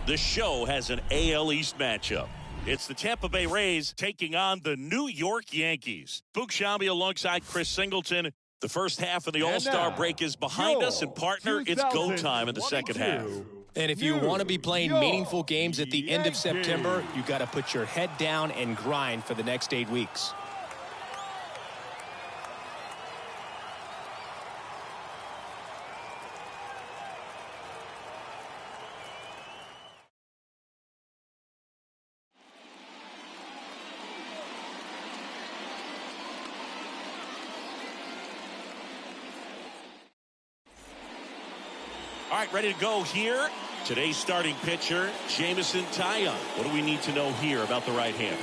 The show has an AL East matchup. It's the Tampa Bay Rays taking on the New York Yankees. Boog Sciambi alongside Chris Singleton. The first half of the All-Star break is behind us, and partner, it's go time in the second half. And if you want to be playing meaningful games at the end of September, you got to put your head down and grind for the next 8 weeks. All right, ready to go here. Today's starting pitcher, Jameson Taillon. What do we need to know here about the right-hander?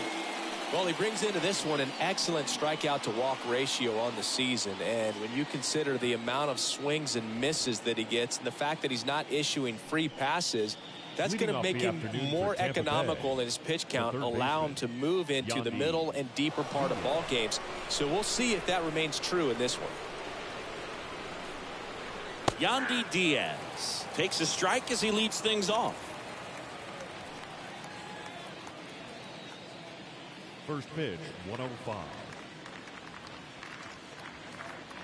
Well, he brings into this one an excellent strikeout-to-walk ratio on the season. And when you consider the amount of swings and misses that he gets and the fact that he's not issuing free passes, that's going to make him more economical in his pitch count, allow him to move into the middle and deeper part of ball games. So we'll see if that remains true in this one. Yandi Diaz takes a strike as he leads things off. First pitch, 105.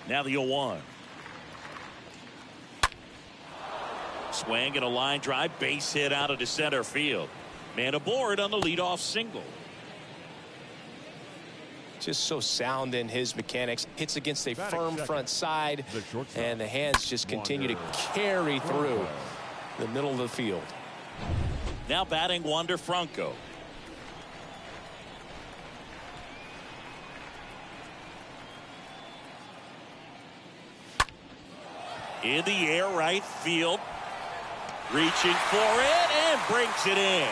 Now the 0-1. Swing and a line drive, base hit out of the center field. Man aboard on the leadoff single. Just so sound in his mechanics. Hits against a firm front side, and the hands just continue to carry through the middle of the field. Now batting Wander Franco. In the air, right field. Reaching for it and brings it in.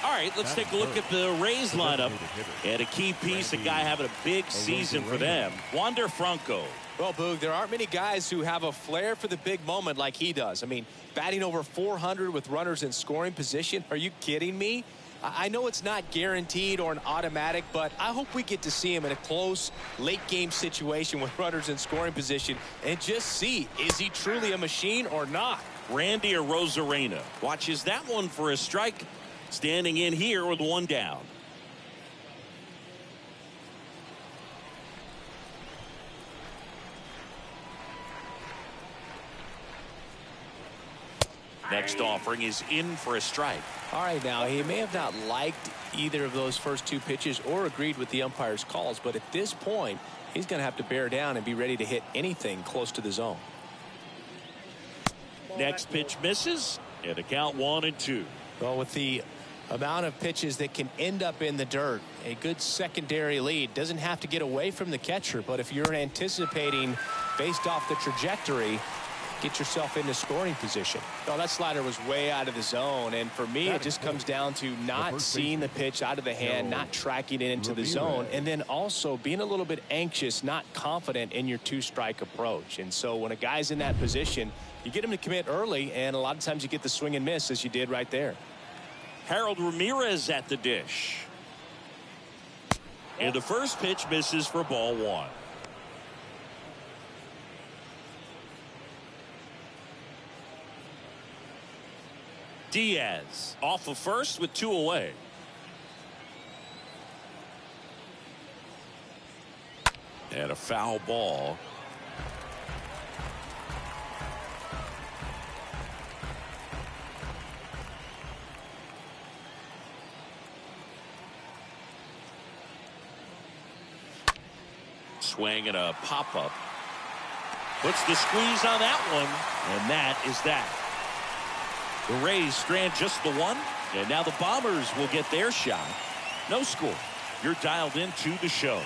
All right, let's take a look at the Rays lineup. And a key piece, a guy having a big season for them, Wander Franco. Well, Boog, there aren't many guys who have a flair for the big moment like he does. I mean, batting over 400 with runners in scoring position. Are you kidding me? I know it's not guaranteed or an automatic, but I hope we get to see him in a close, late-game situation with runners in scoring position and just see, is he truly a machine or not? Randy Arozarena watches that one for a strike. Standing in here with one down. Next offering is in for a strike. All right, now he may have not liked either of those first two pitches or agreed with the umpire's calls, but at this point he's going to have to bear down and be ready to hit anything close to the zone. Next pitch misses, and a count 1-2. Well, with the amount of pitches that can end up in the dirt, a good secondary lead doesn't have to get away from the catcher, but if you're anticipating based off the trajectory, get yourself into scoring position. Well, that slider was way out of the zone, and for me it just comes down to not seeing the pitch out of the hand, not tracking it into the zone, and then also being a little bit anxious, not confident in your two-strike approach. And so when a guy's in that position, you get him to commit early, and a lot of times you get the swing and miss as you did right there. Harold Ramirez at the dish. And the first pitch misses for ball 1. Diaz off of first with 2 away. And a foul ball. Swing and a pop-up. Puts the squeeze on that one, and that is that. The Rays strand just the one, and now the Bombers will get their shot. No score. You're dialed into the show.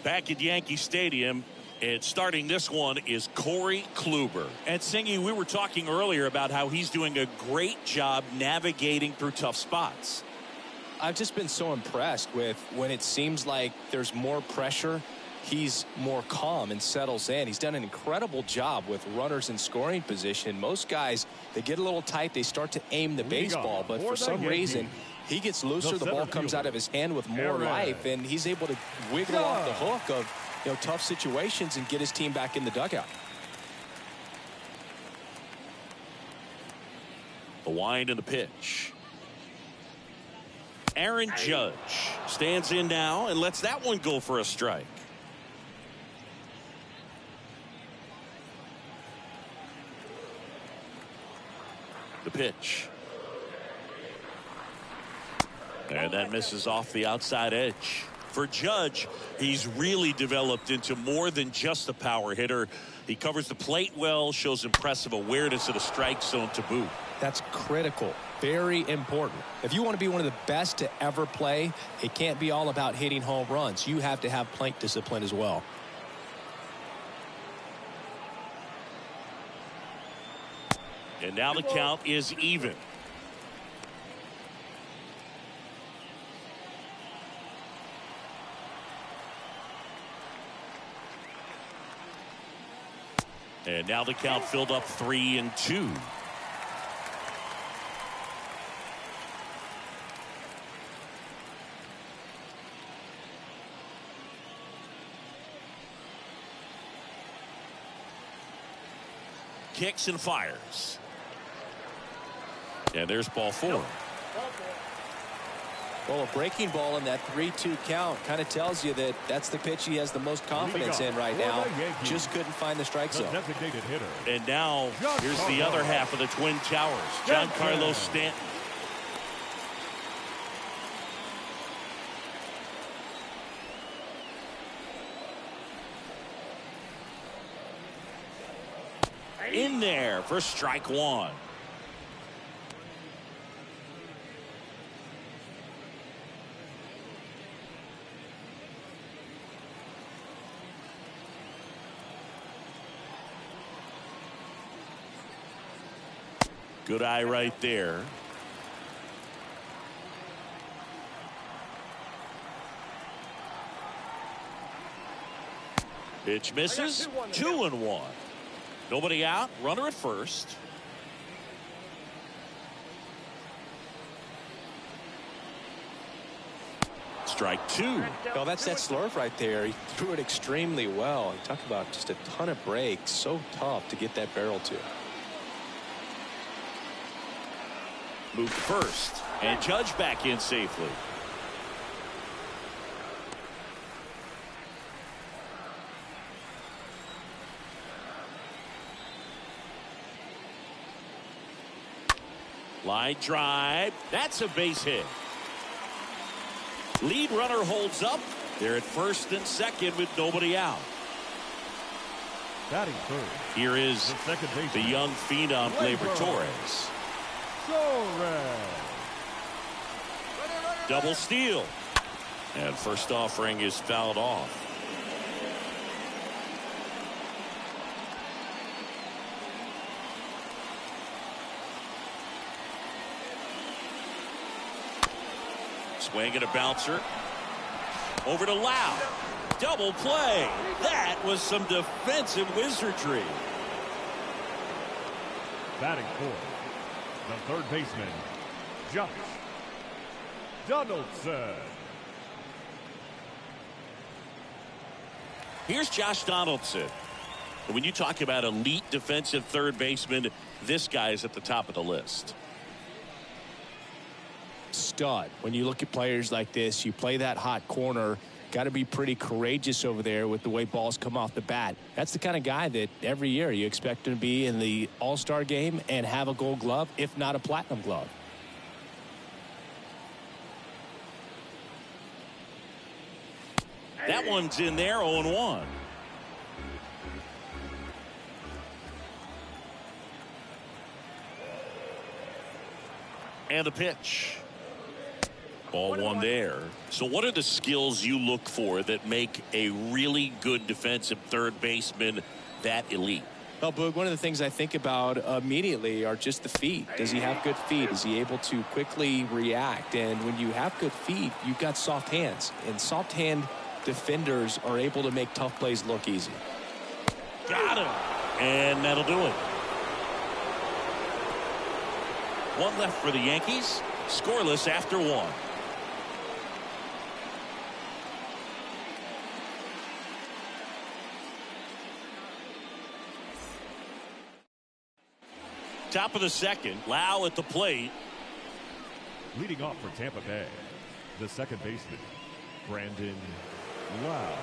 Back at Yankee Stadium, and starting this one is Corey Kluber. And Singy, we were talking earlier about how he's doing a great job navigating through tough spots. I've just been so impressed with when it seems like there's more pressure, he's more calm and settles in. He's done an incredible job with runners in scoring position. Most guys, they get a little tight, they start to aim the baseball, but for some reason He gets looser, the ball comes out of his hand with more life, and he's able to wiggle off the hook of tough situations and get his team back in the dugout. The wind and the pitch. Aaron Judge stands in now and lets that one go for a strike. The pitch. And that misses off the outside edge. For Judge, he's really developed into more than just a power hitter. He covers the plate well, shows impressive awareness of the strike zone to boot. That's critical. Very important. If you want to be one of the best to ever play, it can't be all about hitting home runs. You have to have plate discipline as well. And now the count is even. And now the count filled up 3-2. Kicks and fires. And there's ball 4. Well, a breaking ball in that 3-2 count kind of tells you that that's the pitch he has the most confidence in right now. Just couldn't find the strike zone. And now here's the other half of the Twin Towers, Giancarlo Stanton. In there for strike 1. Good eye right there. Pitch misses. 2-1. Nobody out. Runner at first. Strike 2. Well, that's that slurve right there. He threw it extremely well. You talk about just a ton of breaks. So tough to get that barrel to. Moved first, and Judge back in safely. Line drive. That's a base hit. Lead runner holds up. They're at first and second with nobody out. Batting third. Here is the young phenom, Kluber Torres. Double steal. And first offering is fouled off. Swing and a bouncer. Over to Lau. Double play. That was some defensive wizardry. Batting fourth, the third baseman, Josh Donaldson. Here's Josh Donaldson. When you talk about elite defensive third baseman, this guy is at the top of the list. Stud. When you look at players like this, you play that hot corner, got to be pretty courageous over there with the way balls come off the bat. That's the kind of guy that every year you expect him to be in the All-Star game and have a Gold Glove, if not a Platinum Glove. That one's in there, 0-1. And the pitch. Ball one there. So what are the skills you look for that make a really good defensive third baseman that elite? Well, Boog, one of the things I think about immediately are just the feet. Does he have good feet? Is he able to quickly react? And when you have good feet, you've got soft hands. And soft hand defenders are able to make tough plays look easy. Got him. And that'll do it. One left for the Yankees. Scoreless after 1. Top of the second. Lau at the plate. Leading off for Tampa Bay, the second baseman, Brandon Lau.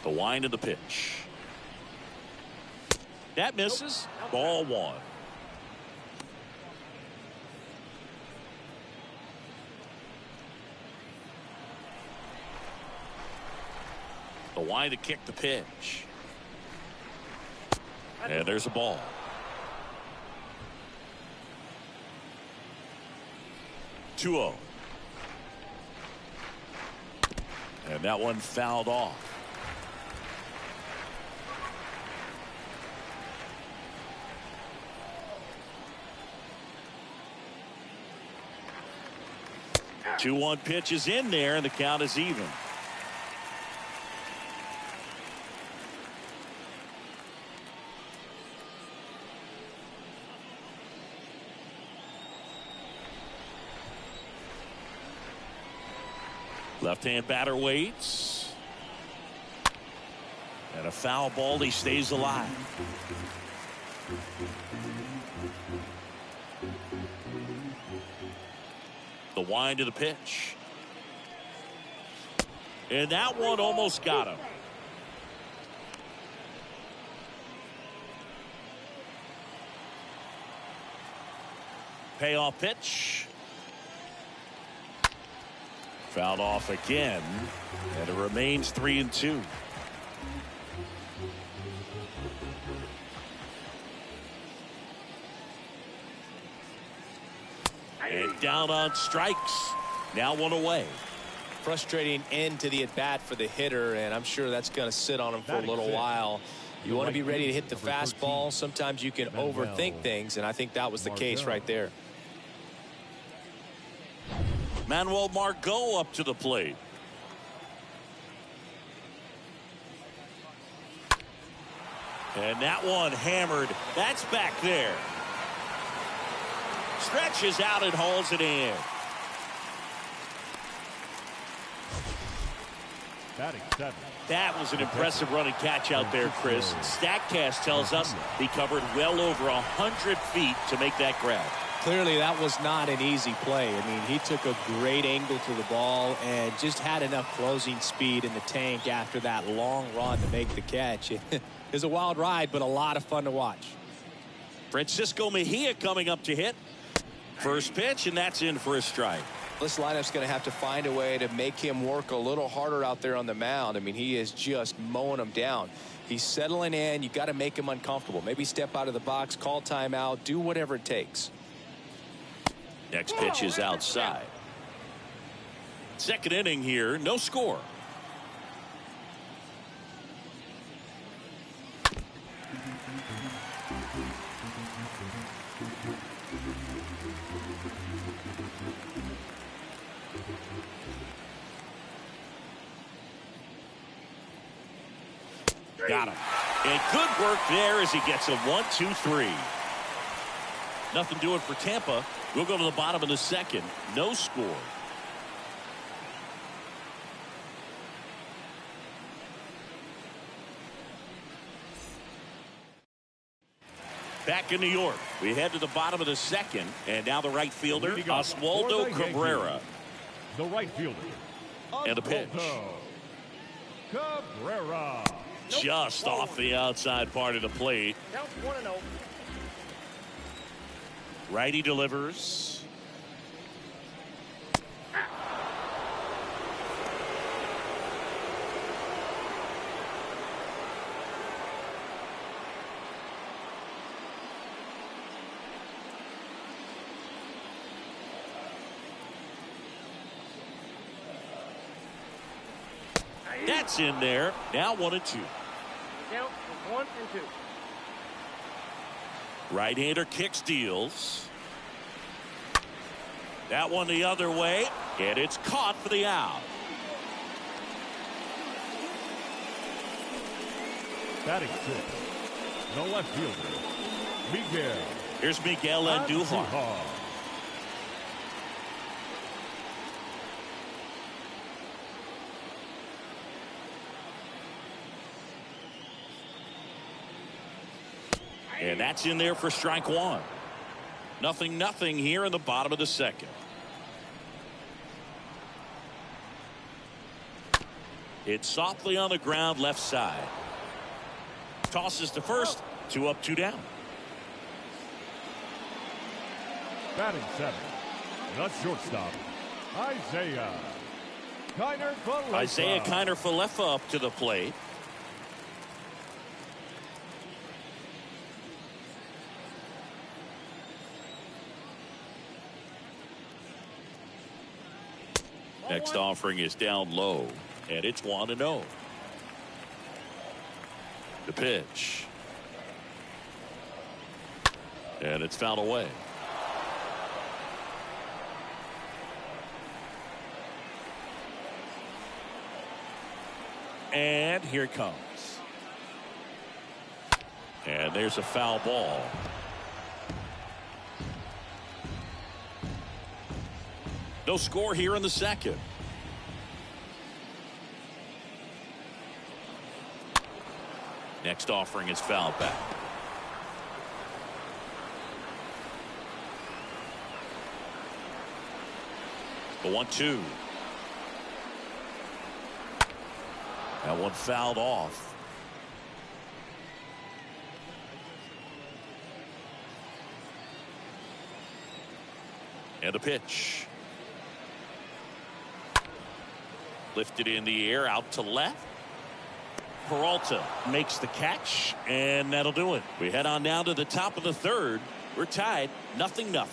The wind of the pitch. That misses. Ball 1. The wind to kick the pitch. And there's a ball. (2-0). And that one fouled off. The 2-1 pitch is in there, and the count is even. Left-hand batter waits. And a foul ball. He stays alive. The wind of the pitch. And that one almost got him. Payoff pitch. Fouled off again, and it remains 3-2. And down on strikes. Now 1 away. Frustrating end to the at-bat for the hitter, and I'm sure that's going to sit on him for a little while. You want to be ready to hit the fastball. Sometimes you can overthink things, and I think that was the case right there. Manuel Marco up to the plate. And that one hammered. That's back there. Stretches out and hauls it in. Batting 7. That was an impressive running catch out there, Chris. StatCast tells us he covered well over 100 feet to make that grab. Clearly, that was not an easy play. I mean, he took a great angle to the ball and just had enough closing speed in the tank after that long run to make the catch. It was a wild ride, but a lot of fun to watch. Francisco Mejia coming up to hit. First pitch, and that's in for a strike. This lineup's going to have to find a way to make him work a little harder out there on the mound. I mean, he is just mowing them down. He's settling in. You got to make him uncomfortable. Maybe step out of the box, call timeout, do whatever it takes. Next pitch is outside. Second inning here, no score. Got him. And good work there as he gets a 1-2-3. Nothing doing for Tampa. We'll go to the bottom of the second. No score. Back in New York, we head to the bottom of the second, and now the right fielder, Oswaldo Cabrera. The right fielder. And the pitch. Cabrera. Just off the outside part of the plate. Count 1-0. Righty delivers. That's in there. Now 1-2. Count 1 and 2. Right-hander kicks, deals. That one the other way, and it's caught for the out. Batting The left fielder, Miguel. Here's Miguel Andujar. And that's in there for strike one. 0-0 here in the bottom of the second. It's softly on the ground left side. Tosses to first. 2 up, 2 down. Batting 7th, the shortstop, Isaiah Kiner-Falefa. Isaiah Kiner-Falefa up to the plate. Next offering is down low, and it's 1-0. The pitch. And it's fouled away. And here it comes. And there's a foul ball. No score here in the second. Next offering is fouled back. The 1-2. That one fouled off. And a pitch. Lifted in the air out to left. Peralta makes the catch, and that'll do it. We head on down to the top of the third. We're tied 0-0.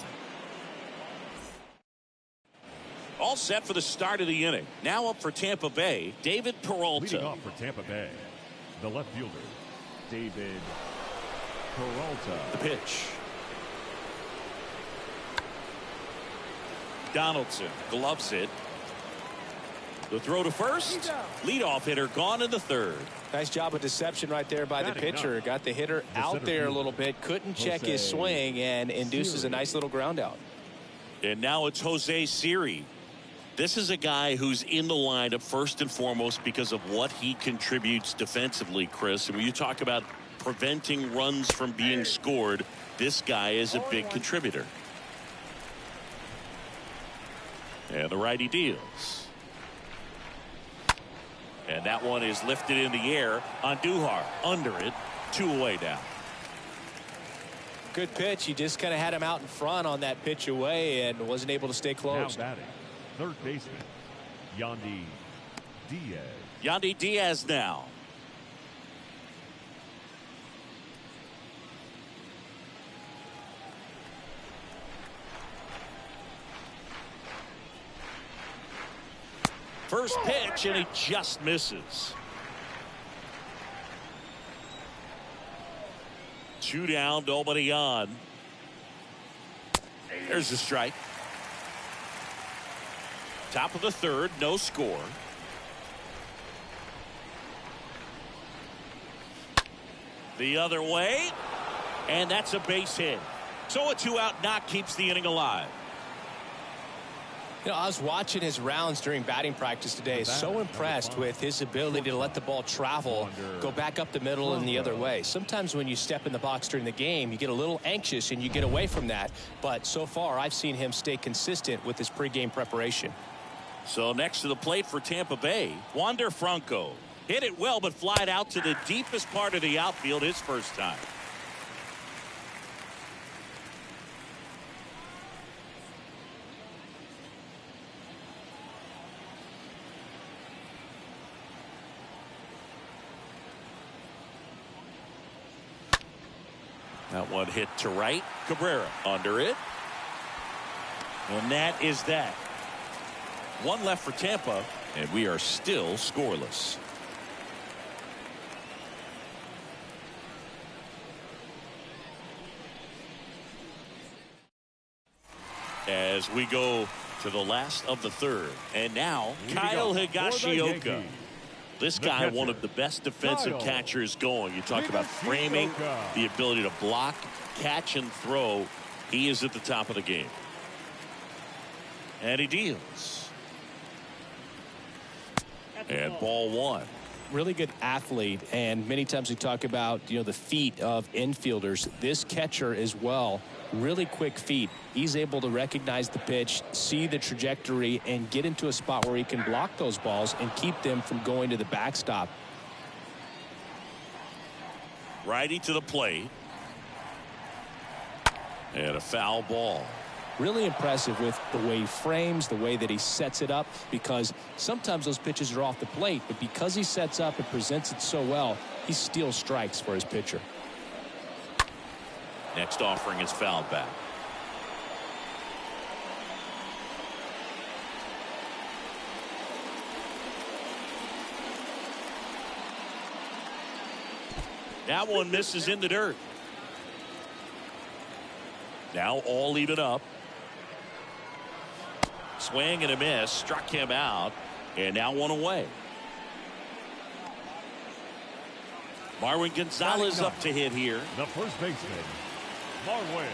All set for the start of the inning. Now up for Tampa Bay, David Peralta. Leading off for Tampa Bay, the left fielder, David Peralta. The pitch. Donaldson gloves it. The throw to first. Leadoff hitter gone in the third. Nice job of deception right there by the pitcher. Got the hitter out there a little bit. Couldn't check his swing and induces a nice little ground out. And now it's Jose Siri. This is a guy who's in the lineup first and foremost because of what he contributes defensively, Chris. And when you talk about preventing runs from being scored, this guy is a big contributor. And the righty deals. And that one is lifted in the air. Andujar under it. 2 away now. Good pitch. He just kind of had him out in front on that pitch away and wasn't able to stay close. Now batting, third baseman, Yandi Diaz. Yandi Diaz now. First pitch, and he just misses. 2 down, nobody on. There's the strike. Top of the third, no score. The other way, and that's a base hit. So a 2-out knock keeps the inning alive. You know, I was watching his rounds during batting practice today. So impressed with his ability to let the ball travel, go back up the middle and the other way. Sometimes when you step in the box during the game, you get a little anxious and you get away from that. But so far, I've seen him stay consistent with his pregame preparation. So next to the plate for Tampa Bay, Wander Franco. Hit it well, but flied out to the deepest part of the outfield his first time. That one hit to right. Cabrera under it. And that is that. 1 left for Tampa, and we are still scoreless. As we go to the last of the third. And now Kyle Higashiyoka, this guy, one of the best defensive catchers going. You talk about framing, the ability to block, catch, and throw. He is at the top of the game. And he deals. And ball one. Really good athlete, and many times we talk about, the feet of infielders. This catcher as well, really quick feet. He's able to recognize the pitch, see the trajectory, and get into a spot where he can block those balls and keep them from going to the backstop. Righty to the plate. And a foul ball. Really impressive with the way he frames, the way that he sets it up, because sometimes those pitches are off the plate, but because he sets up and presents it so well, he steals strikes for his pitcher. Next offering is fouled back. That one misses in the dirt. Now all even up. Swing and a miss, struck him out, and now one away. Marwin Gonzalez up to hit here. The first baseman, Marwin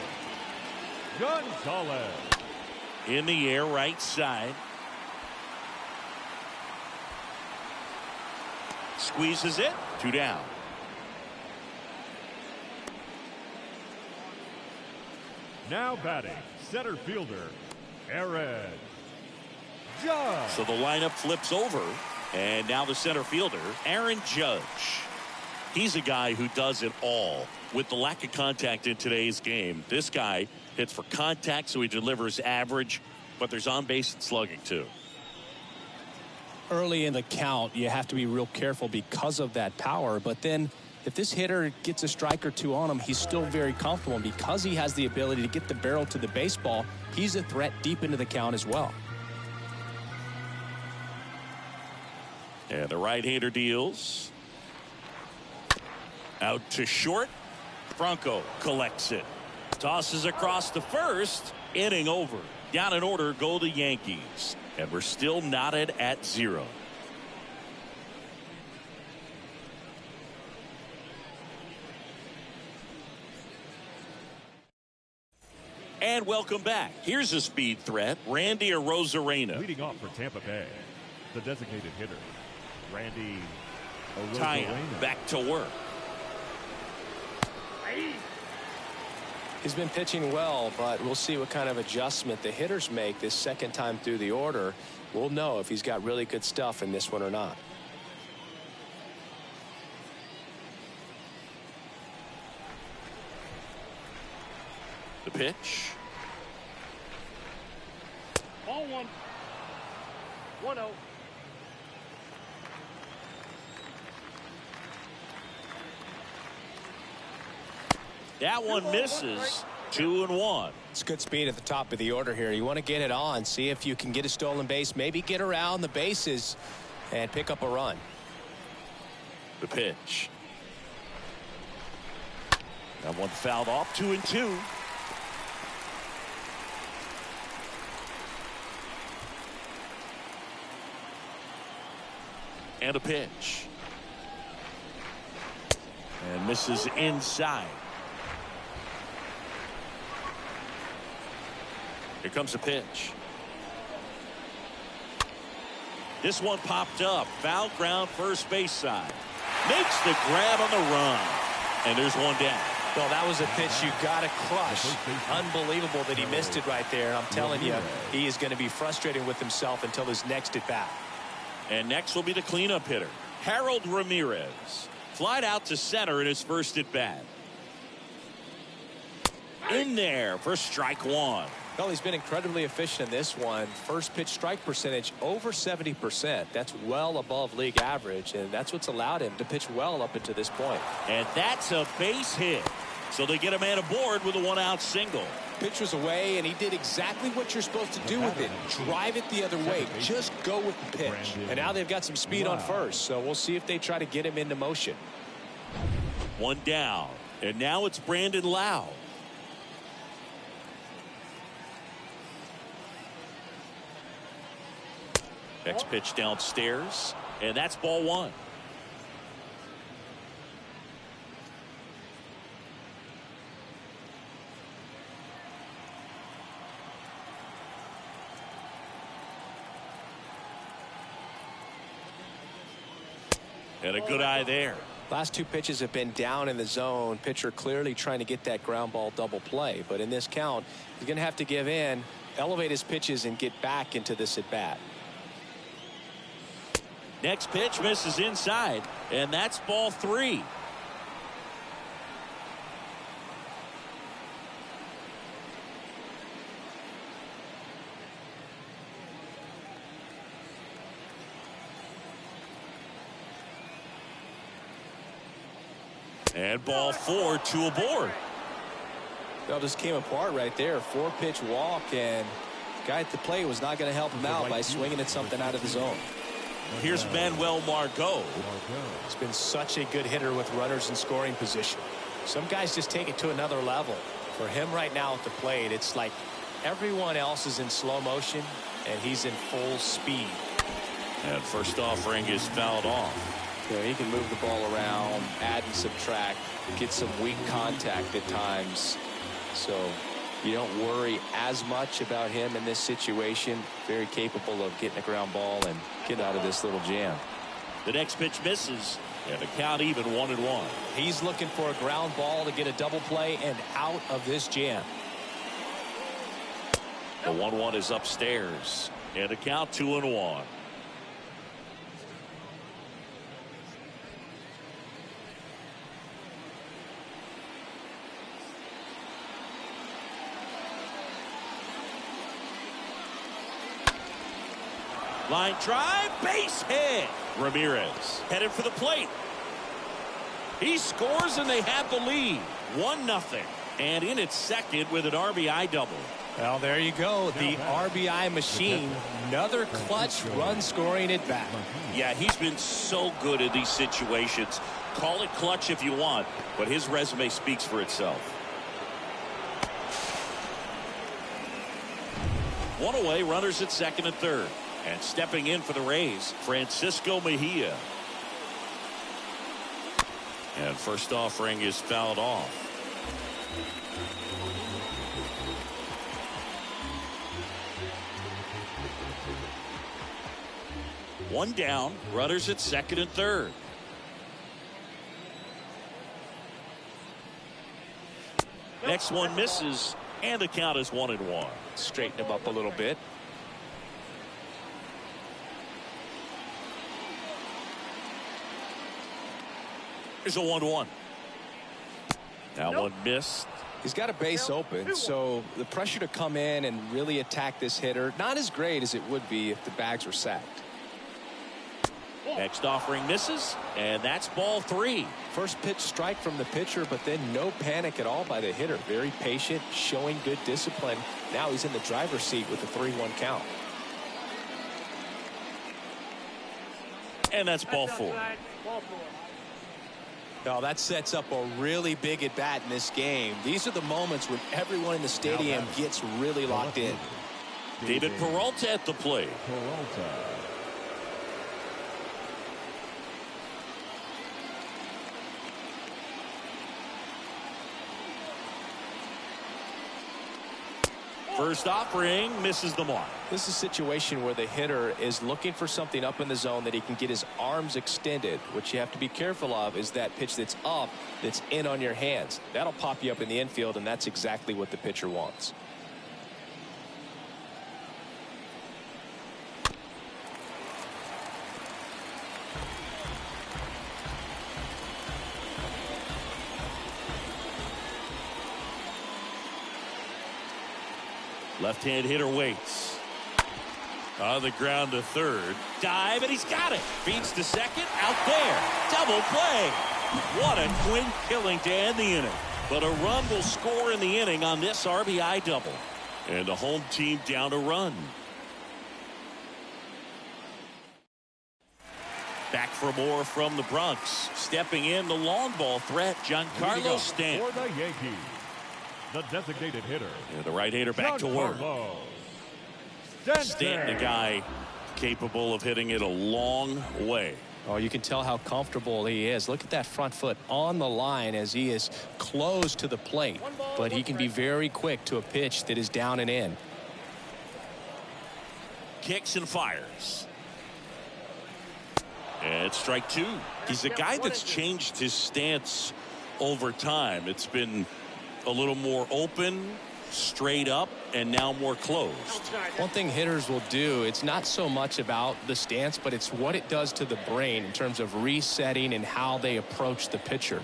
Gonzalez. In the air, right side. Squeezes it, 2 down. Now batting, center fielder, Aaron. So the lineup flips over, and now the center fielder, Aaron Judge. He's a guy who does it all. With the lack of contact in today's game, this guy hits for contact, so he delivers average, but there's on-base and slugging too. Early in the count, you have to be real careful because of that power, but then if this hitter gets a strike or two on him, he's still very comfortable, and because he has the ability to get the barrel to the baseball, he's a threat deep into the count as well. And the right-hander deals. Out to short. Franco collects it. Tosses across to first. Inning over. Down in order go the Yankees. And we're still knotted at 0. And welcome back. Here's a speed threat. Randy Arozarena. Leading off for Tampa Bay, the designated hitter, Randy Arozarena. Back to work. He's been pitching well, but we'll see what kind of adjustment the hitters make this second time through the order. We'll know if he's got really good stuff in this one or not. The pitch. Ball one. 1-0. That one misses. 2-1. It's good speed at the top of the order here. You want to get it on, see if you can get a stolen base, maybe get around the bases and pick up a run. The pitch. That one fouled off. 2-2. And a pitch. And misses inside. Here comes the pitch. This one popped up. Foul ground, first base side. Makes the grab on the run. And there's one down. Well, that was a pitch you got to crush. Unbelievable that he missed it right there. And I'm telling you, he is going to be frustrated with himself until his next at bat. And next will be the cleanup hitter, Harold Ramirez. Flied out to center in his first at bat. In there for strike one. Well, he's been incredibly efficient in this one. First pitch strike percentage over 70%. That's well above league average, and that's what's allowed him to pitch well up until this point. And that's a base hit. So they get a man aboard with a 1-out single. Pitch was away, and he did exactly what you're supposed to do with it. Drive it the other way. Just go with the pitch. And now they've got some speed on first, so we'll see if they try to get him into motion. One down, and now it's Brandon Lau. Next pitch downstairs. and that's ball one. And a good eye there. Last two pitches have been down in the zone. Pitcher clearly trying to get that ground ball double play. But in this count, he's going to have to give in, elevate his pitches, and get back into this at bat. Next pitch misses inside, and that's ball three. And ball four, two aboard. That just came apart right there. 4-pitch walk, and the guy at the plate was not going to help him out by swinging at something out of the zone. Here's Manuel Marco. He's been such a good hitter with runners in scoring position. Some guys just take it to another level. For him right now at the plate, it's like everyone else is in slow motion, and he's in full speed. And first offering is fouled off. You know, he can move the ball around, add and subtract, get some weak contact at times. So you don't worry as much about him in this situation. Very capable of getting a ground ball and get out of this little jam. The next pitch misses, and the count even 1-1. He's looking for a ground ball to get a double play and out of this jam. The 1-1 is upstairs, and the count 2-1. Line drive, base hit. Ramirez headed for the plate. He scores, and they have the lead. 1-0. And in its second with an RBI double. Well, there you go. The RBI machine. Another clutch run scoring at bat. Yeah, he's been so good in these situations. Call it clutch if you want, but his resume speaks for itself. One away, runners at second and third. And stepping in for the Rays, Francisco Mejia. And first offering is fouled off. One down, runners at second and third. Next one misses, and the count is 1-1. Straighten him up a little bit. Here's a 1-1. That one missed. He's got a base open, so the pressure to come in and really attack this hitter, not as great as it would be if the bags were sacked. Next offering misses, and that's ball three. First pitch strike from the pitcher, but then no panic at all by the hitter. Very patient, showing good discipline. Now he's in the driver's seat with the 3-1 count. And that's ball four. Now that sets up a really big at bat in this game. These are the moments when everyone in the stadium gets really locked in. David Peralta at the plate. First offering misses the mark. This is a situation where the hitter is looking for something up in the zone that he can get his arms extended. What you have to be careful of is that pitch that's up, that's in on your hands. That'll pop you up in the infield, and that's exactly what the pitcher wants. Left-hand hitter waits. On the ground to third. Dive, and he's got it. Feeds to second. Out there. Double play. What a quick killing to end the inning. But a run will score in the inning on this RBI double. And the home team down a run. Back for more from the Bronx. Stepping in the long ball threat, Giancarlo Stanton. For the Yankees, the designated hitter. And the right-hander back to work. Giancarlo Stanton, a guy capable of hitting it a long way. Oh, you can tell how comfortable he is. Look at that front foot on the line as he is close to the plate. But he can be very quick to a pitch that is down and in. Kicks and fires. And strike two. He's a guy that's changed his stance over time. It's been a little more open, straight up, and now more closed. One thing hitters will do, it's not so much about the stance, but it's what it does to the brain in terms of resetting and how they approach the pitcher.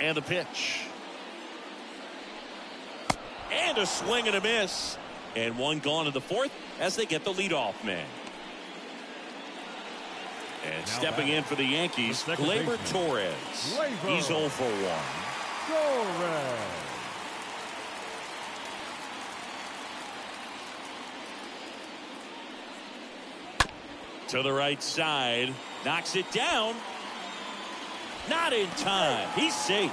And the pitch. And a swing and a miss. And one gone in the fourth as they get the leadoff man. And now stepping in for the Yankees, Kluber Torres. He's 0 for 1. Torres. To the right side. Knocks it down. Not in time. He's safe.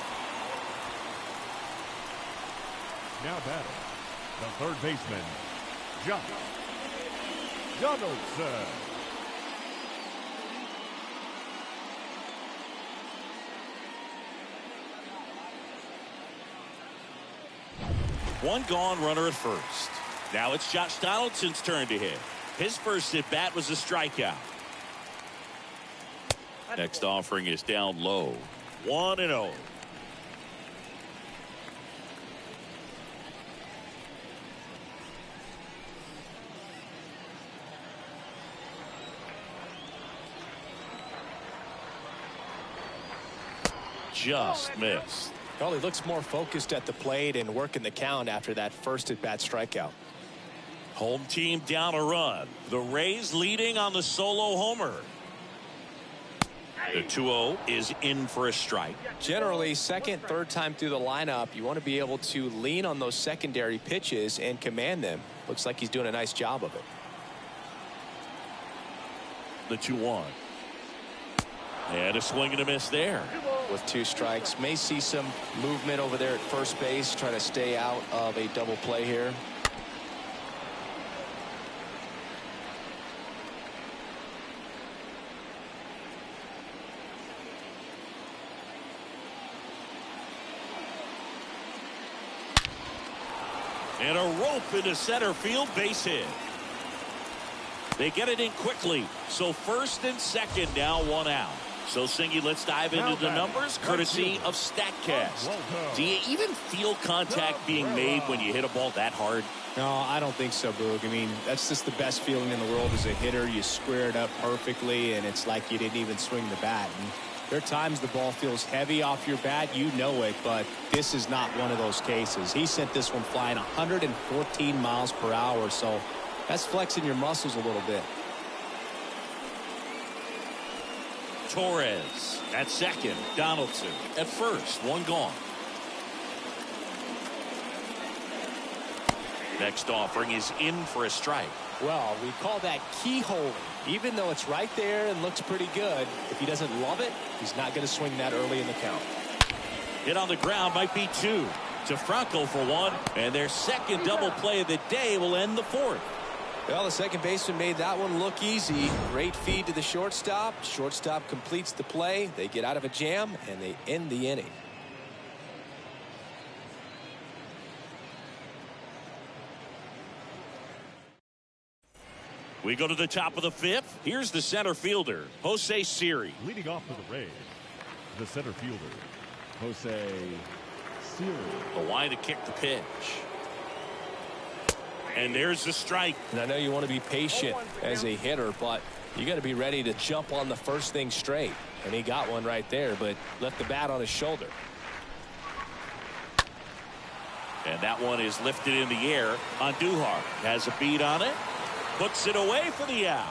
Now batting, the third baseman, Donaldson. One gone, runner at first. Now it's Josh Donaldson's turn to hit. His first at bat was a strikeout. Next offering is down low. 1-0. Just missed. Well, he looks more focused at the plate and working the count after that first at bat strikeout. Home team down a run. The Rays leading on the solo homer. The 2-0 is in for a strike. Generally, second, third time through the lineup, you want to be able to lean on those secondary pitches and command them. Looks like he's doing a nice job of it. The 2-1. And a swing and a miss there. With 2 strikes, may see some movement over there at first base, try to stay out of a double play here. And a rope into center field, base hit. They get it in quickly. So first and second, now 1 out. So, Singy, let's dive into the numbers, courtesy of StatCast. Do you even feel contact being made when you hit a ball that hard? No, I don't think so, Boog. I mean, that's just the best feeling in the world as a hitter. You square it up perfectly, and it's like you didn't even swing the bat. And there are times the ball feels heavy off your bat. You know it, but this is not one of those cases. He sent this one flying 114 miles per hour, so that's flexing your muscles a little bit. Torres at second. Donaldson at first. 1 gone. Next offering is in for a strike. Well, we call that keyhole. Even though it's right there and looks pretty good, if he doesn't love it, he's not going to swing that early in the count. Hit on the ground, might be 2 to Franco for 1, and their second double play of the day will end the 4th. Well, the second baseman made that one look easy. Great feed to the shortstop. Shortstop completes the play. They get out of a jam, and they end the inning. We go to the top of the 5th. Here's the center fielder, Jose Siri. Leading off for the Rays, the center fielder, Jose Siri. The line to kick the pitch. And there's the strike. And I know you want to be patient as a hitter, but you got to be ready to jump on the first thing straight. And he got one right there, but left the bat on his shoulder. And that one is lifted in the air. Andujar has a beat on it. Puts it away for the out.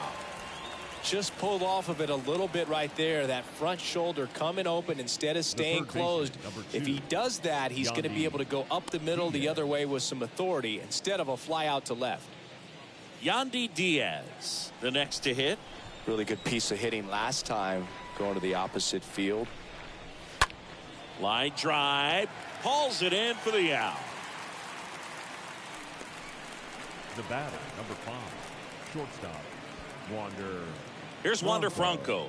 Just pulled off of it a little bit right there. That front shoulder coming open instead of staying closed. If he does that, he's going to be able to go up the middle the other way with some authority instead of a fly out to left. Yandi Diaz, the next to hit. Really good piece of hitting last time, going to the opposite field. Line drive, hauls it in for the out. The batter, number 5, shortstop, Wander. Here's Wander Franco.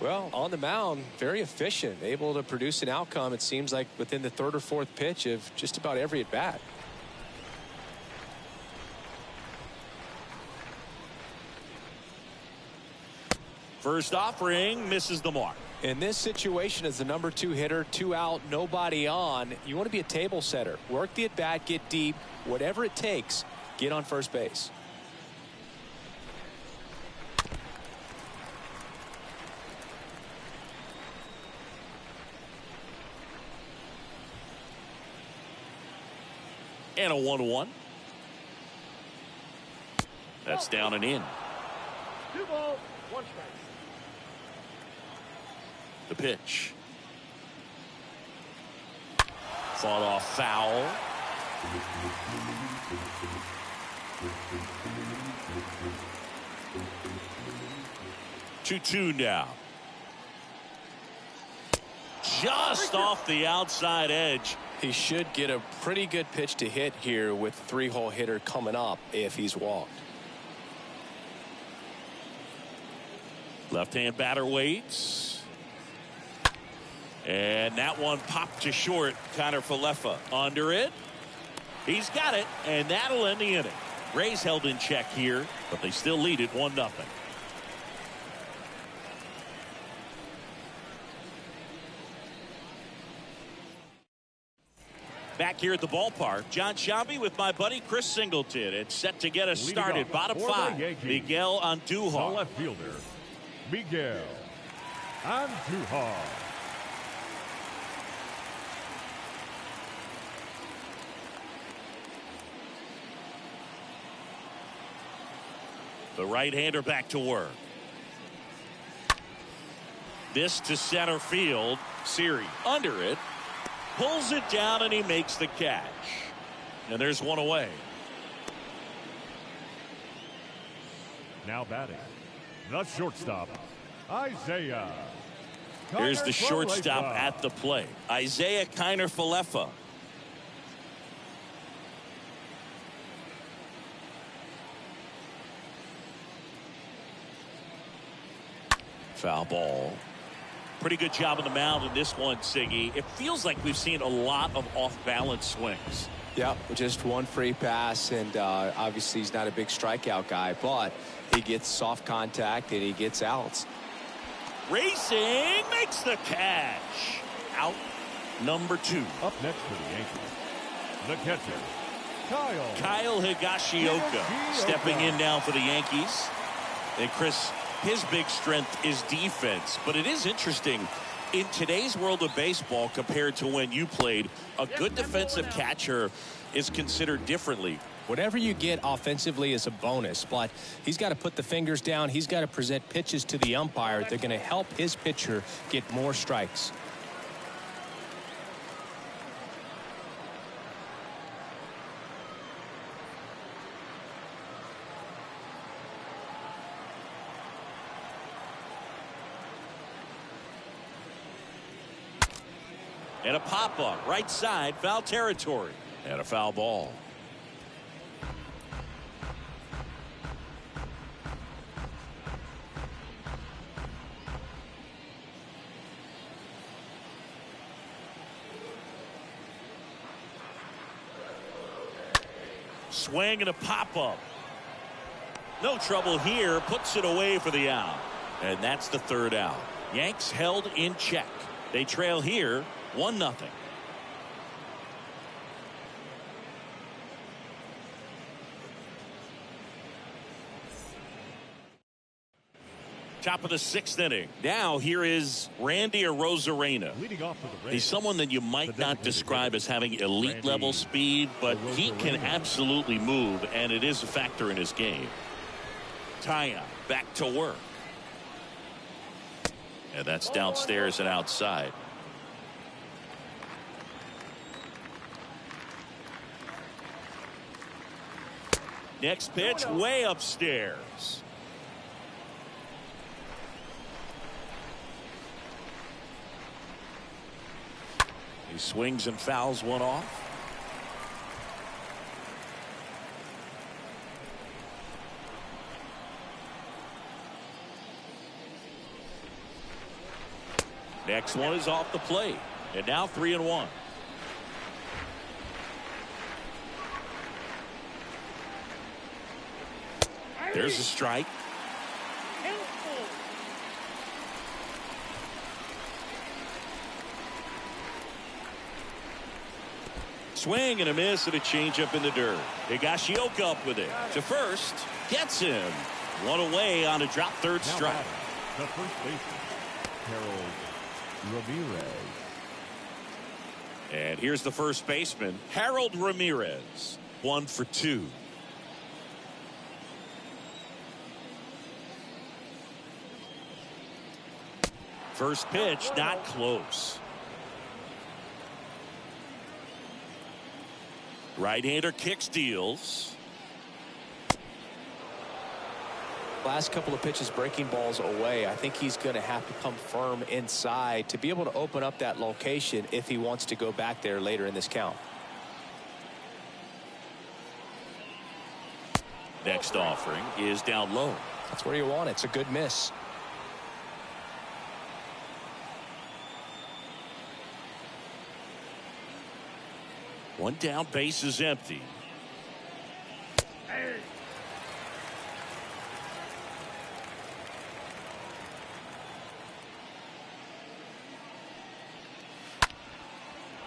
Well, on the mound, very efficient, able to produce an outcome, it seems like, within the 3rd or 4th pitch of just about every at bat. First offering misses the mark. In this situation, as the number 2 hitter, 2 out, nobody on, you want to be a table setter. Work the at bat, get deep, whatever it takes, get on first base. And a 1-1. That's down and in. 2 balls, 1 strike. The pitch. Fought off foul. 2-2 now. Just off the outside edge. He should get a pretty good pitch to hit here with 3-hole hitter coming up if he's walked. Left-hand batter waits. And that one popped to short. Connor Falefa under it. He's got it, and that'll end the inning. Rays held in check here, but they still lead it 1-0. Back here at the ballpark, John Shambi with my buddy Chris Singleton. It's set to get us started. Bottom 5, Miguel The Andujar. left fielder, Miguel Andujar. The right-hander back to work. This to center field. Siri under it. Pulls it down and he makes the catch. And there's one away. Now batting, the shortstop, Isaiah. Here's the Kiner shortstop Falefa. at the plate. Isaiah Kiner Falefa. Foul ball. Pretty good job on the mound in this one, Siggy. It feels like we've seen a lot of off-balance swings. Yeah, just one free pass, and obviously he's not a big strikeout guy, but he gets soft contact and he gets outs. Racing makes the catch. Out number 2. Up next for the Yankees, the catcher, Kyle Higashiyoka stepping in now for the Yankees. And Chris, his big strength is defense, but it is interesting in today's world of baseball compared to when you played. A good defensive catcher is considered differently. Whatever you get offensively is a bonus, but he's got to put the fingers down. He's got to present pitches to the umpire. They're going to help his pitcher get more strikes. And a pop-up right side, foul territory, and a foul ball. Swing and a pop-up. No trouble here, puts it away for the out. And that's the 3rd out. Yanks held in check. They trail here 1-0. Top of the 6th inning. Now here is Randy Arozarena. leading off for the Rays. He's someone that you might not describe as having elite level speed, but he can absolutely move, and it is a factor in his game. Taya back to work. And that's downstairs and outside. Next pitch way upstairs. He swings and fouls one off. Next one is off the plate. And now 3-1. There's a strike. Swing and a miss and a changeup in the dirt. Higashiyoka up with it. To first. Gets him. One away on a drop third strike. The first baseman, Harold Ramirez. And here's the first baseman, Harold Ramirez. 1 for 2. First pitch, not close. Right-hander kicks, deals. Last couple of pitches breaking balls away. I think he's going to have to come firm inside to be able to open up that location if he wants to go back there later in this count. Next offering is down low. That's where you want it. It's a good miss. One down, base is empty.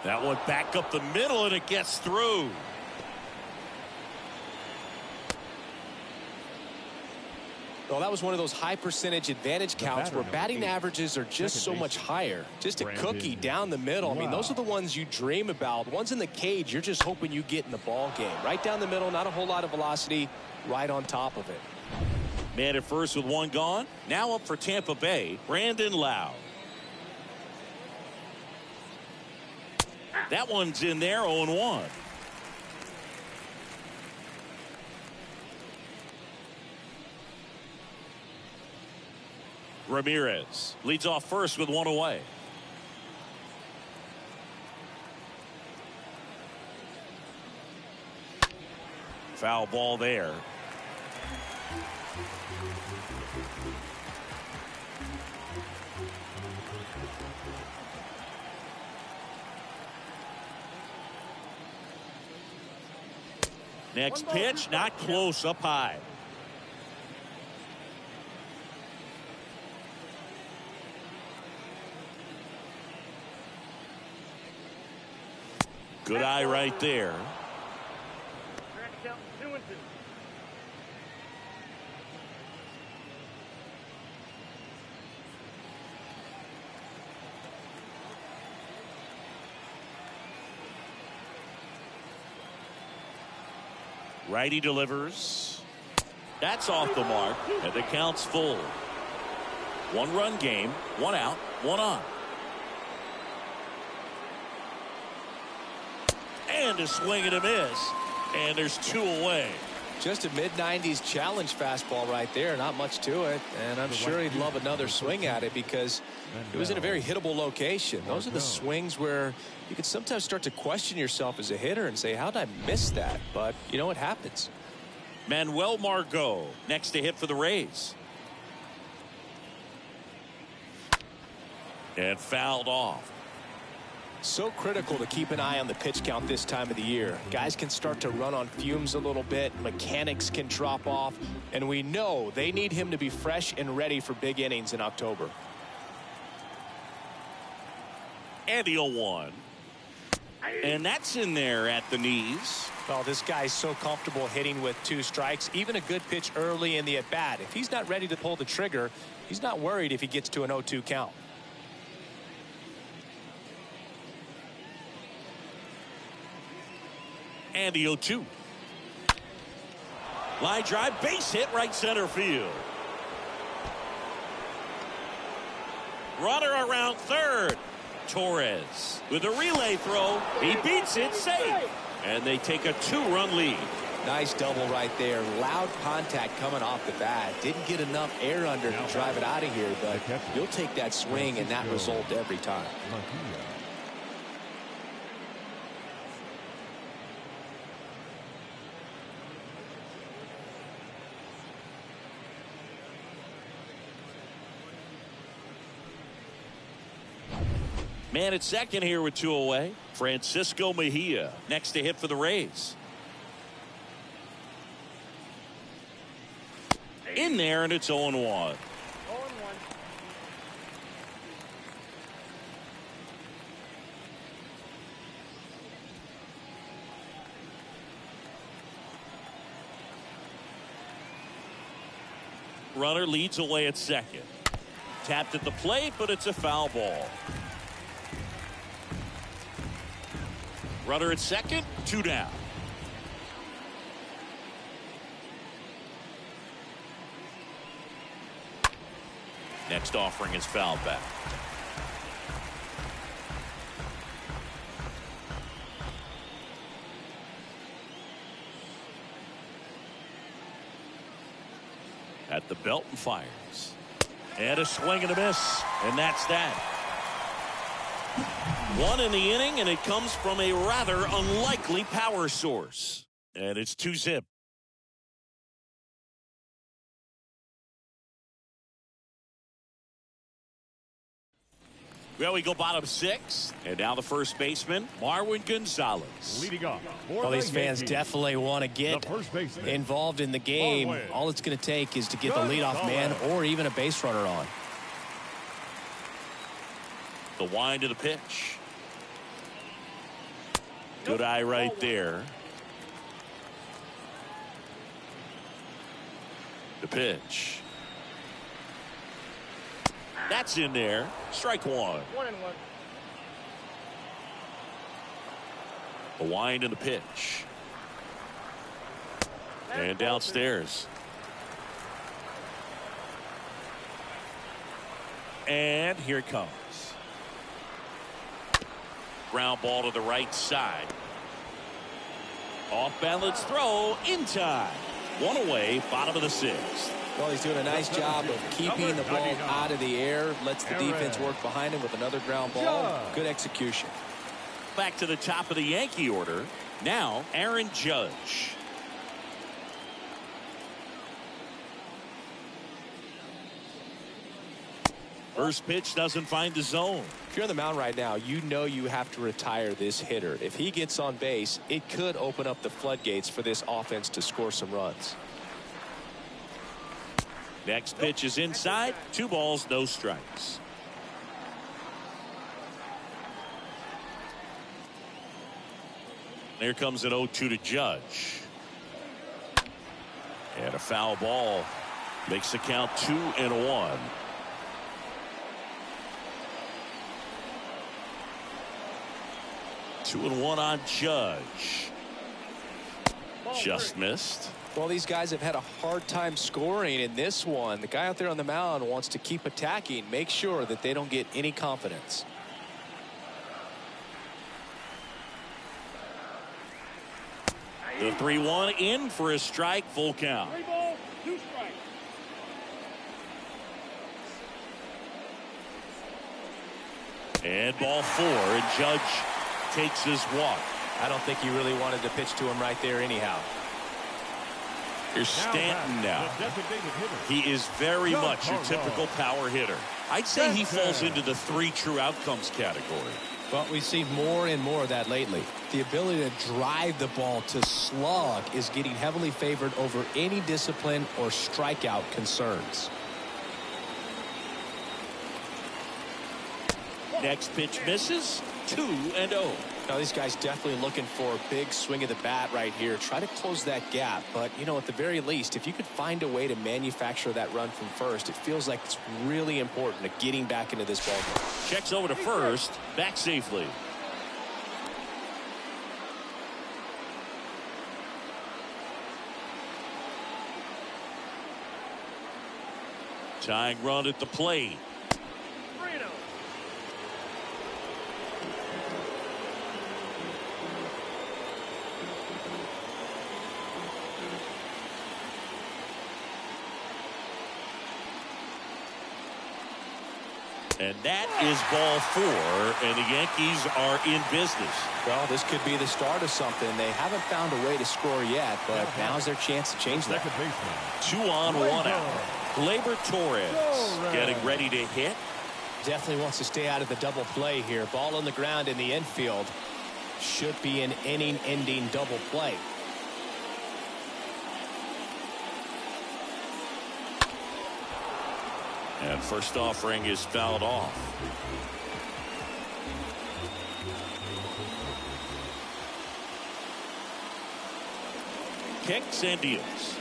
That one back up the middle, and it gets through. Well, that was one of those high percentage advantage counts where batting averages are just so much higher. Just a cookie down the middle. I mean, those are the ones you dream about. Ones in the cage, you're just hoping you get in the ball game. Right down the middle, not a whole lot of velocity, right on top of it. Man at first with one gone. Now up for Tampa Bay, Brandon Lowe. That one's in there, 0-1. Ramirez leads off first with one away. Foul ball there. Next pitch, not close, up high. Good eye right there. Righty delivers. That's off the mark, and the count's full. 1-run game, 1 out, 1 on. And a swing and a miss, and there's 2 away. Just a mid-90s challenge fastball right there. Not much to it, and I'm sure he'd love another swing at it because it was in a very hittable location. Those are the swings where you can sometimes start to question yourself as a hitter and say, how did I miss that? But, you know, it happens. Manuel Marco next to hit for the Rays. And fouled off. So critical to keep an eye on the pitch count this time of the year. Guys can start to run on fumes a little bit. Mechanics can drop off. And we know they need him to be fresh and ready for big innings in October. And the 0-1. And that's in there at the knees. Well, this guy's so comfortable hitting with 2 strikes. Even a good pitch early in the at-bat. If he's not ready to pull the trigger, he's not worried if he gets to an 0-2 count. And the 0-2. Line drive, base hit, right center field. Runner around third. Torres with a relay throw. He beats it, safe. And they take a 2-run lead. Nice double right there. Loud contact coming off the bat. Didn't get enough air under to drive it out of here, but you'll take that swing and that result every time. Man at second here with 2 away. Francisco Mejia next to hit for the Rays. In there, and it's 0-1. 0-1. Runner leads away at second. Tapped at the plate, but it's a foul ball. Runner at second, 2 down. Next offering is fouled back. At the belt and fires. And a swing and a miss. And that's that. 1 in the inning, and it comes from a rather unlikely power source. And it's 2-zip. Well, we go bottom 6. And now the first baseman, Marwin Gonzalez. Leading off. Well, these fans definitely want to get involved in the game. Marwin. All it's going to take is to get the leadoff man or even a base runner on. The wind of the pitch. Good eye right there. The pitch. That's in there. Strike 1. 1-1. The wind and the pitch. And downstairs. And here it comes. Ground ball to the right side. Off balance throw in time. 1 away, bottom of the 6th. Well, he's doing a nice job of keeping the ball out of the air. Lets the defense work behind him with another ground ball. Good execution. Back to the top of the Yankee order. Now, Aaron Judge. First pitch doesn't find the zone. If you're on the mound right now, you know you have to retire this hitter. If he gets on base, it could open up the floodgates for this offense to score some runs. Next pitch is inside. 2 balls, no strikes. There comes an 0-2 to Judge. And a foul ball makes the count 2-1. Two and 1 on Judge. Just missed. Well, these guys have had a hard time scoring in this one. The guy out there on the mound wants to keep attacking, make sure that they don't get any confidence. The 3-1 in for a strike, full count. 3 balls, 2 strikes. And ball 4, and Judge takes his walk. I don't think he really wanted to pitch to him right there anyhow. Here's Stanton now. He is very much your typical power hitter. I'd say he falls into the 3 true outcomes category. Well, we've seen more and more of that lately. The ability to drive the ball to slug is getting heavily favored over any discipline or strikeout concerns. Next pitch misses. 2-0. Now, these guys definitely looking for a big swing of the bat right here. Try to close that gap. But, you know, at the very least, if you could find a way to manufacture that run from first, it feels like it's really important to getting back into this ballgame. Checks over to first. Back safely. Tying run at the plate. 3-0. And that is ball 4, and the Yankees are in business. Well, this could be the start of something. They haven't found a way to score yet, but now's their chance to change that. 2 on, 1 out. Kluber Torres getting ready to hit. Definitely wants to stay out of the double play here. Ball on the ground in the infield. Should be an inning-ending double play. And first offering is fouled off. Kicks and deals.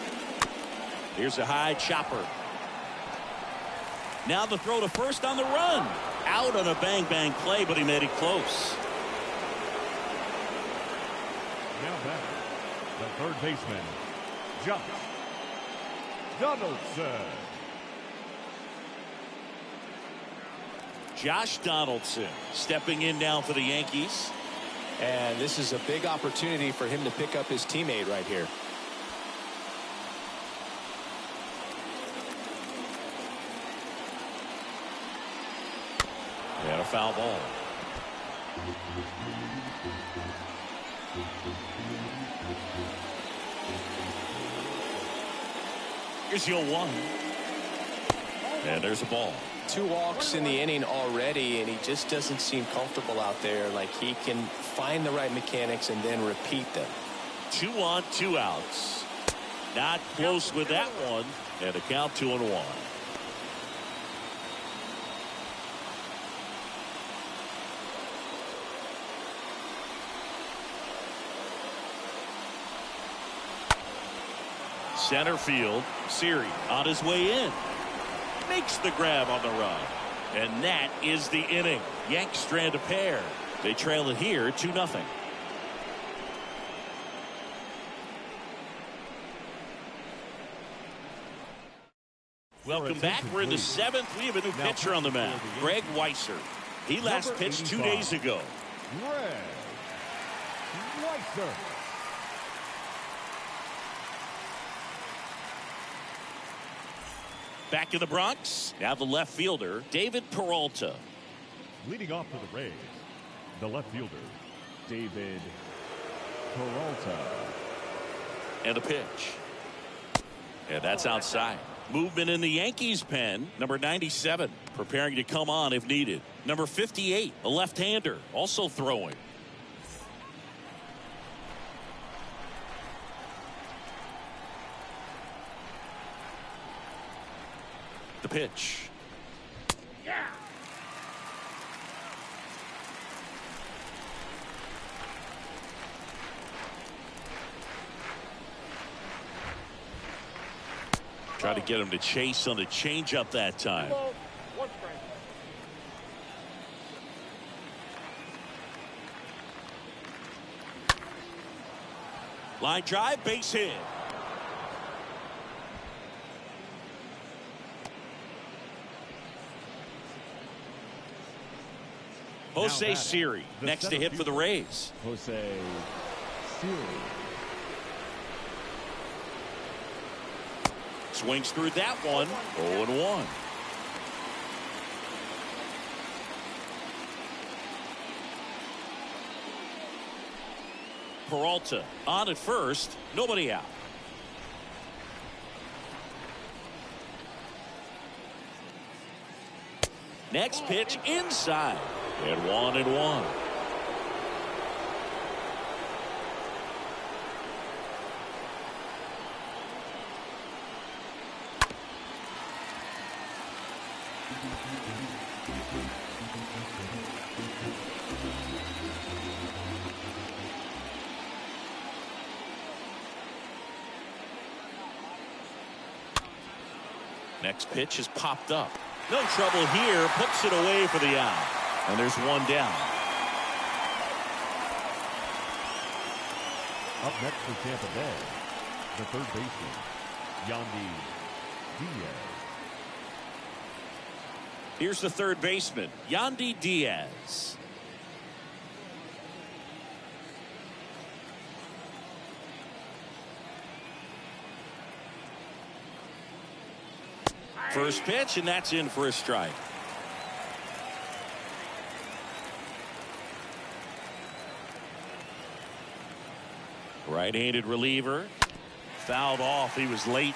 Here's a high chopper. Now the throw to first on the run. Out on a bang-bang play, but he made it close. Now back, the third baseman, Donaldson. Josh Donaldson stepping in now for the Yankees. And this is a big opportunity for him to pick up his teammate right here. And a foul ball. Here's your 1. And there's a ball. 2 walks in the inning already, and he just doesn't seem comfortable out there. Like he can find the right mechanics and then repeat them. 2 on, 2 outs. Not close with that one. And a count 2-1. Center field. Siri on his way in. Makes the grab on the run. And that is the inning. Yanks strand a pair. They trail it here 2-0. Welcome back. We're in the 7th. We have a new pitcher on the mound. Greg Weisser. He last pitched 2 days ago. Greg Weisser. Back in the Bronx. Now the left fielder, David Peralta. Leading off for the Rays, the left fielder, David Peralta. And a pitch. And that's outside. Movement in the Yankees pen. Number 97 preparing to come on if needed. Number 58, a left-hander, also throwing. The pitch. Yeah. Try to get him to chase on the changeup that time. 1 strike. Line drive, base hit. Jose Siri next to hit for the Rays. Jose Siri. Swings through that one. 0-1. Peralta on at first. Nobody out. Next pitch inside. And 1-1. Next pitch is popped up. No trouble here. Puts it away for the out. And there's 1 down. Up next for Tampa Bay, the third baseman, Yandi Diaz. Here's the third baseman, Yandi Diaz. First pitch, and that's in for a strike. Right-handed reliever. Fouled off. He was late.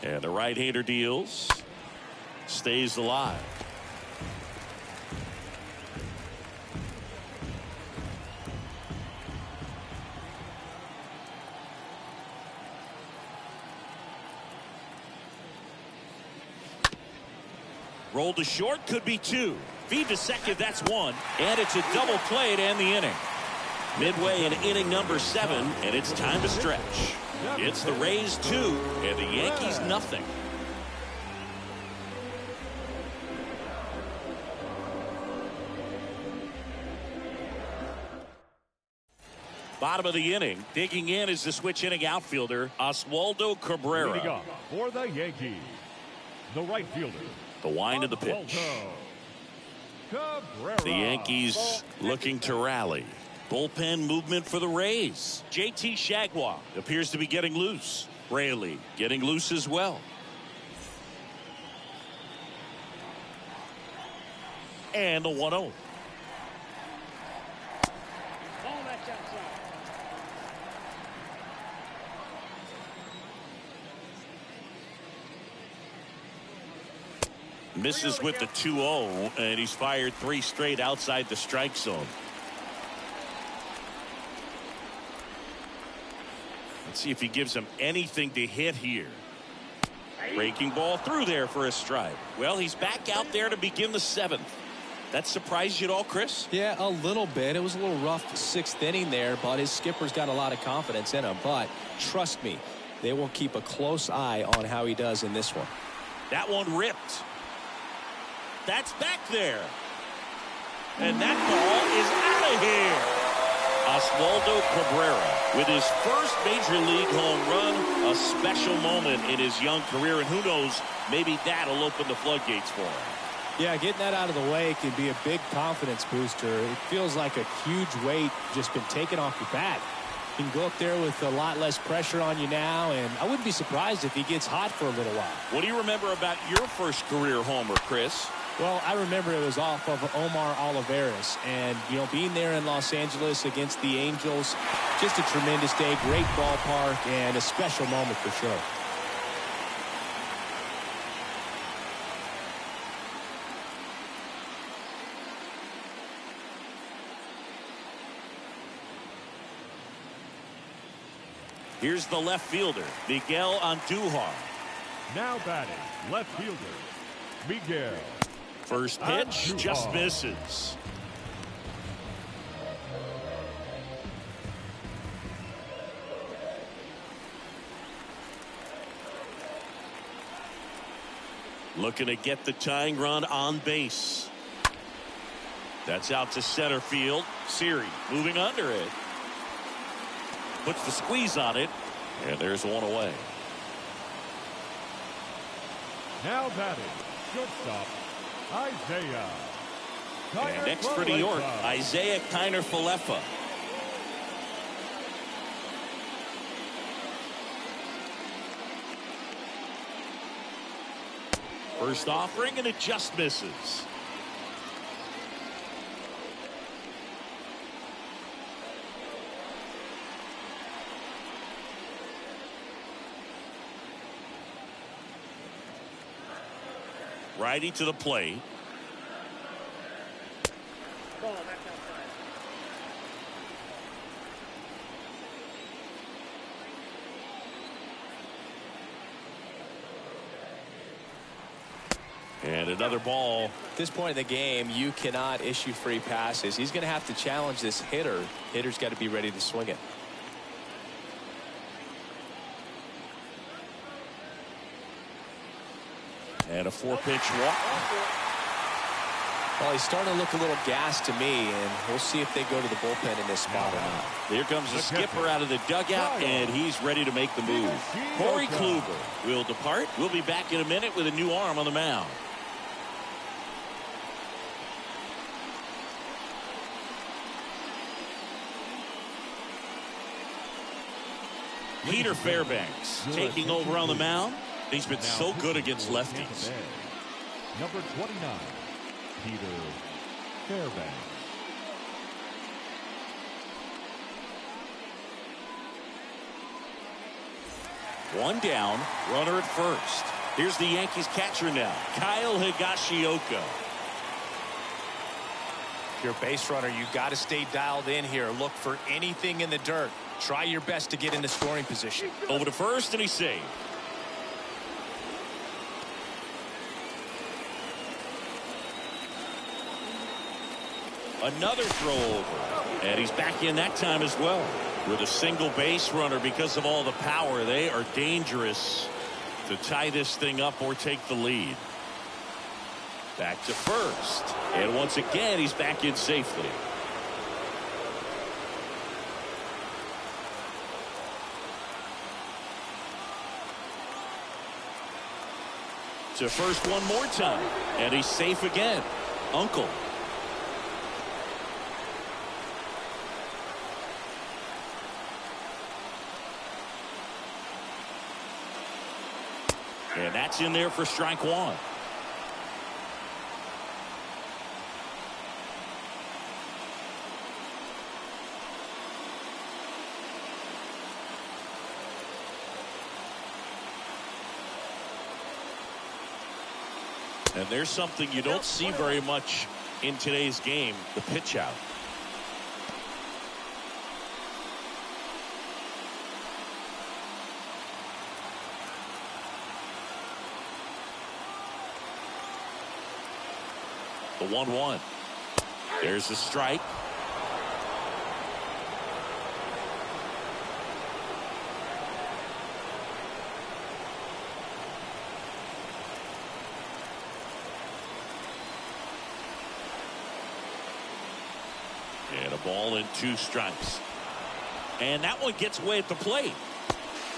And the right-hander deals. Stays alive. Rolled to short, could be two. Feed to second, that's one. And it's a double play to end the inning. Midway in inning number 7, and it's time to stretch. It's the Rays 2 and the Yankees nothing. Bottom of the inning, digging in is the switch inning outfielder, Oswaldo Cabrera. Leading off for the Yankees, the right fielder. The wind of the pitch. Cabrera. The Yankees looking to rally. Bullpen movement for the Rays. JT Shagwa appears to be getting loose. Raley getting loose as well. And the 1-0. Misses with the 2-0, and he's fired 3 straight outside the strike zone. Let's see if he gives him anything to hit here. Breaking ball through there for a strike. Well, he's back out there to begin the 7th. That surprised you at all, Chris? Yeah, a little bit. It was a little rough 6th inning there, but his skipper's got a lot of confidence in him. But trust me, they will keep a close eye on how he does in this one. That one ripped. That's back there. And that ball is out of here. Oswaldo Cabrera with his first major league home run. A special moment in his young career. And who knows, maybe that'll open the floodgates for him. Yeah, getting that out of the way can be a big confidence booster. It feels like a huge weight just been taken off your back. You can go up there with a lot less pressure on you now, and I wouldn't be surprised if he gets hot for a little while. What do you remember about your first career homer, Chris? Well, I remember it was off of Omar Olivares, and, you know, being there in Los Angeles against the Angels, just a tremendous day, great ballpark, and a special moment for sure. Here's the left fielder, Miguel Andujar. Now batting, left fielder, Miguel. First pitch, just misses. Looking to get the tying run on base. That's out to center field. Siri moving under it. Puts the squeeze on it. And there's one away. Now batting, shortstop, Isaiah. And next for New York, Isaiah Kiner-Falefa. First offering, and it just misses. Righty to the plate. And another ball. At this point in the game, you cannot issue free passes. He's going to have to challenge this hitter. Hitter's got to be ready to swing it. And a 4-pitch walk. Well, he's starting to look a little gassed to me, and we'll see if they go to the bullpen in this spot or not. Here comes the skipper out of the dugout, and he's ready to make the move. Corey Kluber will depart. We'll be back in a minute with a new arm on the mound. Peter Fairbanks taking over on the mound. He's been so good against lefties. Number 29, Peter Fairbanks. One down, runner at first. Here's the Yankees catcher now, Kyle Higashiyoka. If you're a base runner, you've got to stay dialed in here. Look for anything in the dirt. Try your best to get into scoring position. Over to first, and he's saved. Another throw over. And he's back in that time as well. With a single base runner, because of all the power, they are dangerous to tie this thing up or take the lead. Back to first. And once again, he's back in safely. To first one more time. And he's safe again. Uncle. And that's in there for strike one. And there's something you don't see very much in today's game, the pitch out. The 1-1. There's the strike. And a ball and 2 strikes. And that one gets away at the plate.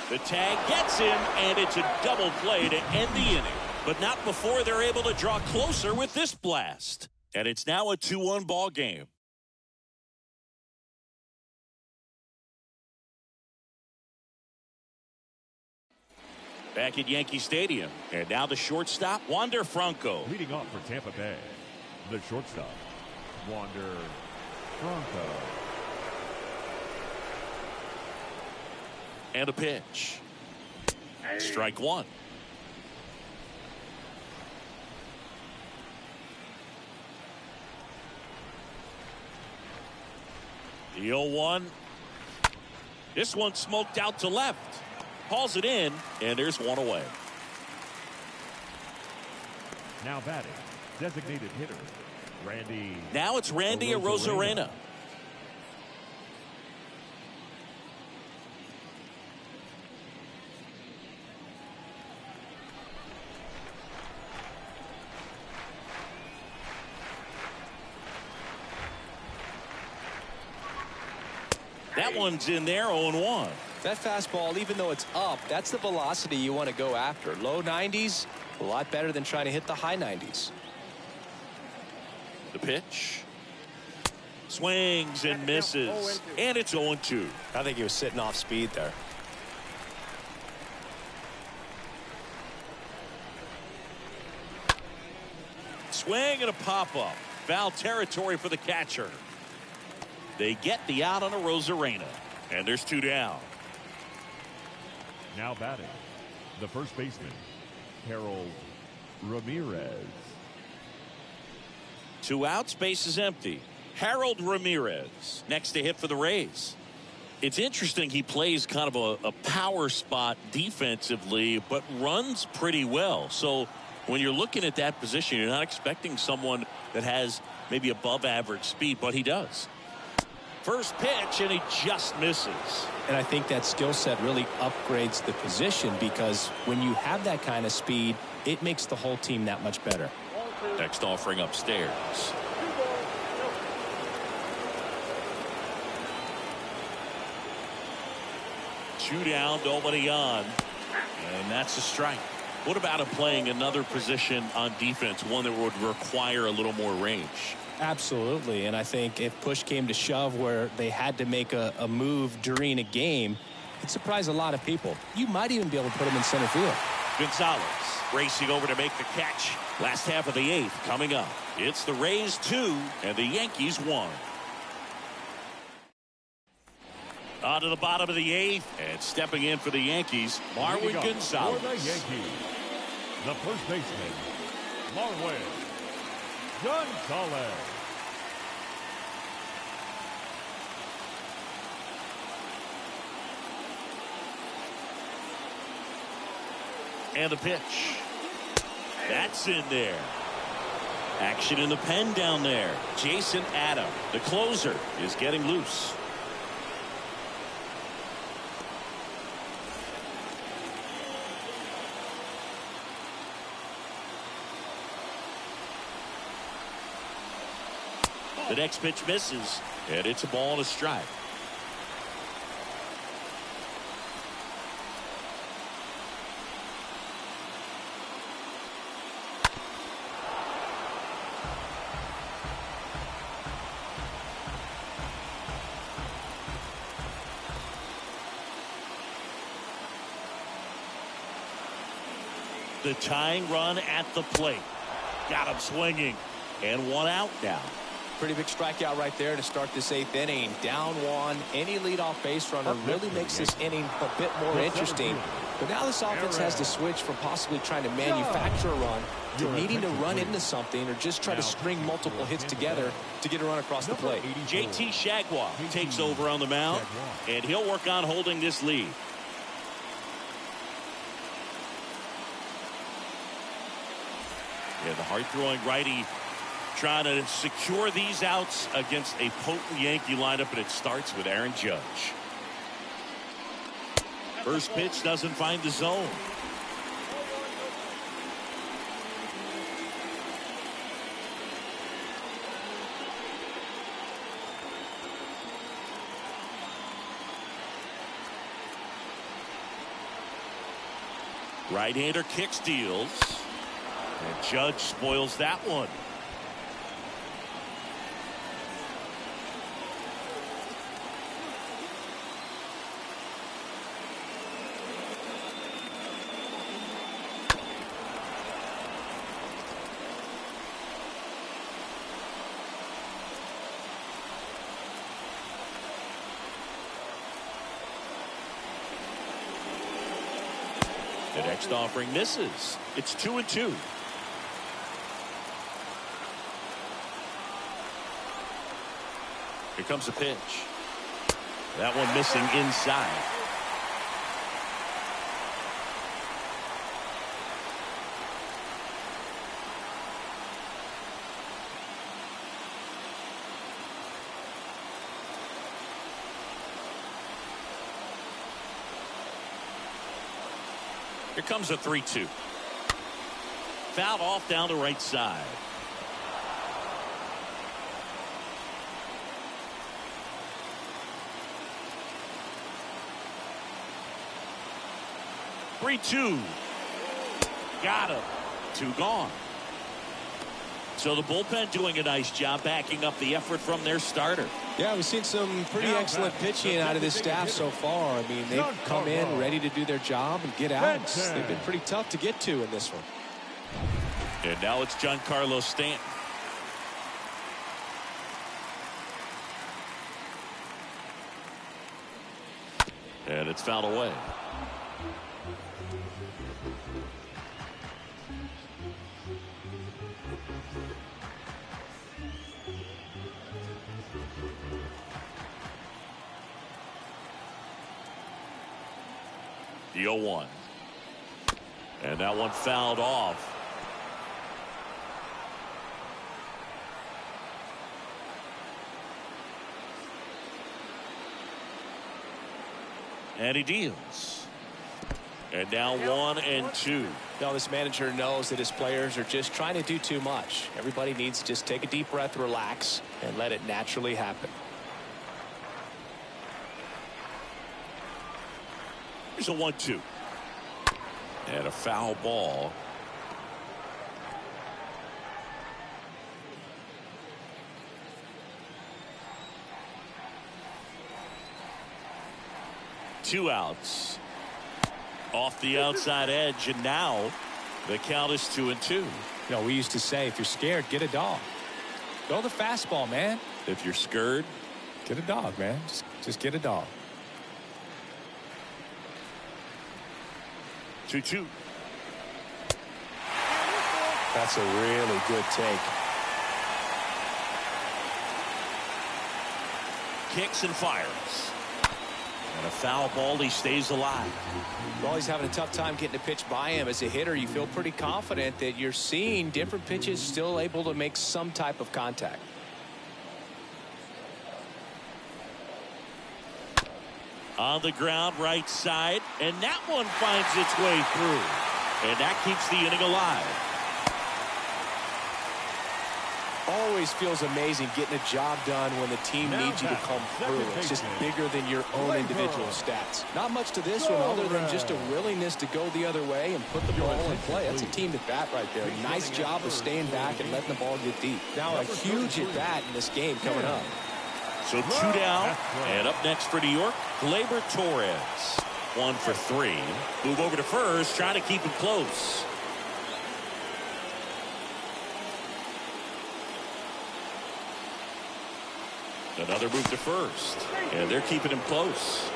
The tag gets him, and it's a double play to end the inning. But not before they're able to draw closer with this blast. And it's now a 2-1 ball game. Back at Yankee Stadium. And now the shortstop, Wander Franco. Leading off for Tampa Bay, the shortstop, Wander Franco. And a pitch. Strike one. The 0-1. This one smoked out to left. Hauls it in, and there's one away. Now batting, designated hitter, Randy. Now it's Randy Arozarena. That one's in there, 0-1. That fastball, even though it's up, that's the velocity you want to go after. Low 90s, a lot better than trying to hit the high 90s. The pitch. Swings and misses. And it's 0-2. I think he was sitting off speed there. Swing and a pop-up. Foul territory for the catcher. They get the out on Arozarena. And there's 2 down. Now batting, the first baseman, Harold Ramirez. 2 outs, base is empty. Harold Ramirez next to hit for the Rays. It's interesting, he plays kind of a power spot defensively, but runs pretty well. So when you're looking at that position, you're not expecting someone that has maybe above average speed, but he does. First pitch, and he just misses. And I think that skill set really upgrades the position, because when you have that kind of speed, it makes the whole team that much better. Next offering upstairs. Two down, nobody on. And that's a strike. What about him playing another position on defense, one that would require a little more range? Absolutely, and I think if push came to shove where they had to make a move during a game, it surprised a lot of people. You might even be able to put him in center field. Gonzalez racing over to make the catch. Last half of the 8th coming up. It's the Rays 2 and the Yankees 1. On to the bottom of the eighth, and stepping in for the Yankees, Marwin Gonzalez. For the Yankees, the first baseman, Marwin Gonzalez. And the pitch. That's in there. Action in the pen down there. Jason Adam, the closer, is getting loose. The next pitch misses, and it's a ball and a strike. The tying run at the plate. Got him swinging, and one out now. Pretty big strikeout right there to start this eighth inning. Down one. Any leadoff base runner really makes this inning a bit more interesting. But now this offense has to switch from possibly trying to manufacture a run to needing to run into something or just try to string multiple hits together to get a run across the plate. JT Shagwar takes over on the mound, and he'll work on holding this lead. Yeah, the hard-throwing righty trying to secure these outs against a potent Yankee lineup, and it starts with Aaron Judge. First pitch doesn't find the zone. Right-hander kick steals, and Judge spoils that one. The next offering misses. It's 2-2. Here comes a pitch. That one missing inside. Here comes a 3-2. Fouled off down the right side. Three-two. Got him. Two gone. So the bullpen doing a nice job backing up the effort from their starter. Yeah, we've seen some pretty excellent pitching out of this staff so far. I mean, they've come in ready to do their job and get outs. They've been pretty tough to get to in this one. And now it's Giancarlo Stanton. And it's fouled away. The 0-1. And that one fouled off. And he deals. And now 1-2. Now this manager knows that his players are just trying to do too much. Everybody needs to just take a deep breath, relax, and let it naturally happen. Here's a 1-2. And a foul ball. Two outs. Off the outside edge, and now the count is 2-2. You know, we used to say, if you're scared, get a dog. Go the fastball, man. If you're scared, get a dog, man. Just get a dog. 2-2. That's a really good take. Kicks and fires. And a foul ball. He stays alive. Well, he's having a tough time getting a pitch by him. As a hitter, you feel pretty confident that you're seeing different pitches still able to make some type of contact. On the ground, right side, and that one finds its way through. And that keeps the inning alive. Always feels amazing getting a job done when the team needs you to come through. It's just bigger than your own individual stats. Not much to this one other than just a willingness to go the other way and put the ball in play. That's a team at bat right there. Nice job of staying back and letting the ball get deep. Now a huge at bat in this game coming up. So 2 down, and up next for New York, Kluber Torres. 1 for 3. Move over to first, trying to keep it close. Another move to first, and they're keeping him close.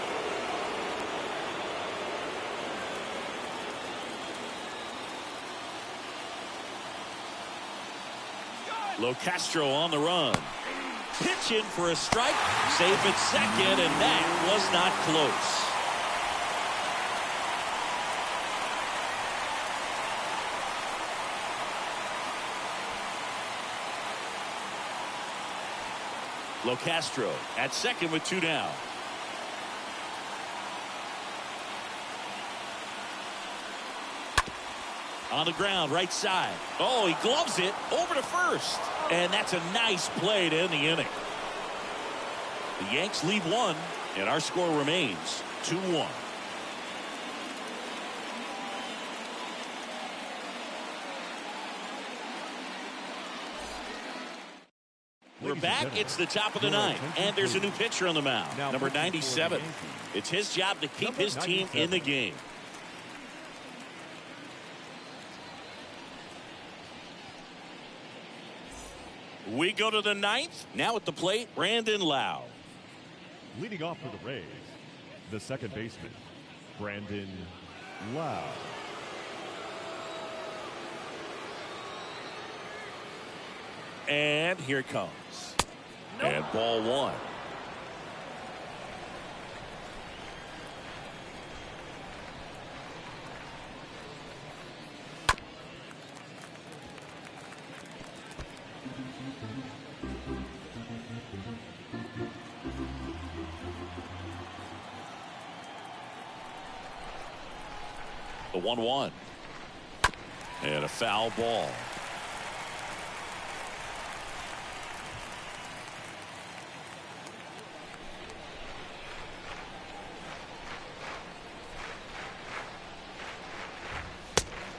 Locastro on the run. Pitch in for a strike. Safe at second, and that was not close. Locastro at second with 2 down. On the ground, right side. Oh, he gloves it over to first. And that's a nice play to end the inning. The Yanks lead 1, and our score remains 2-1. We're back. It's the top of the 9th, and there's a new pitcher on the mound, number 97. It's his job to keep his team in the game. We go to the 9th. Now at the plate, Brandon Lowe. Leading off for the Rays, the second baseman, Brandon Lowe. And here it comes. And ball 1. The 1-1. And a foul ball.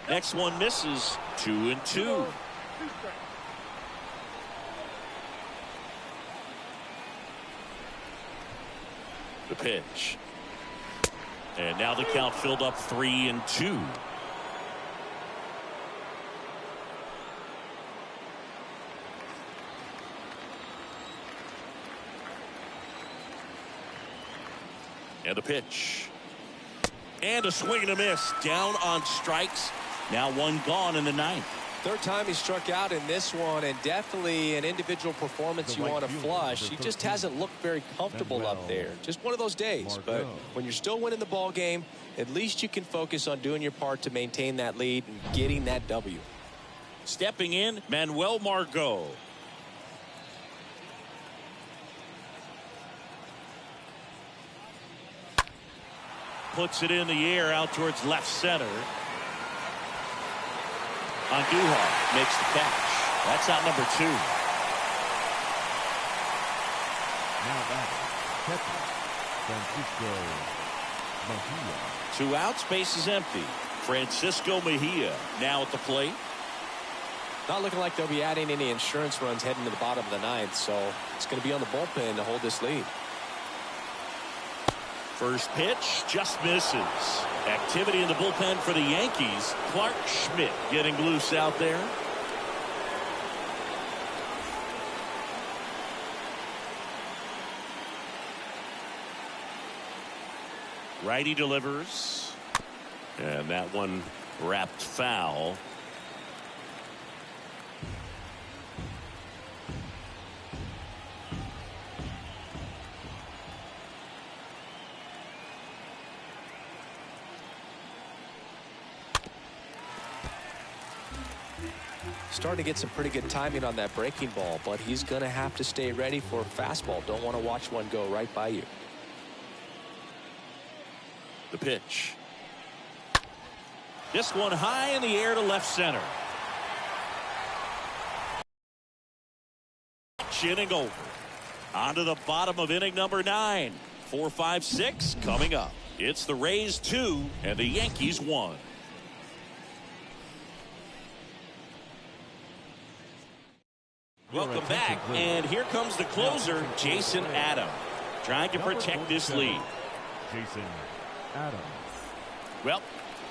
Next one misses. 2-2. The pitch. And now the count filled up 3-2. And the pitch. And a swing and a miss. Down on strikes. Now 1 gone in the 9th. Third time he struck out in this one, and definitely an individual performance you want to flush. He just hasn't looked very comfortable up there. Just one of those days. But when you're still winning the ball game, at least you can focus on doing your part to maintain that lead and getting that W. Stepping in, Manuel Marco. Puts it in the air out towards left center. Andujar makes the catch. That's out number 2. Now batting, catcher, Francisco Mejia. 2 outs, base is empty. Francisco Mejia now at the plate. Not looking like they'll be adding any insurance runs heading to the bottom of the 9th, so it's going to be on the bullpen to hold this lead. First pitch just misses. Activity in the bullpen for the Yankees. Clark Schmidt getting loose out there. Righty delivers. And that one wrapped foul. Starting to get some pretty good timing on that breaking ball, but he's going to have to stay ready for a fastball. Don't want to watch one go right by you. The pitch. This one high in the air to left center. Inning over. On to the bottom of inning number 9. 4, 5, 6 coming up. It's the Rays 2 and the Yankees 1. Welcome back, and here comes the closer, Jason Adam, trying to protect this lead. Jason Adams. Well,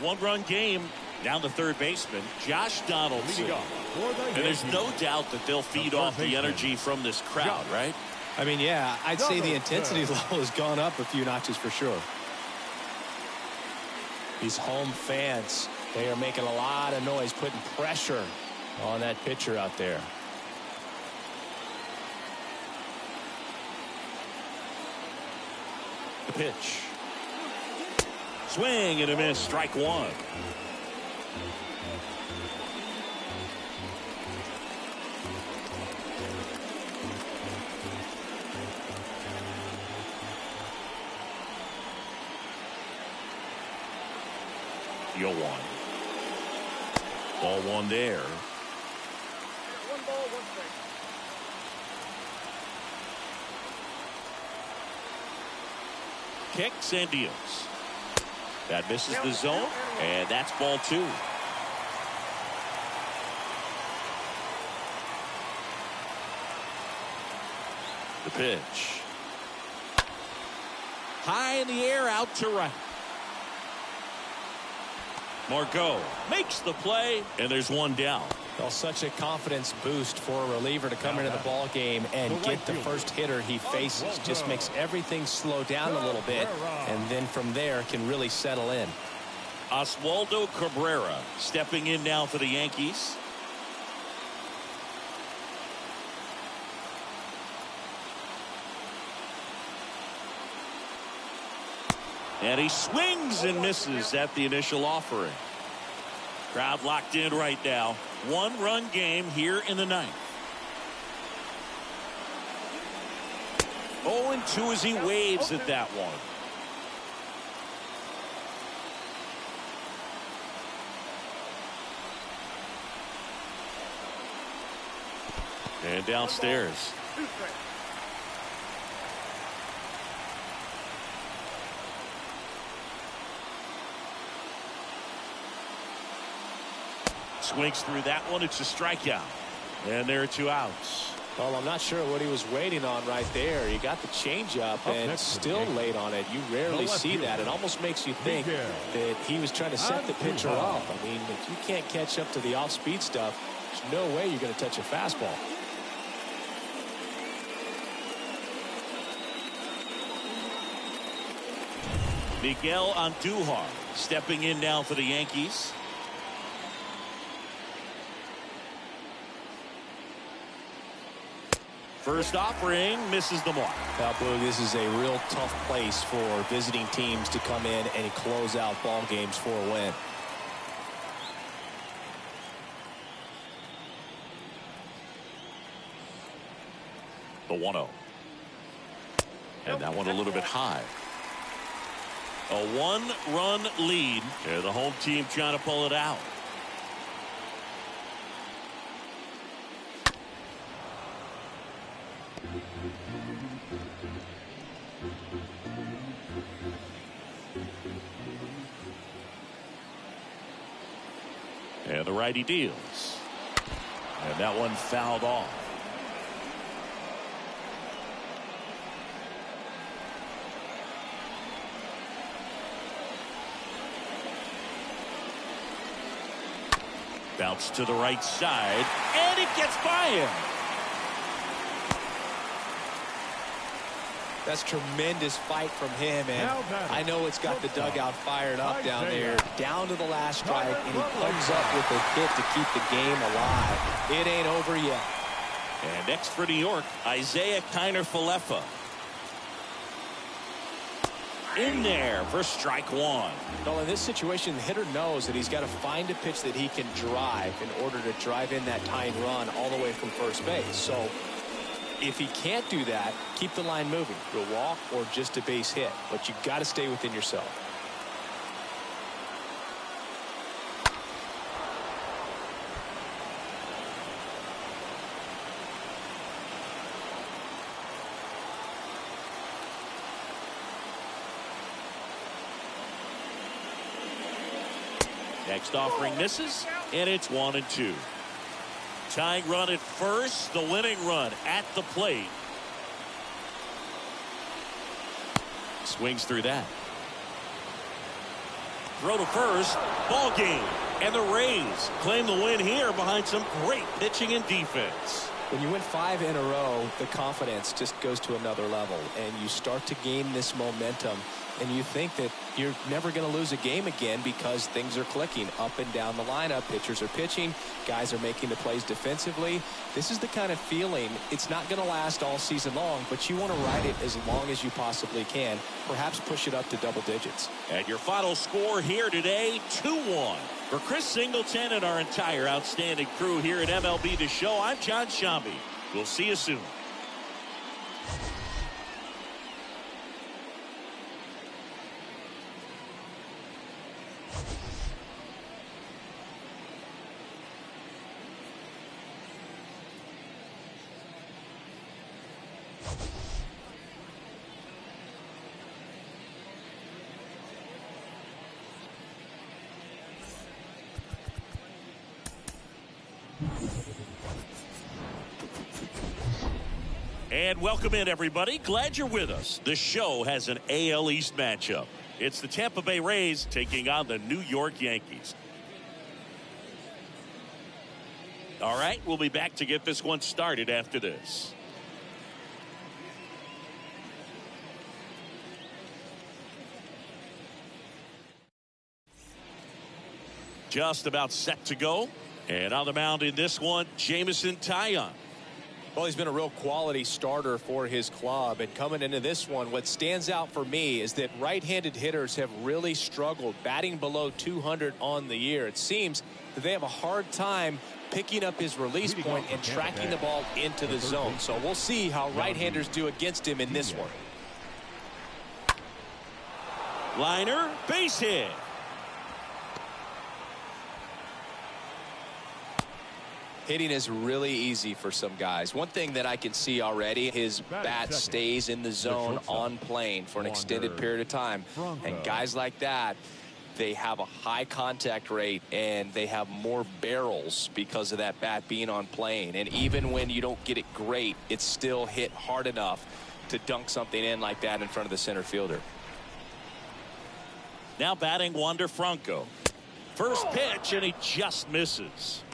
one-run game. Down the third baseman, Josh Donaldson. And there's no doubt that they'll feed off the energy from this crowd, right? I mean, yeah, I'd say the intensity level has gone up a few notches for sure. These home fans, they are making a lot of noise, putting pressure on that pitcher out there. The pitch. Swing and a miss, strike one. Yo one. Ball one there. 1 ball, 1 strike. Kicks and deals. That misses the zone, and that's ball 2. The pitch. High in the air, out to right. Marco makes the play, and there's one down. Well, such a confidence boost for a reliever to come into the ball game and get the first hitter he faces. Just makes everything slow down a little bit, and then from there can really settle in. Oswaldo Cabrera stepping in now for the Yankees. And he swings and misses at the initial offering. Crowd locked in right now. 1-run game here in the 9th. 0-2 as he waves at that one. And downstairs. 2 strikes. Swings through that one. It's a strikeout. And there are 2 outs. Well, I'm not sure what he was waiting on right there. He got the changeup and still late on it. You rarely see that. It almost makes you think that he was trying to set the pitcher up. I mean, if you can't catch up to the off-speed stuff, there's no way you're going to touch a fastball. Miguel Andujar stepping in now for the Yankees. First offering misses the mark. Now, Boog, this is a real tough place for visiting teams to come in and close out ball games for a win. The 1-0. And that one a little bit high. A 1-run lead. And the home team trying to pull it out. And the righty deals. And that one fouled off. Bounce to the right side, and it gets by him. That's tremendous fight from him, and I know it's got the dugout fired up down there, down to the last strike, and he comes up with a hit to keep the game alive. It ain't over yet. And next for New York, Isaiah Kiner-Falefa. In there for strike one. Well, in this situation, the hitter knows that he's got to find a pitch that he can drive in order to drive in that tying run all the way from first base. So if he can't do that, keep the line moving. Do a walk or just a base hit. But you've got to stay within yourself. Next offering misses, and it's 1-2. Tying run at first, the winning run at the plate. Swings through that. Throw to first, ball game. And the Rays claim the win here behind some great pitching and defense. When you win 5 in a row, the confidence just goes to another level, and you start to gain this momentum, and you think that you're never going to lose a game again because things are clicking up and down the lineup. Pitchers are pitching, guys are making the plays defensively. This is the kind of feeling, it's not going to last all season long, but you want to ride it as long as you possibly can, perhaps push it up to double digits. And your final score here today, 2-1. For Chris Singleton and our entire outstanding crew here at MLB The Show, I'm John Shambi. We'll see you soon. And welcome in, everybody. Glad you're with us. The show has an AL East matchup. It's the Tampa Bay Rays taking on the New York Yankees. All right, we'll be back to get this one started after this. Just about set to go. And on the mound in this one, Jameson Taillon. Well, he's been a real quality starter for his club, and coming into this one, what stands out for me is that right-handed hitters have really struggled, batting below 200 on the year. It seems that they have a hard time picking up his release point and tracking the ball into the zone. So we'll see how right-handers do against him in this one. Liner, base hit. Hitting is really easy for some guys. One thing that I can see already, his bat stays in the zone on plane for an extended period of time. And guys like that, they have a high contact rate and they have more barrels because of that bat being on plane. And even when you don't get it great, it's still hit hard enough to dunk something in like that in front of the center fielder. Now batting Wander Franco. First pitch, and he just misses.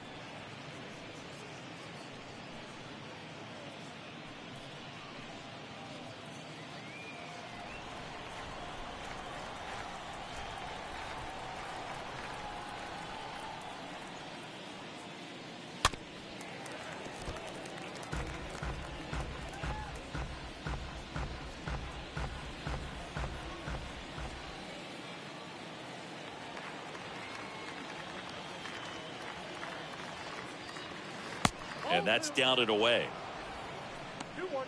And that's down and away. 2-1.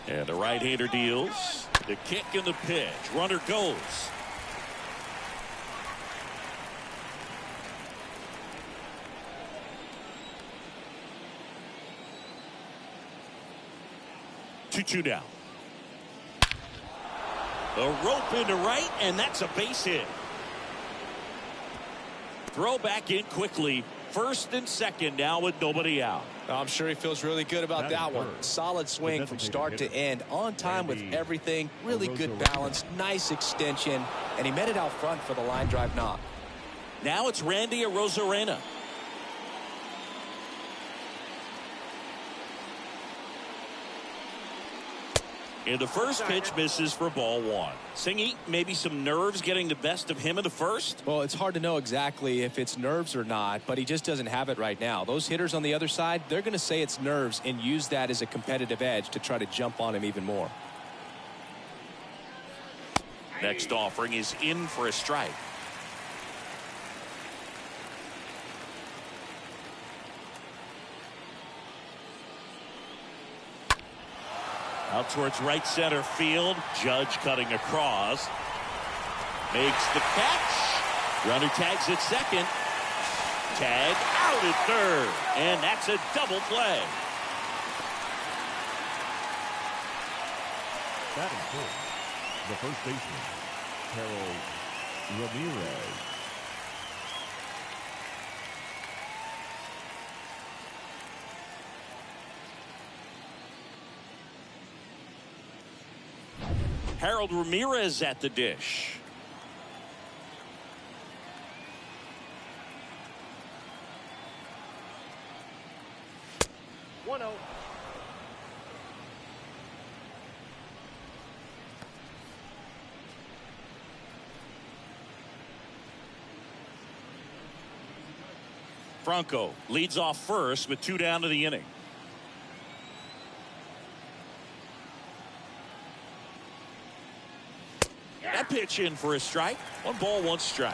And the right-hander deals. The kick and the pitch. Runner goes. Two down. A rope into right, and that's a base hit. Throw back in quickly. First and second now with nobody out. I'm sure he feels really good about that one. Solid swing from start to end. On time with everything. Really good balance. Nice extension. And he met it out front for the line drive knock. Now it's Randy Arozarena. And the first pitch misses for ball one. Singy, maybe some nerves getting the best of him in the first? Well, it's hard to know exactly if it's nerves or not, but he just doesn't have it right now. Those hitters on the other side, they're going to say it's nerves and use that as a competitive edge to try to jump on him even more. Next offering is in for a strike. Out towards right center field. Judge cutting across. Makes the catch. Runner tags at second. Tag out at third. And that's a double play. Batting fourth, the first baseman, Ramirez. Harold Ramirez at the dish. One out. Franco leads off first with 2 down to the inning. That pitch in for a strike. 1 ball, 1 strike.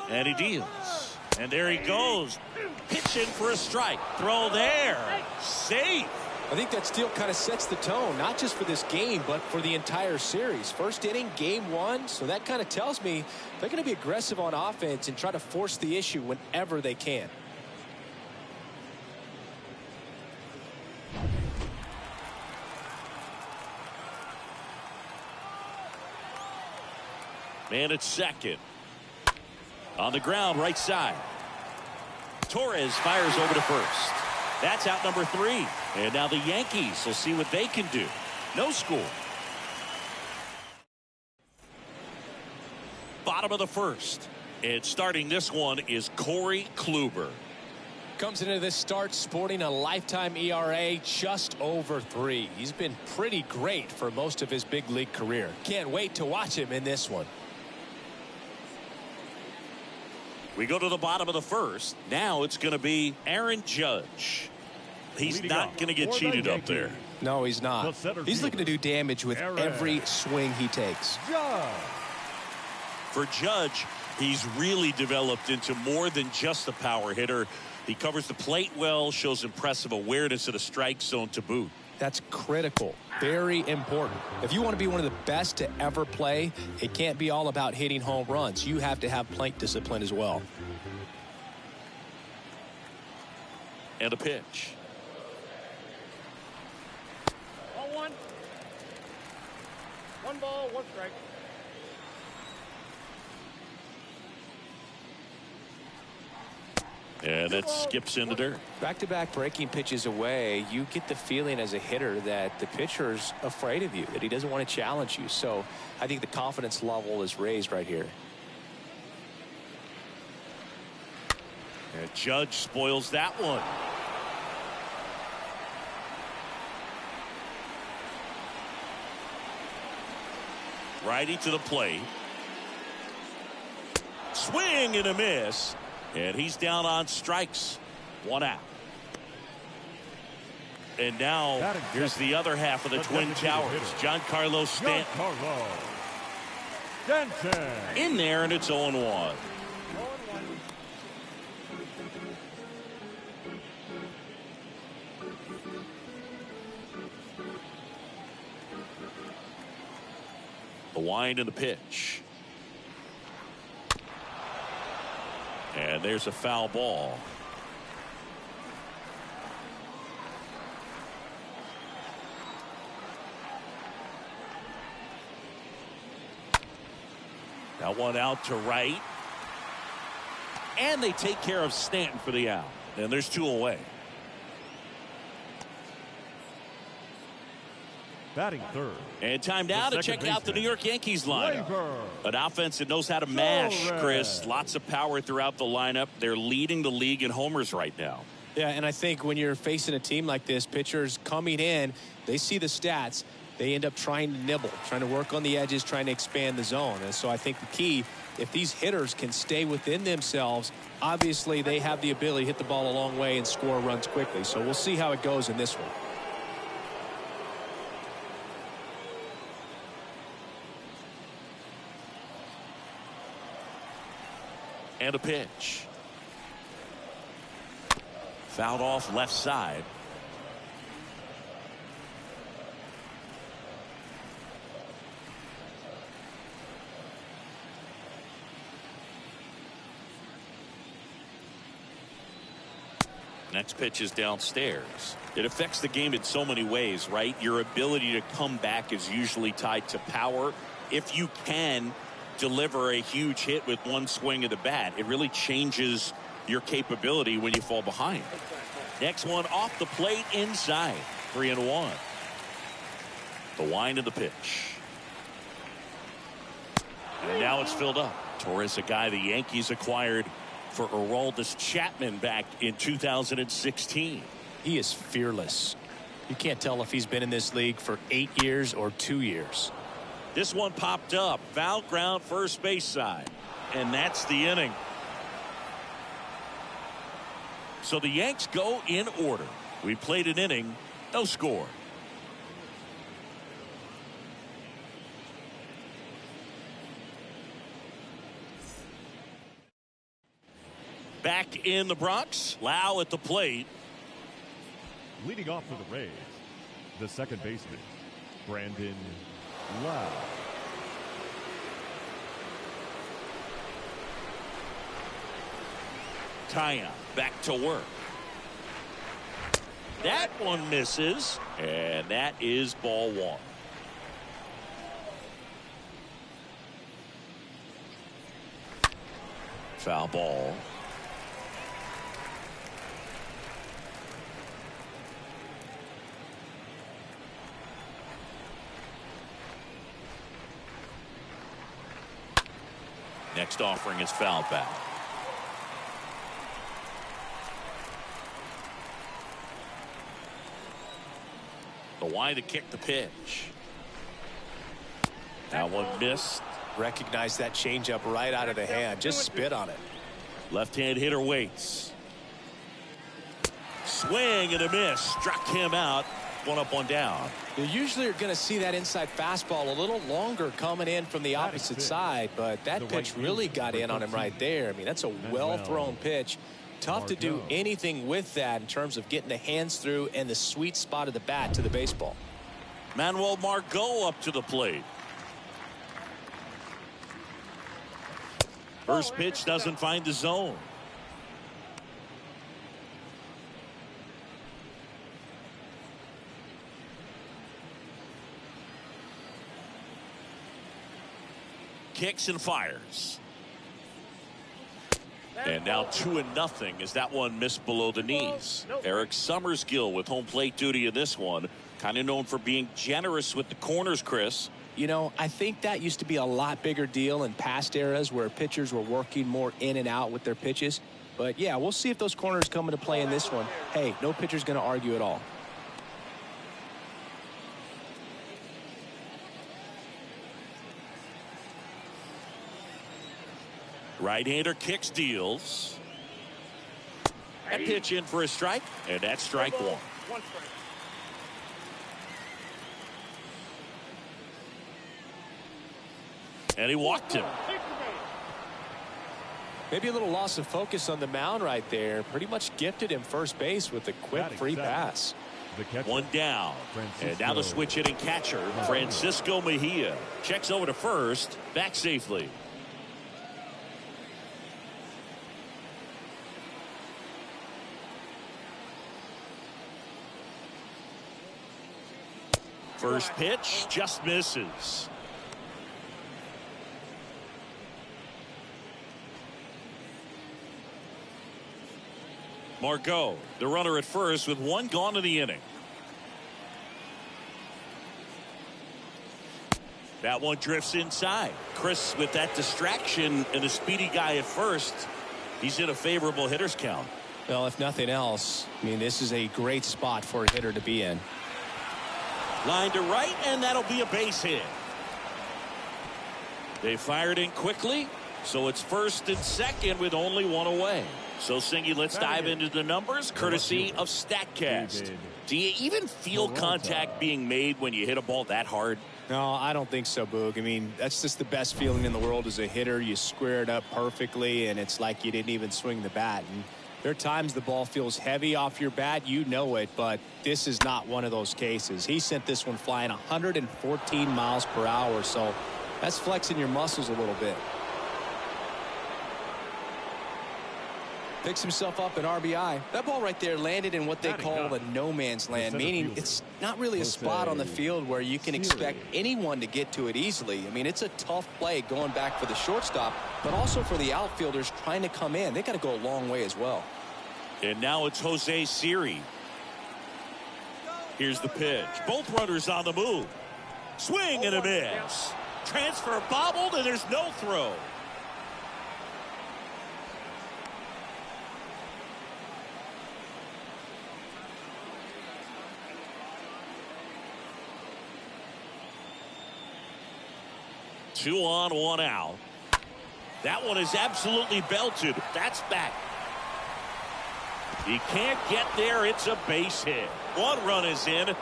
And he deals. And there he goes. Pitch in for a strike. Throw there. Safe. I think that steal kind of sets the tone, not just for this game, but for the entire series. First inning, game 1. So that kind of tells me they're going to be aggressive on offense and try to force the issue whenever they can. Man at second. On the ground, right side. Torres fires over to first. That's out number 3. And now the Yankees will see what they can do. No score. Bottom of the first. And starting this one is Corey Kluber. Comes into this start sporting a lifetime ERA just over 3. He's been pretty great for most of his big league career. Can't wait to watch him in this one. We go to the bottom of the first. Now it's going to be Aaron Judge. He's not going to get cheated up there. No, he's not. He's looking to do damage with every swing he takes. For Judge, he's really developed into more than just a power hitter. He covers the plate well, shows impressive awareness of the strike zone to boot. That's critical. Very important. If you want to be one of the best to ever play, it can't be all about hitting home runs. You have to have plate discipline as well. And a pitch. Ball 1. 1 ball, 1 strike. And it skips in the dirt. Back-to-back breaking pitches away, you get the feeling as a hitter that the pitcher's afraid of you, that he doesn't want to challenge you. So I think the confidence level is raised right here. And Judge spoils that one. Righty to the plate. Swing and a miss. And he's down on strikes. 1 out. And now here's the other half of the Twin Towers. Giancarlo Stanton. In there, and it's 0-1. The wind and the pitch. And there's a foul ball. That one out to right. And they take care of Stanton for the out. And there's 2 away. Batting third. And time now to check out the New York Yankees lineup. An offense that knows how to mash, Chris. Lots of power throughout the lineup. They're leading the league in homers right now. Yeah, and I think when you're facing a team like this, pitchers coming in, they see the stats. They end up trying to nibble, trying to work on the edges, trying to expand the zone. And so I think the key, if these hitters can stay within themselves, obviously they have the ability to hit the ball a long way and score runs quickly. So we'll see how it goes in this one. And a pitch. Fouled off left side. Next pitch is downstairs. It affects the game in so many ways, right? Your ability to come back is usually tied to power. If you can deliver a huge hit with one swing of the bat, it really changes your capability when you fall behind. Next one off the plate inside. 3-1. The wind of the pitch. And now it's filled up. Torres, a guy the Yankees acquired for Aroldis Chapman back in 2016. He is fearless. You can't tell if he's been in this league for 8 years or 2 years. This one popped up. Foul ground first base side. And that's the inning. So the Yanks go in order. We played an inning. No score. Back in the Bronx. Lau at the plate. Leading off for the Rays, the second baseman, Brandon Lau. Taya back to work. That one misses, and that is ball one. Foul ball. Next offering is foul back. The wide to kick the pitch. That one missed. Recognize that changeup right out of the hand. Just spit on it. Left-hand hitter waits. Swing and a miss. Struck him out. One up, one down. You usually are going to see that inside fastball a little longer coming in from the opposite side, but that pitch really got in on him right there. I mean, that's a well-thrown pitch. Tough to do anything with that in terms of getting the hands through and the sweet spot of the bat to the baseball. Manuel Marco up to the plate. First pitch doesn't find the zone. Kicks and fires. And now 2-0 as that one missed below the knees. Eric Summersgill with home plate duty in this one. Kind of known for being generous with the corners, Chris. You know, I think that used to be a lot bigger deal in past eras where pitchers were working more in and out with their pitches. But yeah, we'll see if those corners come into play in this one. Hey, no pitcher's going to argue at all. Right-hander kicks, deals. That pitch in for a strike, and that's strike one. And he walked him. Maybe a little loss of focus on the mound right there. Pretty much gifted him first base with a quick free pass. One down. And now the switch hitting catcher, Francisco Mejia. Checks over to first, back safely. First pitch just misses. Marco, the runner at first with one gone in the inning. That one drifts inside. Chris, with that distraction and a speedy guy at first, he's in a favorable hitter's count. Well, if nothing else, I mean, this is a great spot for a hitter to be in. Line to right, and that'll be a base hit. They fired in quickly, so it's first and second with only one away. So, Singy, let's dive into the numbers, courtesy of StatCast. Do you even feel contact being made when you hit a ball that hard? No, I don't think so, Boog. I mean, that's just the best feeling in the world as a hitter. You square it up perfectly, and it's like you didn't even swing the bat. And there are times the ball feels heavy off your bat. You know it, but this is not one of those cases. He sent this one flying 114 miles per hour, so that's flexing your muscles a little bit. Picks himself up an RBI. That ball right there landed in what they call the no man's land, meaning it's not really a spot on the field where you can expect anyone to get to it easily. I mean, it's a tough play going back for the shortstop, but also for the outfielders trying to come in. They got to go a long way as well. And now it's Jose Siri. Here's the pitch. Both runners on the move. Swing and a miss. Transfer bobbled, and there's no throw. Two on, one out. That one is absolutely belted. That's back. He can't get there. It's a base hit. One run is in.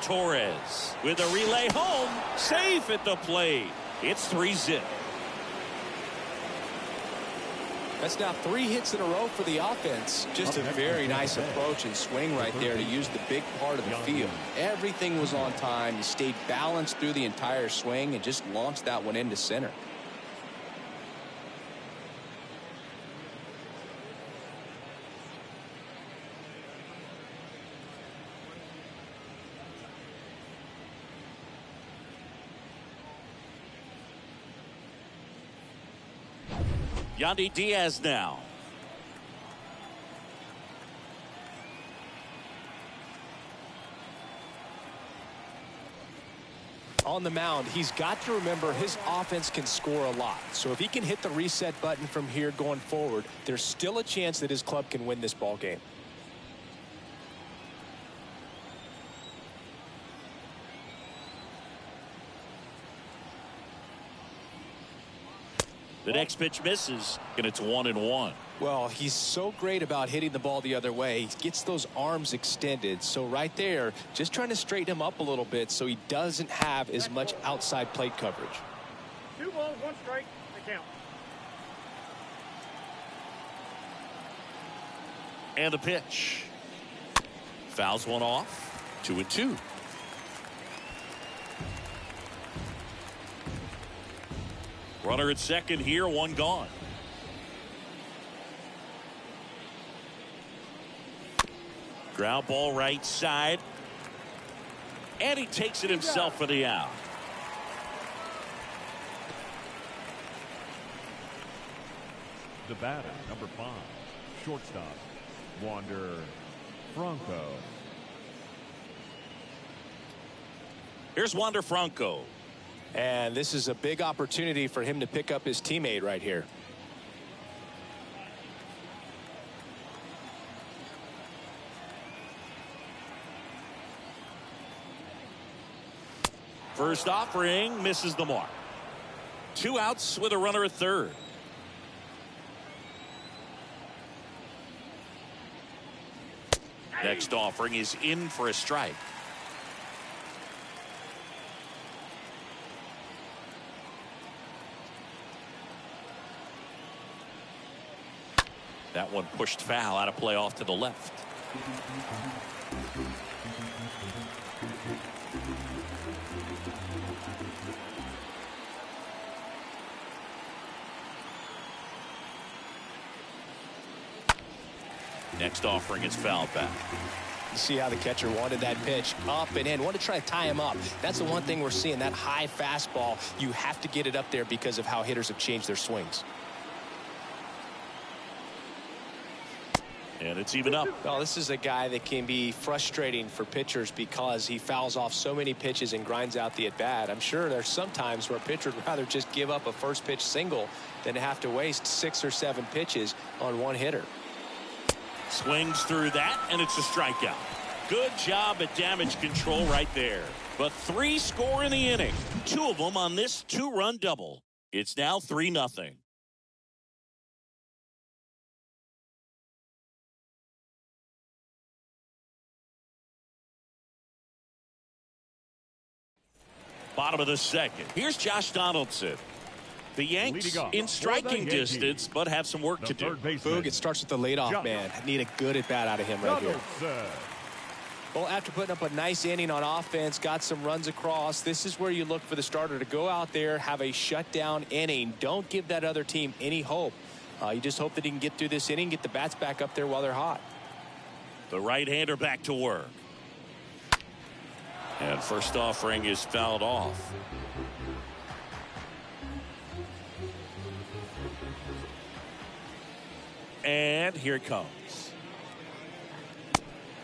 Torres with a relay home. Safe at the plate. It's 3-0. That's now 3 hits in a row for the offense. Just a very nice approach and swing right there to use the big part of the field. Everything was on time. He stayed balanced through the entire swing and just launched that one into center. Yandi Diaz now. On the mound, he's got to remember his offense can score a lot. So if he can hit the reset button from here going forward, there's still a chance that his club can win this ball game. The next pitch misses, and it's 1-1. Well, he's so great about hitting the ball the other way. He gets those arms extended. So right there, just trying to straighten him up a little bit so he doesn't have as much outside plate coverage. 2 balls, 1 strike, the count. And the pitch. Fouls one off. 2-2. Runner at second here, one gone. Ground ball right side. And he takes it himself for the out. The batter, number 5, shortstop, Wander Franco. Here's Wander Franco. And this is a big opportunity for him to pick up his teammate right here. First offering misses the mark. 2 outs with a runner at third. Next offering is in for a strike. That one pushed foul out of play off to the left. Next offering is fouled back. You see how the catcher wanted that pitch up and in. Wanted to try to tie him up. That's the one thing we're seeing, that high fastball. You have to get it up there because of how hitters have changed their swings. And it's even up. Well, this is a guy that can be frustrating for pitchers because he fouls off so many pitches and grinds out the at-bat. I'm sure there's some times where a pitcher would rather just give up a first pitch single than have to waste 6 or 7 pitches on one hitter. Swings through that, and it's a strikeout. Good job at damage control right there. But 3 score in the inning. 2 of them on this 2-run double. It's now 3-0. Bottom of the second. Here's Josh Donaldson. The Yanks in striking distance, but have some work to do. Boog, it starts with the leadoff man. I need a good at-bat out of him right here. Well, after putting up a nice inning on offense, got some runs across, this is where you look for the starter to go out there, have a shutdown inning. Don't give that other team any hope. You just hope that he can get through this inning, get the bats back up there while they're hot. The right-hander back to work. And first offering is fouled off. And here it comes.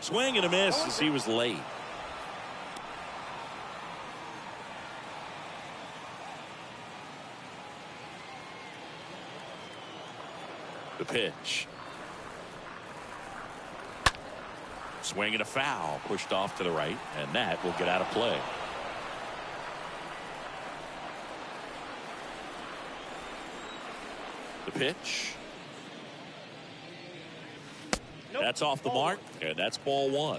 Swing and a miss as he was late. The pitch. Swing and a foul, pushed off to the right, and that will get out of play. The pitch. Nope. That's off the mark, and that's ball 1.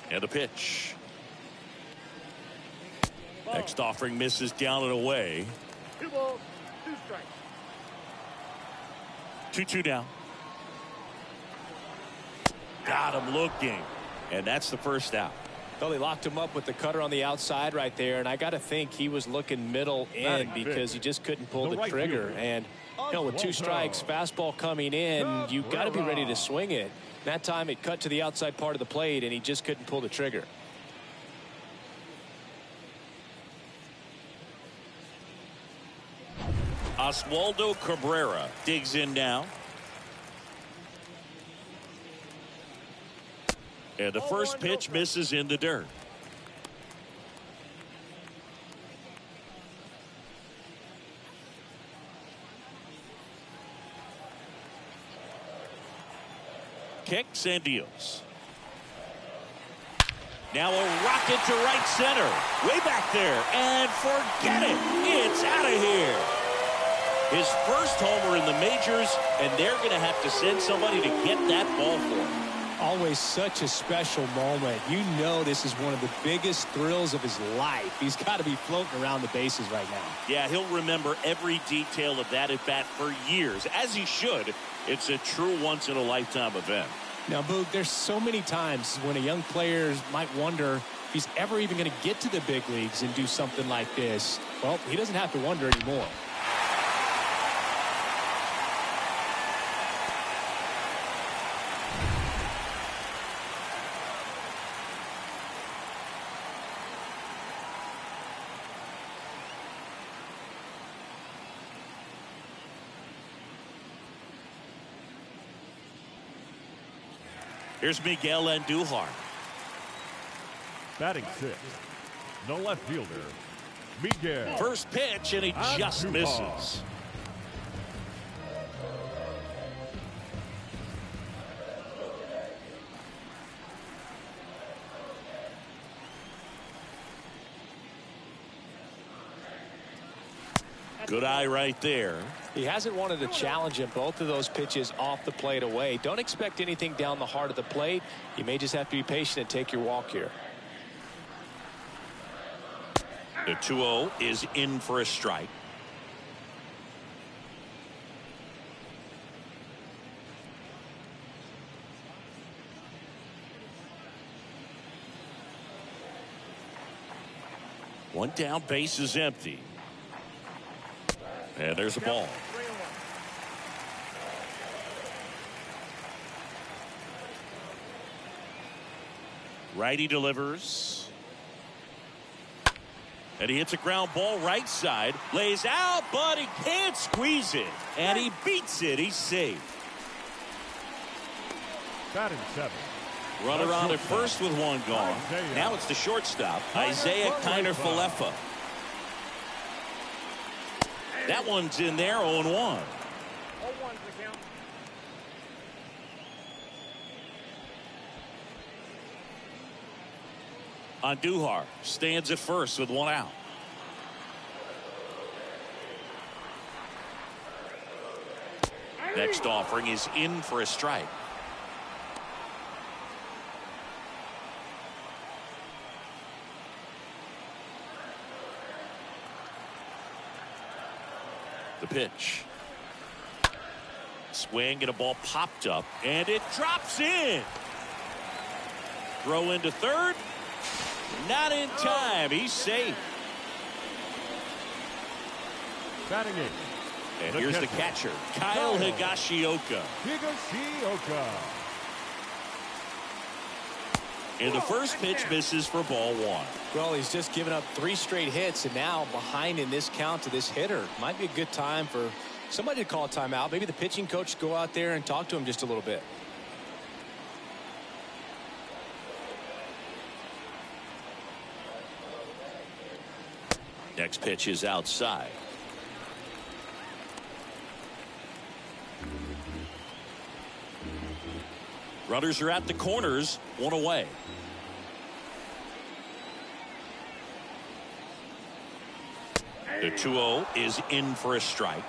And the pitch. Next offering misses down and away. 2 balls, 2 strikes. 2-2 down. Got him looking. And that's the first out. Well, they locked him up with the cutter on the outside right there, and I got to think he was looking middle in because he just couldn't pull the trigger. And you know, with 2 strikes, fastball coming in, you've got to be ready to swing it. That time it cut to the outside part of the plate, and he just couldn't pull the trigger. Oswaldo Cabrera digs in now. And the first pitch misses in the dirt. Kicks and deals. Now a rocket to right center. Way back there. And forget it. It's out of here. His first homer in the majors, and they're going to have to send somebody to get that ball for him. Always such a special moment. You know this is one of the biggest thrills of his life. He's got to be floating around the bases right now. Yeah, he'll remember every detail of that at bat for years, as he should. It's a true once-in-a-lifetime event. Now, Boog, there's so many times when a young player might wonder if he's ever even going to get to the big leagues and do something like this. Well, he doesn't have to wonder anymore. Here's Miguel Andujar. Batting 6th, the left fielder, Miguel. First pitch, and he just misses. Good eye right there. He hasn't wanted to challenge him. Both of those pitches off the plate away. Don't expect anything down the heart of the plate. You may just have to be patient and take your walk here. The 2-0 is in for a strike. One down, base is empty. And there's a ball. Righty delivers. And he hits a ground ball right side. Lays out, but he can't squeeze it. And he beats it. He's safe. Batting 7. Runner on at first with one gone. Now it's the shortstop, Isaiah Kiner-Falefa. That one's in there, 0-1. 0-1's the count. Andujar stands at first with one out. Next offering is in for a strike. The pitch. Swing and a ball popped up and it drops in. Throw into third. Not in time. He's safe. Batting 8. And here's the catcher, Kyle Higashiyoka. Higashiyoka. And the first pitch misses for ball 1. Well, he's just given up 3 straight hits, and now behind in this count to this hitter. Might be a good time for somebody to call a timeout. Maybe the pitching coach go out there and talk to him just a little bit. Next pitch is outside. Runners are at the corners, one away. The 2-0 is in for a strike.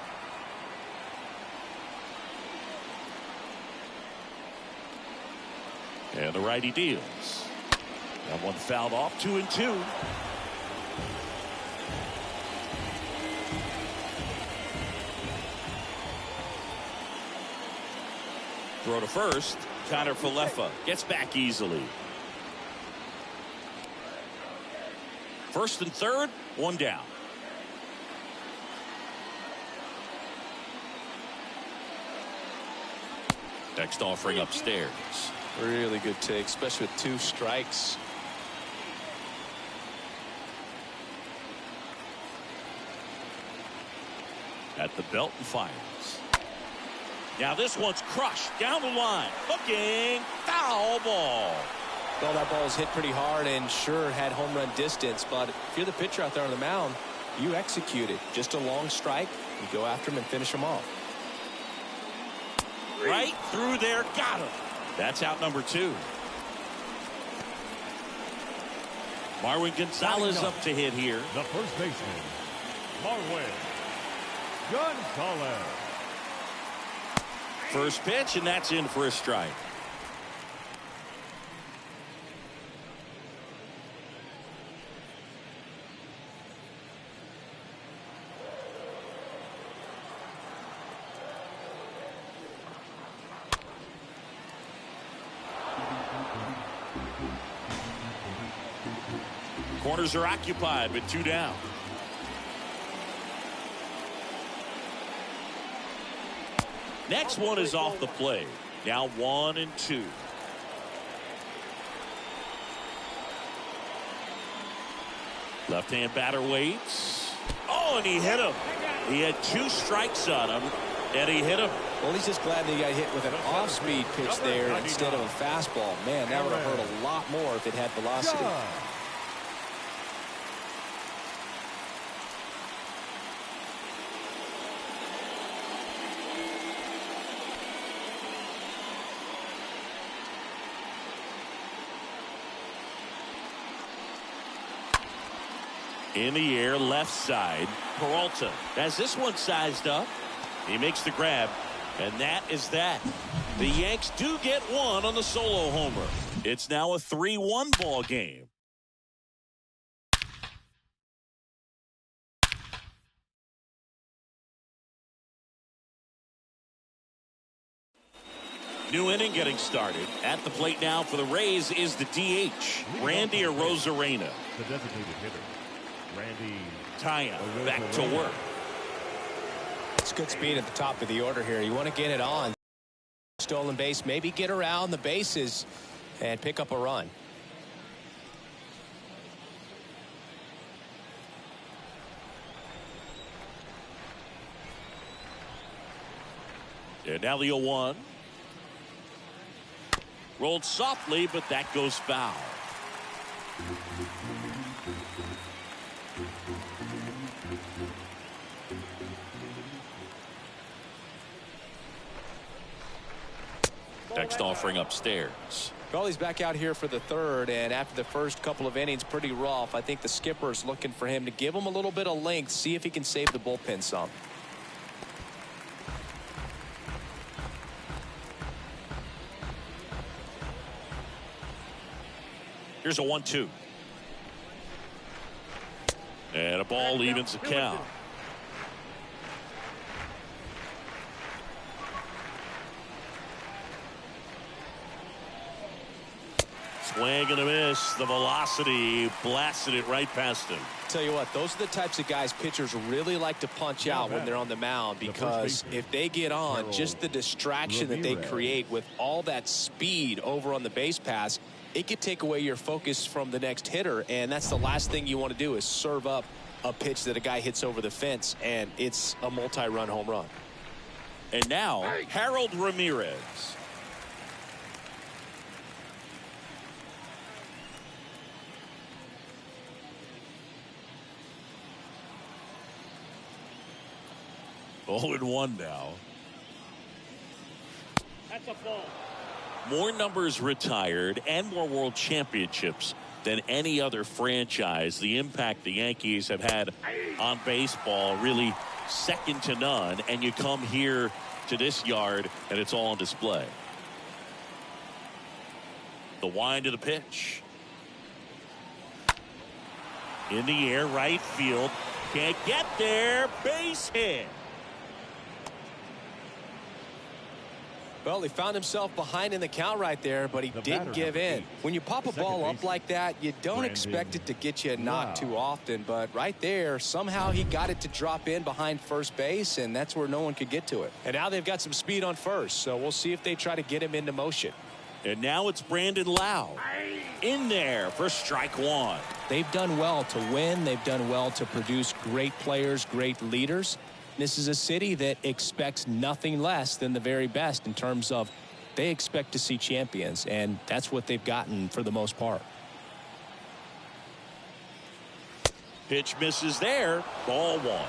And the righty deals. That one fouled off, 2-2. Throw to first. Kiner-Falefa gets back easily. First and third, one down. Next offering upstairs. Really good take, especially with 2 strikes. At the belt and fires. Now this one's crushed down the line. Looking, foul ball. Well, that ball was hit pretty hard and sure had home run distance, but if you're the pitcher out there on the mound, you execute it. Just a long strike. You go after him and finish him off. Right through there, got him. That's out number 2. Marwin Gonzalez up to hit here. The first baseman, Marwin Gonzalez. First pitch, and that's in for a strike. Corners are occupied with 2 down. Next one is off the plate. Now 1-2. Left-hand batter waits. Oh, and he hit him. He had 2 strikes on him, and he hit him. Well, he's just glad that he got hit with an off-speed pitch there instead of a fastball. Man, that would have hurt a lot more if it had velocity. In the air, left side. Peralta has this one sized up. He makes the grab, and that is that. The Yanks do get one on the solo homer. It's now a 3-1 ball game. New inning getting started. At the plate now for the Rays is the DH, Randy Arozarena. The designated hitter, Randy Taya back to work. It's good speed at the top of the order here. You want to get it on. Stolen base, maybe get around the bases and pick up a run. And now the 0-1. Rolled softly, but that goes foul. Next offering upstairs. Well, he's back out here for the third, and after the first couple of innings, pretty rough. I think the skipper's looking for him to give him a little bit of length, see if he can save the bullpen some. Here's a 1-2. And a ball evens the count. Swing and a miss. The velocity blasted it right past him. Tell you what, those are the types of guys pitchers really like to punch out when they're on the mound, because if they get on, just the distraction that they create with all that speed over on the base pass, it could take away your focus from the next hitter, and that's the last thing you want to do is serve up a pitch that a guy hits over the fence, and it's a multi-run home run. And now, Harold Ramirez. Oh, and 1 now. That's a ball. More numbers retired and more world championships than any other franchise. The impact the Yankees have had on baseball really second to none, and you come here to this yard and it's all on display. The wind of the pitch. In the air, right field. Can't get there. Base hit. Well, he found himself behind in the count right there, but he didn't give in. When you pop a ball up like that, you don't expect it to get you a knock too often. But right there, somehow he got it to drop in behind first base, and that's where no one could get to it. And now they've got some speed on first, so we'll see if they try to get him into motion. And now it's Brandon Lau in there for strike 1. They've done well to win. They've done well to produce great players, great leaders. This is a city that expects nothing less than the very best in terms of they expect to see champions, and that's what they've gotten for the most part. Pitch misses there. Ball 1.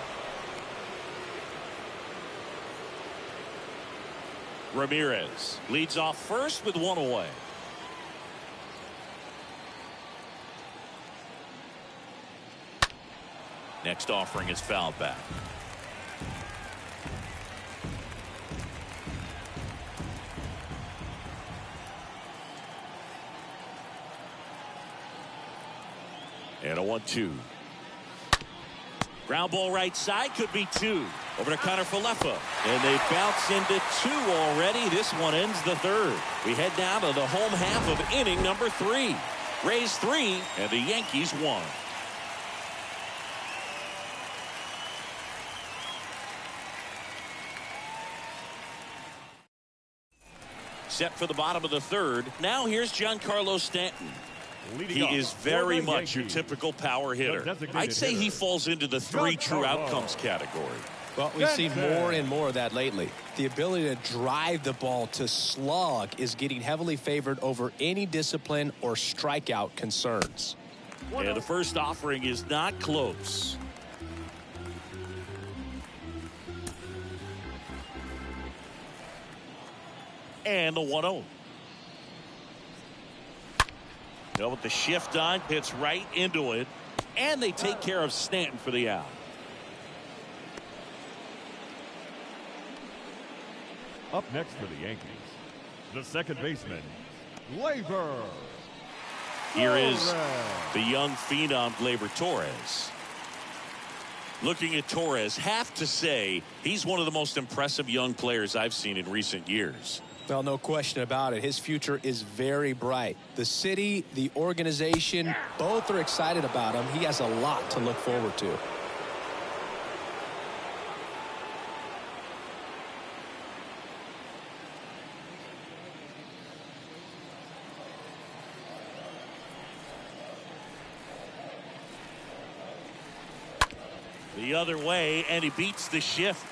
Ramirez leads off first with 1 away. Next offering is fouled back. And a 1-2. Ground ball right side, could be 2. Over to Connor Falefa. And they bounce into 2 already. This one ends the third. We head down to the home half of inning number 3. Rays 3 and the Yankees 1. Set for the bottom of the third. Now here's Giancarlo Stanton. He is very much your typical power hitter. I'd say he falls into the 3 true outcomes category. Well, we've seen more and more of that lately. The ability to drive the ball to slug is getting heavily favored over any discipline or strikeout concerns. And the first offering is not close. And the 1-0. With the shift on, hits right into it, and they take care of Stanton for the out. Up next for the Yankees, the second baseman, Gleyber. Here is the young phenom Gleyber Torres. Looking at Torres, have to say he's one of the most impressive young players I've seen in recent years. Well, no question about it. His future is very bright. The city, the organization, both are excited about him. He has a lot to look forward to. The other way, and he beats the shift.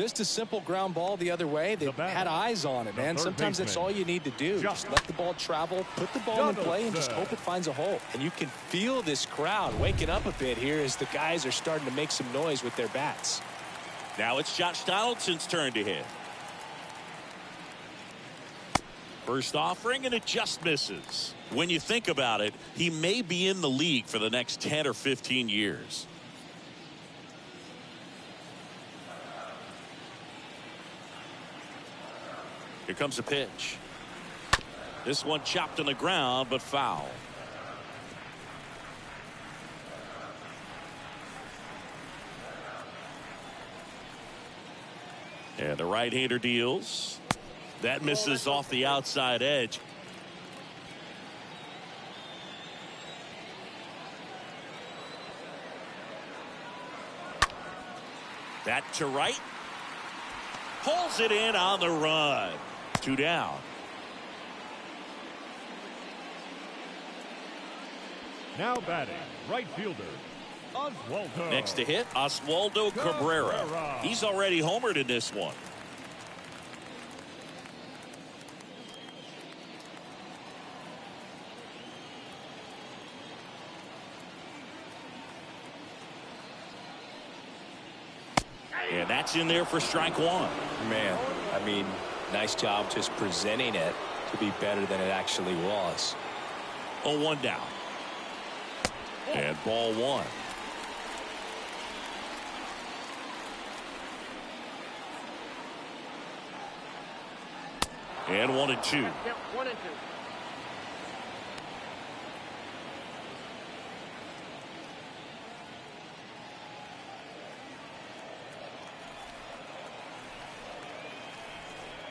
Just a simple ground ball the other way. They had eyes on it, man. Sometimes that's all you need to do. Just let the ball travel, put the ball in play, and just hope it finds a hole. And you can feel this crowd waking up a bit here as the guys are starting to make some noise with their bats. Now it's Josh Donaldson's turn to hit. First offering, and it just misses. When you think about it, he may be in the league for the next 10 or 15 years. Here comes a pitch. This one chopped on the ground, but foul. And the right-hander deals. That misses off the outside edge. That to right. Pulls it in on the run. 2 down. Now batting, right fielder, Oswaldo. Next to hit, Oswaldo Cabrera. He's already homered in this one. And that's in there for strike one. Man, I mean, nice job just presenting it to be better than it actually was. 0-1 down. And ball one. And 1-2. Yep, 1-2.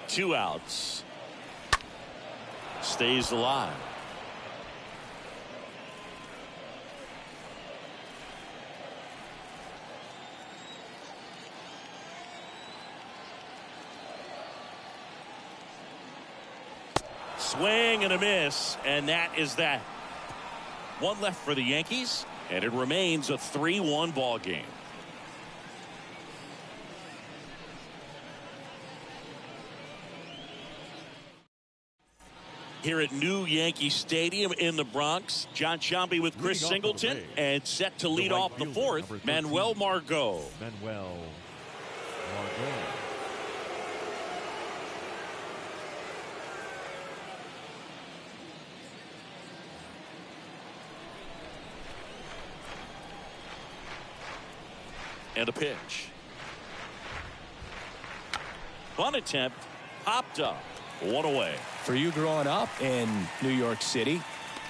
Two outs. Stays alive. Swing and a miss, and that is that. One left for the Yankees, and it remains a 3-1 ball game. Here at New Yankee Stadium in the Bronx, John Sciambi with Chris Singleton, and set to lead off the fourth, Manuel Marco. Manuel Marco. And a pitch. Bunt attempt, popped up. One away. For you growing up in New York City,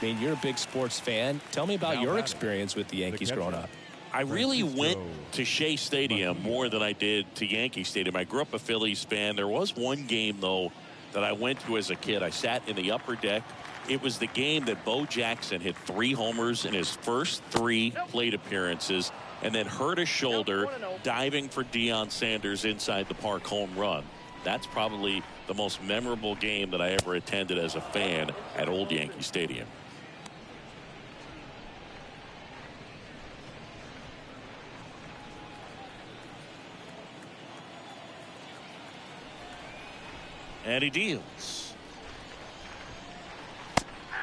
I mean, you're a big sports fan. Tell me about your experience with the Yankees growing up. I really went to Shea Stadium more than I did to Yankee Stadium. I grew up a Phillies fan. There was one game, though, that I went to as a kid. I sat in the upper deck. It was the game that Bo Jackson hit 3 homers in his first 3 plate appearances and then hurt his shoulder diving for Deion Sanders' inside the park home run. That's probably the most memorable game that I ever attended as a fan at Old Yankee Stadium. And he deals.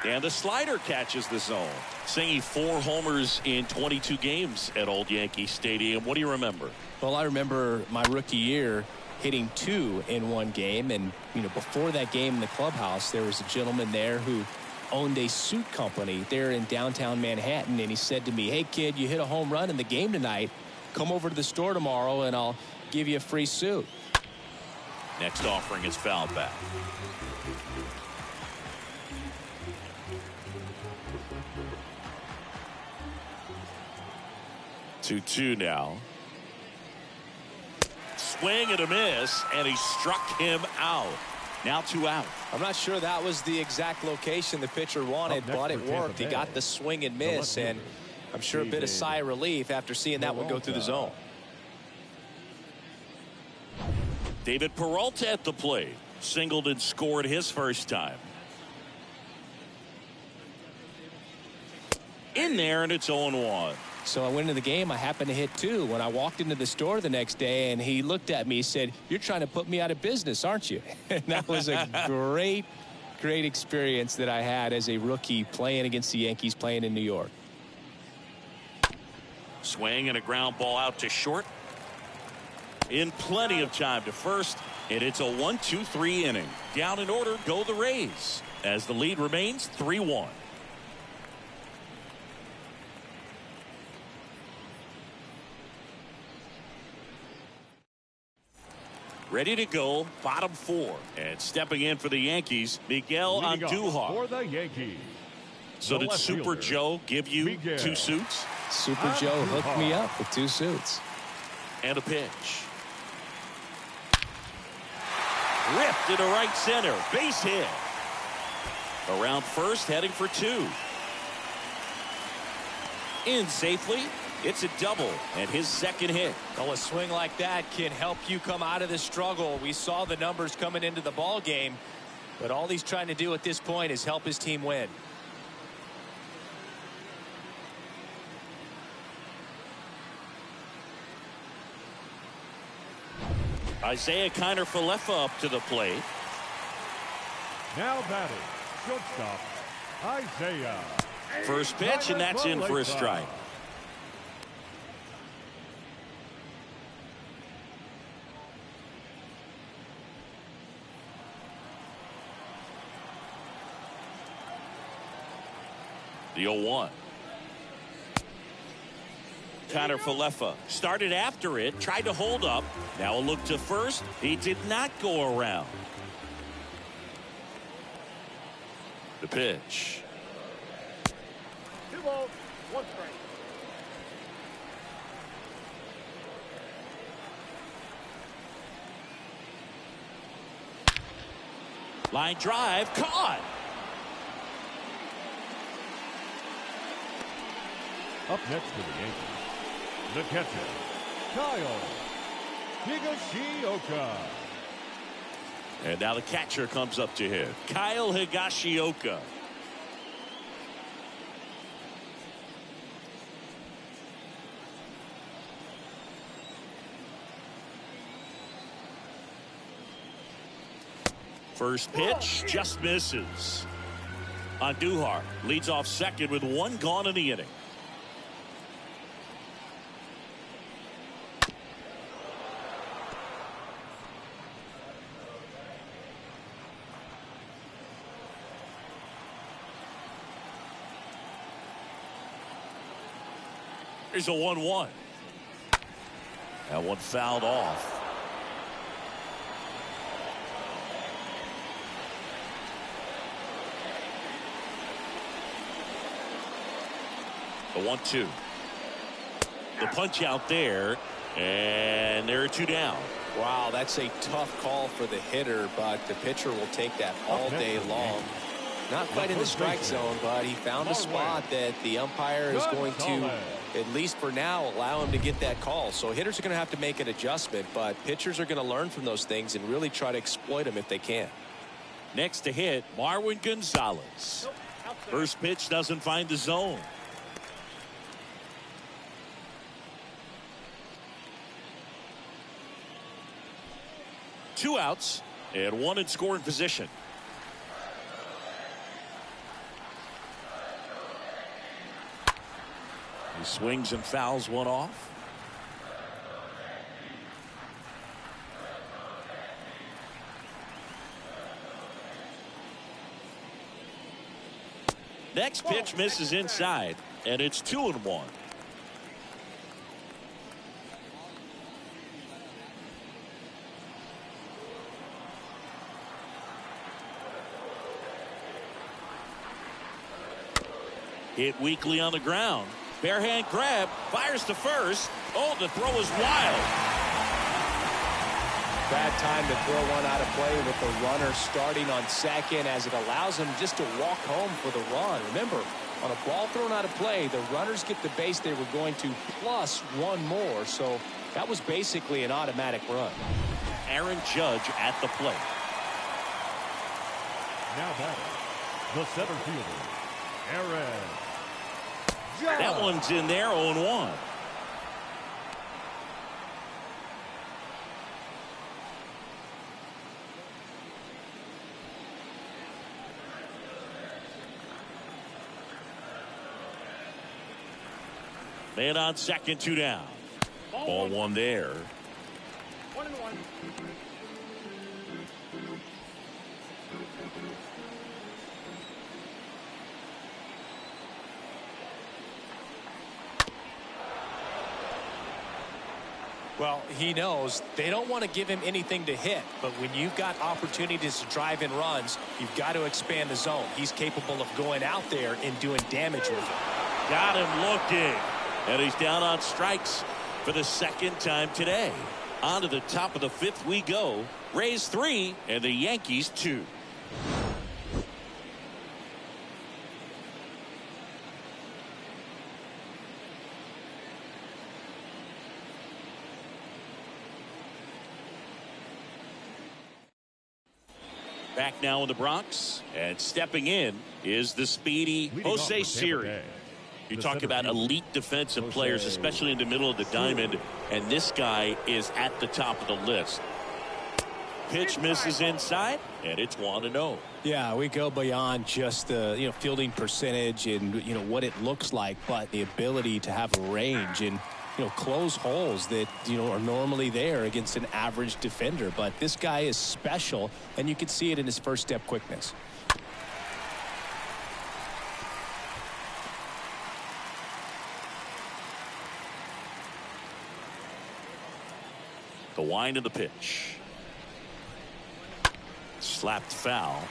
And the slider catches the zone. Singing 4 homers in 22 games at Old Yankee Stadium. What do you remember? Well, I remember my rookie year hitting 2 in one game, and before that game in the clubhouse, there was a gentleman there who owned a suit company there in downtown Manhattan, and he said to me, "Hey kid, you hit a home run in the game tonight. Come over to the store tomorrow and I'll give you a free suit." Next offering is fouled back. Two now. Swing and a miss, and he struck him out. Now 2 out. I'm not sure that was the exact location the pitcher wanted, but it worked. He got the swing and miss, and I'm sure a bit of sigh of relief after seeing that one go through the zone. David Peralta at the plate. Singled and scored his first time. In there, and it's 0-1. So I went into the game. I happened to hit 2. When I walked into the store the next day, and he looked at me, he said, "You're trying to put me out of business, aren't you?" And that was a great experience that I had as a rookie playing against the Yankees, playing in New York. Swing and a ground ball out to short. In plenty of time to first, and it's a 1-2-3 inning. Down in order go the Rays as the lead remains 3-1. Ready to go, bottom 4. And stepping in for the Yankees, Miguel Andujar. For the Yankees. So did Super Joe give you Miguel 2 suits? Super Joe hooked me up with 2 suits. And a pitch. Ripped into right center. Base hit. Around first, heading for 2. In safely. It's a double and his second hit. Well, a swing like that can help you come out of this struggle. We saw the numbers coming into the ball game, but all he's trying to do at this point is help his team win. Isaiah Kiner-Falefa up to the plate. Now batting, shortstop, Isaiah. First pitch, and that's in for a strike. The 0-1. Kiner-Falefa started after it, tried to hold up. Now a look to first. He did not go around. The pitch. 2 balls, 1 strike. Line drive, caught. Up next for the Yankees, the catcher, Kyle Higashiyoka. And now the catcher comes up to hit. Kyle Higashiyoka. First pitch just misses. Andujar leads off second with 1 gone in the inning. Here's a 1-1. That one fouled off. The 1-2. The punch out there, and there are 2 down. Wow, that's a tough call for the hitter, but the pitcher will take that all day long. Not quite in the strike zone, but he found a spot that the umpire is going to, at least for now, allow him to get that call. So hitters are going to have to make an adjustment, but pitchers are going to learn from those things and really try to exploit them if they can. Next to hit, Marwin Gonzalez. First pitch doesn't find the zone. Two outs and 1 in scoring position. He swings and fouls one off. Next pitch misses inside, and it's 2-1. Hit weakly on the ground. Bare hand grab, fires to first. Oh, the throw is wild. Bad time to throw one out of play with the runner starting on second, as it allows him just to walk home for the run. Remember, on a ball thrown out of play, the runners get the base they were going to plus 1 more. So that was basically an automatic run. Aaron Judge at the plate. Now batting, the center fielder, Aaron That one's in there, 0-1. Man on second, 2 down. Ball one there. 1-1. Well, he knows they don't want to give him anything to hit, but when you've got opportunities to drive in runs, you've got to expand the zone. He's capable of going out there and doing damage with it. Got him looking. And he's down on strikes for the second time today. On to the top of the 5th we go. Rays 3 and the Yankees 2. Back now in the Bronx, and stepping in is the speedy Jose Siri. You talk about elite defensive players, especially in the middle of the diamond, and this guy is at the top of the list. Pitch misses inside, and it's 1-0. Yeah, we go beyond just the fielding percentage and what it looks like, but the ability to have range and close holes that are normally there against an average defender. But this guy is special, and you can see it in his first step quickness. The wind of the pitch. Slapped foul.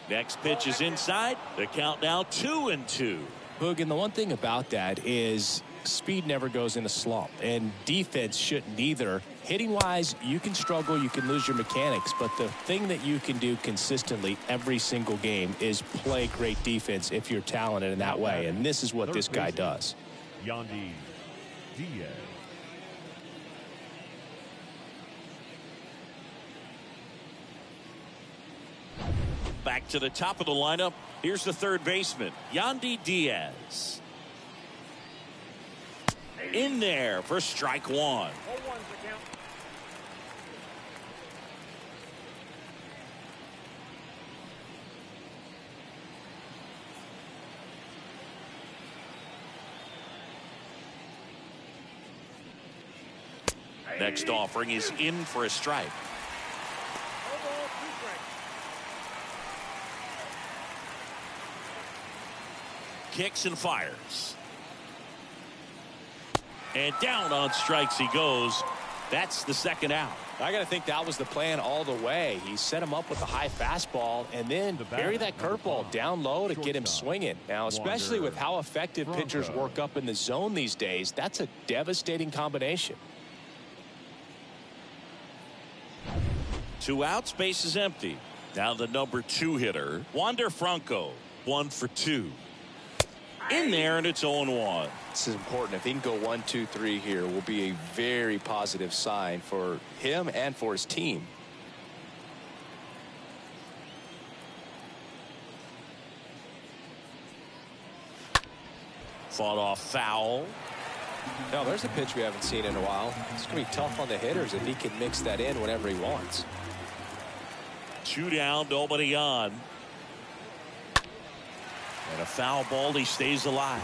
Next pitch is inside. The count now 2-2. Boog, and the one thing about that is speed never goes in a slump, and defense shouldn't either. Hitting wise, you can struggle, you can lose your mechanics, but the thing that you can do consistently every single game is play great defense if you're talented in that way, and this is what this guy does. Yandi Diaz. Back to the top of the lineup. Here's the third baseman, Yandi Diaz. In there for strike 1. 0-1's the count. Next offering is in for a strike. 0 ball, 2 strikes. Kicks and fires. And down on strikes he goes. That's the second out. I got to think that was the plan all the way. He set him up with a high fastball and then bury that curveball down low to get him swinging. Now, especially with how effective pitchers work up in the zone these days, that's a devastating combination. 2 outs, base is empty. Now the number 2 hitter, Wander Franco, 1 for 2. In there, and it's 0-1. This is important. If he can go 1, 2, 3 here, will be a very positive sign for him and for his team. Fought off foul. Now, there's a pitch we haven't seen in a while. It's going to be tough on the hitters if he can mix that in whenever he wants. 2 down, nobody on. And a foul ball, he stays alive.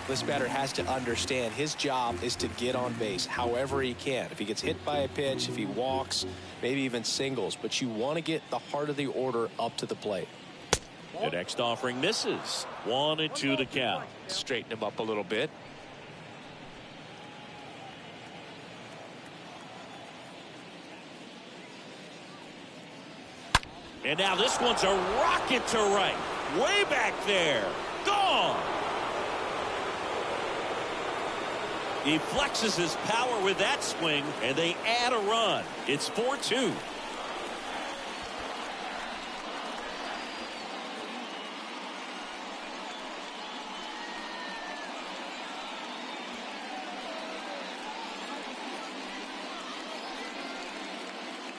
This batter has to understand his job is to get on base however he can. If he gets hit by a pitch, if he walks, maybe even singles, but you want to get the heart of the order up to the plate. The next offering misses. 1-2 the count. Straighten him up a little bit. And now this one's a rocket to right. Way back there. Gone. He flexes his power with that swing, and they add a run. It's 4-2.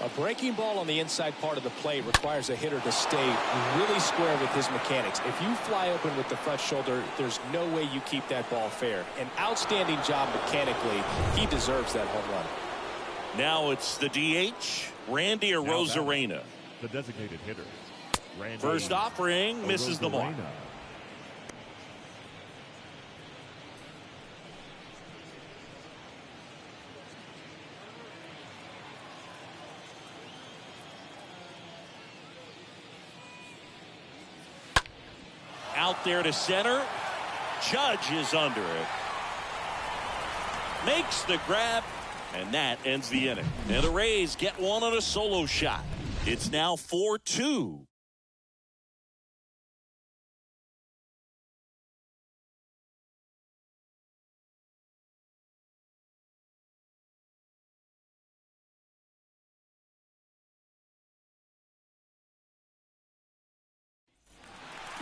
A breaking ball on the inside part of the plate requires a hitter to stay really square with his mechanics. If you fly open with the front shoulder, there's no way you keep that ball fair. An outstanding job mechanically. He deserves that home run. Now it's the DH, Randy Arozarena. The designated hitter. Randy First offering misses the mark. Out there to center. Judge is under it. Makes the grab, and that ends the inning. And the Rays get one on a solo shot. It's now 4-2.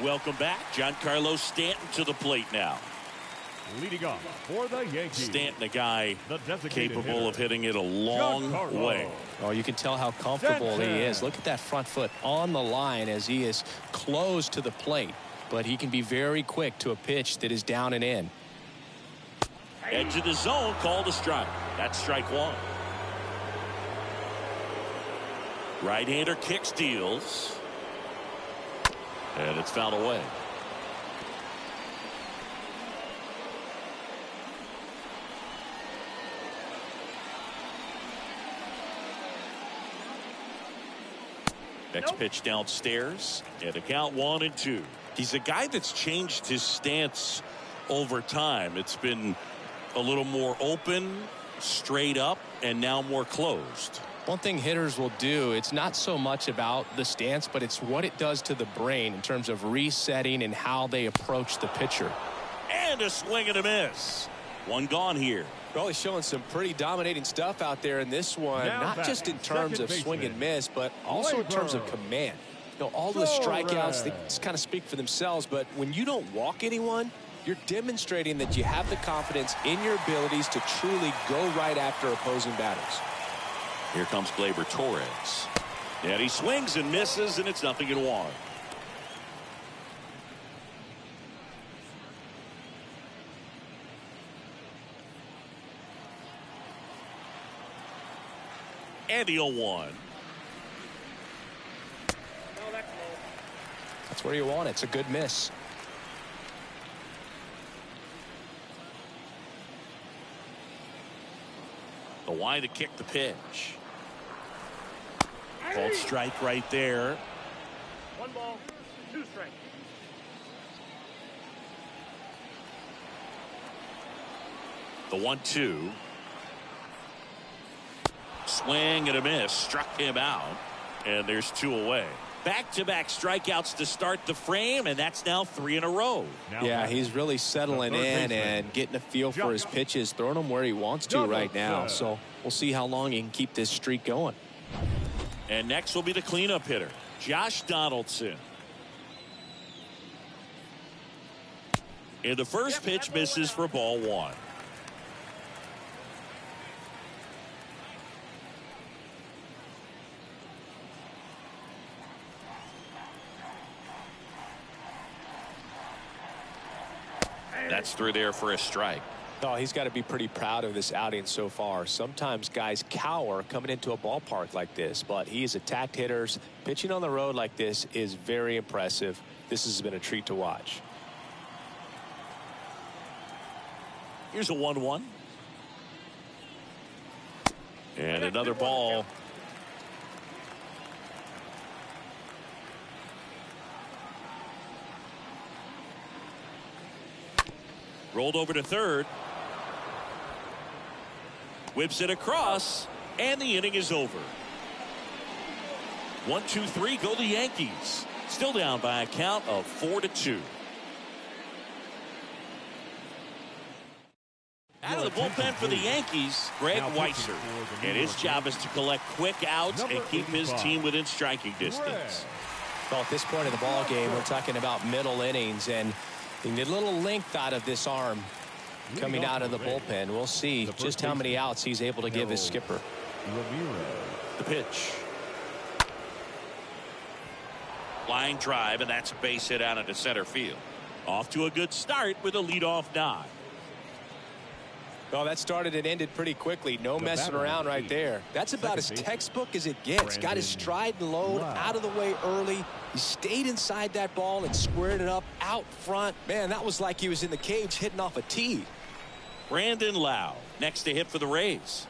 Welcome back. Giancarlo Stanton to the plate now. Leading off for the Yankees. Stanton, a guy capable hitter, of hitting it a long way. Oh, you can tell how comfortable he is. Look at that front foot on the line as he is close to the plate. But he can be very quick to a pitch that is down and in. Edge of the zone, called a strike. That's strike one. Right-hander kicks, deals. And it's fouled away. Next pitch downstairs, and a count 1-2. He's a guy that's changed his stance over time. It's been a little more open, straight up, and now more closed. One thing hitters will do, it's not so much about the stance, but it's what it does to the brain in terms of resetting and how they approach the pitcher. And a swing and a miss. One gone here. Well, he's showing some pretty dominating stuff out there in this one, not just in terms of swing and miss, but also in terms of command. You know, all the strikeouts, they just kind of speak for themselves, but when you don't walk anyone, you're demonstrating that you have the confidence in your abilities to truly go right after opposing batters. Here comes Gleyber Torres. And he swings and misses, and it's 0-1. And the 0-1. No, that's low. That's where you want it. It's a good miss. The wide to kick the pitch. Called strike right there. 1 ball, 2 strikes. The 1-2. Swing and a miss. Struck him out. And there's 2 away. Back-to-back strikeouts to start the frame, and that's now 3 in a row. Yeah, he's really settling in and getting a feel for his pitches, throwing them where he wants to right now. So we'll see how long he can keep this streak going. And next will be the cleanup hitter, Josh Donaldson. And the first pitch misses for ball 1. That's through there for a strike. Oh, he's got to be pretty proud of this outing so far. Sometimes guys cower coming into a ballpark like this, but he has attacked hitters. Pitching on the road like this is very impressive. This has been a treat to watch. Here's a 1-1. And another ball. Rolled over to third. Whips it across, and the inning is over. 1-2-3 go the Yankees. Still down by a count of 4-2. Out of the bullpen for the Yankees, Greg Weitzer. And his job is to collect quick outs and keep his team within striking distance. Well, at this point in the ball game, we're talking about middle innings, and you need a little length out of this arm coming out of the bullpen. We'll see just how many outs he's able to give his skipper. Ramirez. The pitch. Line drive, and that's a base hit out into center field. Off to a good start with a leadoff nod. Well, that started and ended pretty quickly. No messing around right there. That's about as textbook as it gets. Got his stride and load out of the way early. He stayed inside that ball and squared it up out front. Man, that was like he was in the cage hitting off a tee. Brandon Lowe next to hit for the Rays.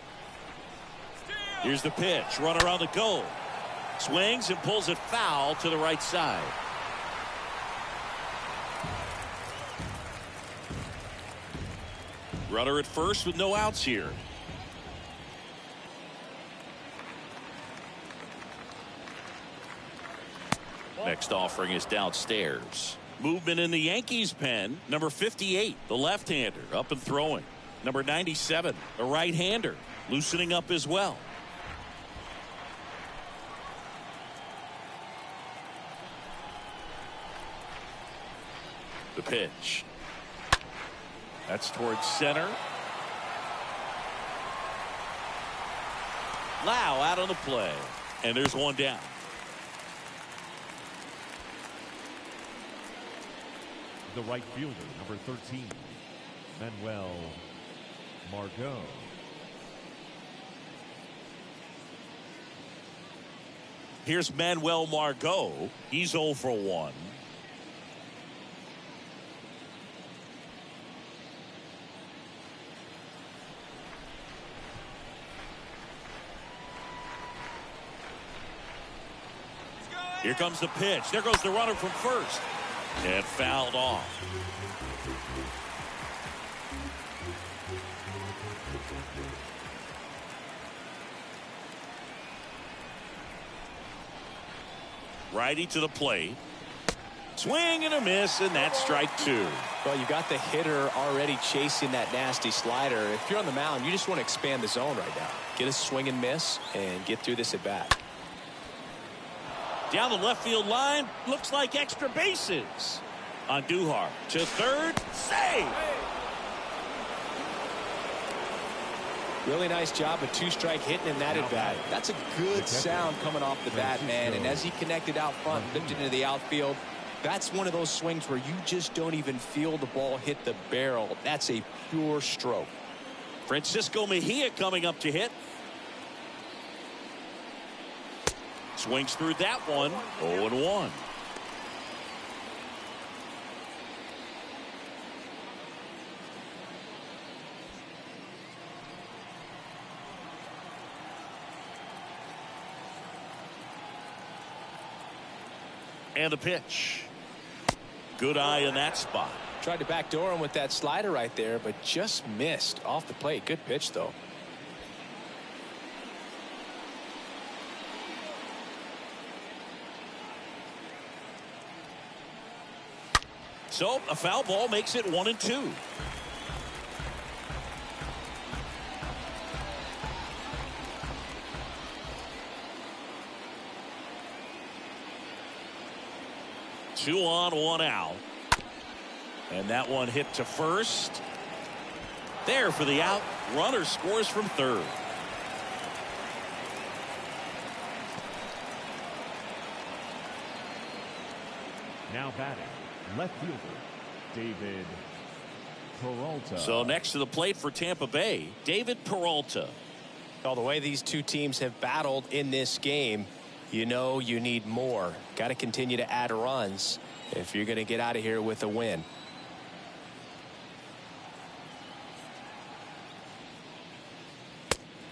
Here's the pitch. Runner on the go. Swings and pulls it foul to the right side. Runner at first with no outs here. Next offering is downstairs. Movement in the Yankees pen. Number 58, the left-hander, up and throwing. Number 97, the right-hander, loosening up as well. The pitch. That's towards center. Lowe out on the play. And there's one down. The right fielder, number 13, Manuel Marco. Here's Manuel Marco. He's 0 for 1. Here comes the pitch. There goes the runner from first. And fouled off. Righty to the plate. Swing and a miss, and that's strike 2. Well, you got the hitter already chasing that nasty slider. If you're on the mound, you just want to expand the zone right now. Get a swing and miss and get through this at bat. Down the left field line. Looks like extra bases. On Duhar to third. Save. Really nice job of two-strike hitting in that at bat. That's a good sound coming off the bat, man. And as he connected out front, lifted into the outfield, that's one of those swings where you just don't even feel the ball hit the barrel. That's a pure stroke. Francisco Mejia coming up to hit. Swings through that one. 0-1. And the pitch. Good eye in that spot. Tried to backdoor him with that slider right there, but just missed off the plate. Good pitch, though. So a foul ball makes it 1-2. Two on, one out. And that one hit to first. There for the out. Runner scores from third. Now batting, left fielder, David Peralta. So next to the plate for Tampa Bay, David Peralta. Well, the way these two teams have battled in this game, you know you need more. Got to continue to add runs if you're going to get out of here with a win.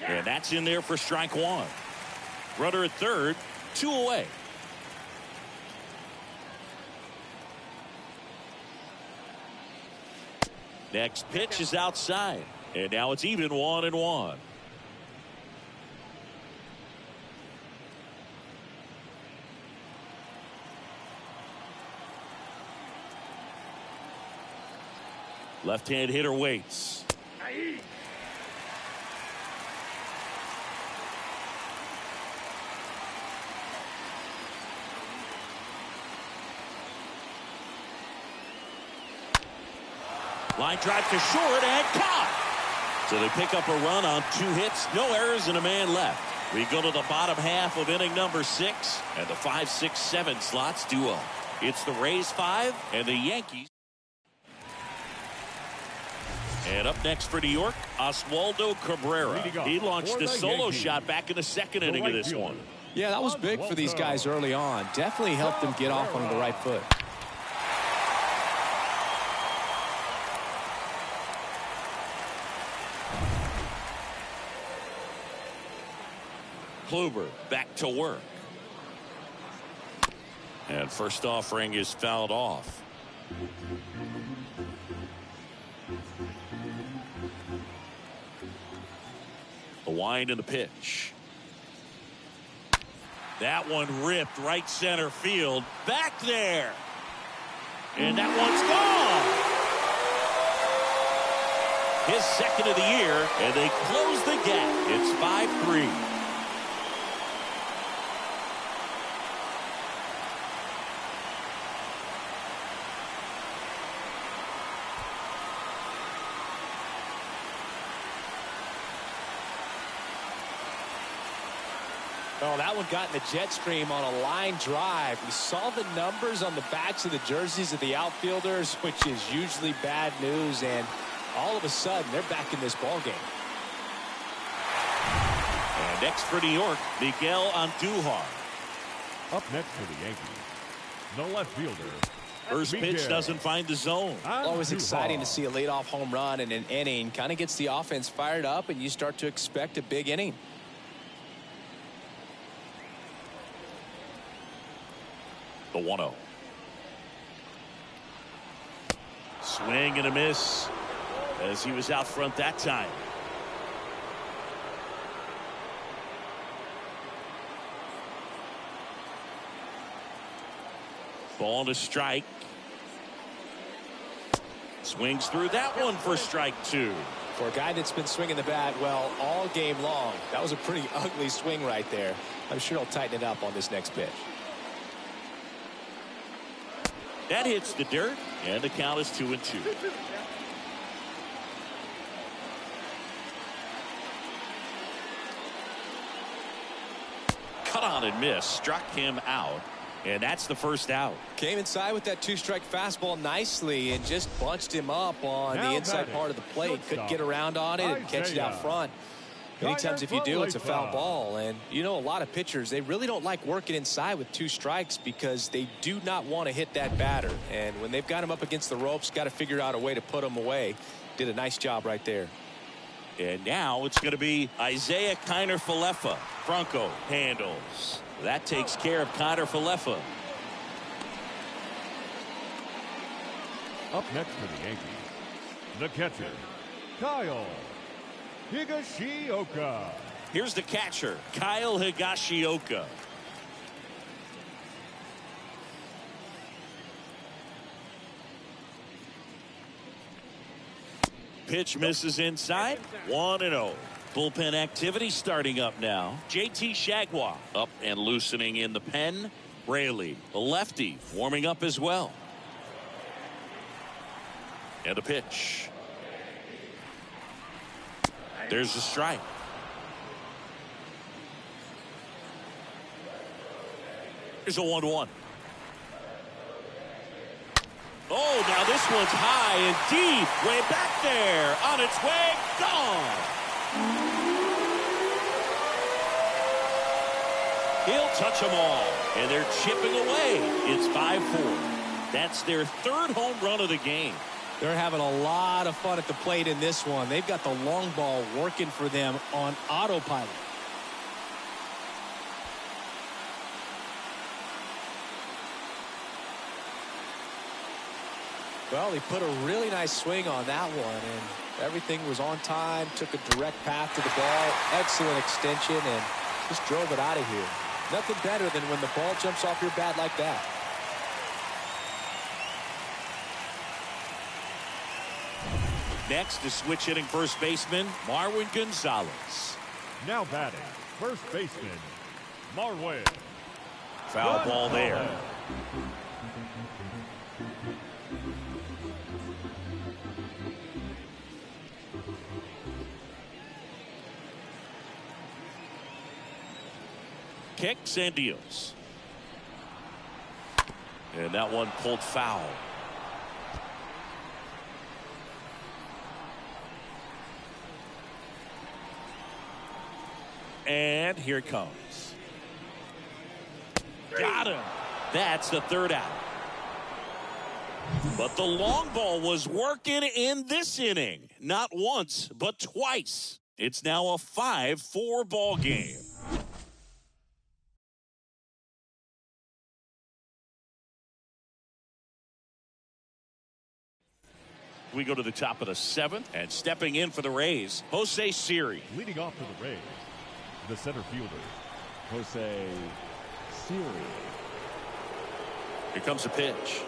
And that's in there for strike 1. Runner at third, 2 away. Next pitch is outside. And now it's even 1-1. Left-hand hitter waits. Line drive to short and caught. So they pick up a run on 2 hits, no errors, and a man left. We go to the bottom half of inning number 6, and the 5, 6, 7 slots do up. It's the Rays 5 and the Yankees. And up next for New York, Oswaldo Cabrera. He launched a solo shot back in the 2nd inning of this one. Yeah, that was big for these guys early on. Definitely helped them get off on the right foot. Kluber back to work. And first offering is fouled off. The wind and the pitch. That one ripped right center field. Back there. And that one's gone. His 2nd of the year, and they close the gap. It's 5-3. Oh, that one got in the jet stream on a line drive. We saw the numbers on the backs of the jerseys of the outfielders, which is usually bad news, and all of a sudden they're back in this ball game. And next for New York, Miguel Andujar. Up next for the Yankees, the left fielder. First pitch doesn't find the zone. Always exciting to see a leadoff home run in an inning. Kind of gets the offense fired up, and you start to expect a big inning. The 1-0. Swing and a miss as he was out front that time. Ball to strike. Swings through that one for strike 2. For a guy that's been swinging the bat well all game long, that was a pretty ugly swing right there. I'm sure he'll tighten it up on this next pitch. That hits the dirt, and the count is 2-2. Cut on and miss, struck him out, and that's the first out. Came inside with that 2-strike fastball nicely and just bunched him up on the inside part of the plate. Couldn't get around on it and catch it out front. Many times if you do, it's a foul ball. And you know, a lot of pitchers, they really don't like working inside with 2 strikes because they do not want to hit that batter. And when they've got him up against the ropes, got to figure out a way to put him away. Did a nice job right there. And now it's going to be Isaiah Kiner-Falefa. Franco handles. That takes care of Kiner-Falefa. Up next for the Yankees, the catcher, Kyle Higashiyoka. Here's the catcher, Kyle Higashiyoka. Pitch misses inside. 1-0. Bullpen activity starting up now. JT Shagwa up and loosening in the pen. Raley, the lefty, warming up as well. And a pitch. There's a strike. Here's a 1-1. Oh, now this one's high and deep. Way back there. On its way. Gone. He'll touch them all. And they're chipping away. It's 5-4. That's their 3rd home run of the game. They're having a lot of fun at the plate in this one. They've got the long ball working for them on autopilot. Well, he put a really nice swing on that one, and everything was on time, took a direct path to the ball, excellent extension, and just drove it out of here. Nothing better than when the ball jumps off your bat like that. Next, the switch hitting first baseman, Marwin Gonzalez. Now batting, first baseman, Marwin. Foul ball there. kicks and deals. And that one pulled foul. And here it comes. Got him. That's the third out. But the long ball was working in this inning. Not once, but twice. It's now a 5-4 ball game. We go to the top of the 7th, and stepping in for the Rays, Jose Siri. Leading off for the Rays, the center fielder, Jose Siri. Here comes a pitch.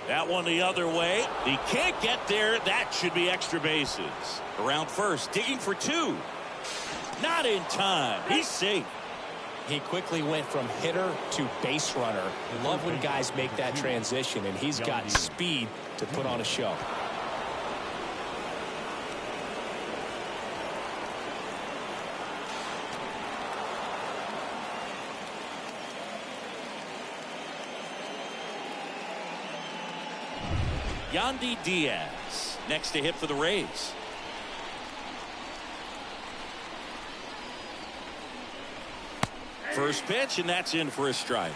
That one the other way. He can't get there. That should be extra bases. Around first, digging for 2. Not in time. He's safe. He quickly went from hitter to base runner. Love when guys make that transition, and he's got speed to put on a show. Yandi Diaz next to hit for the Rays. First pitch, and that's in for a strike.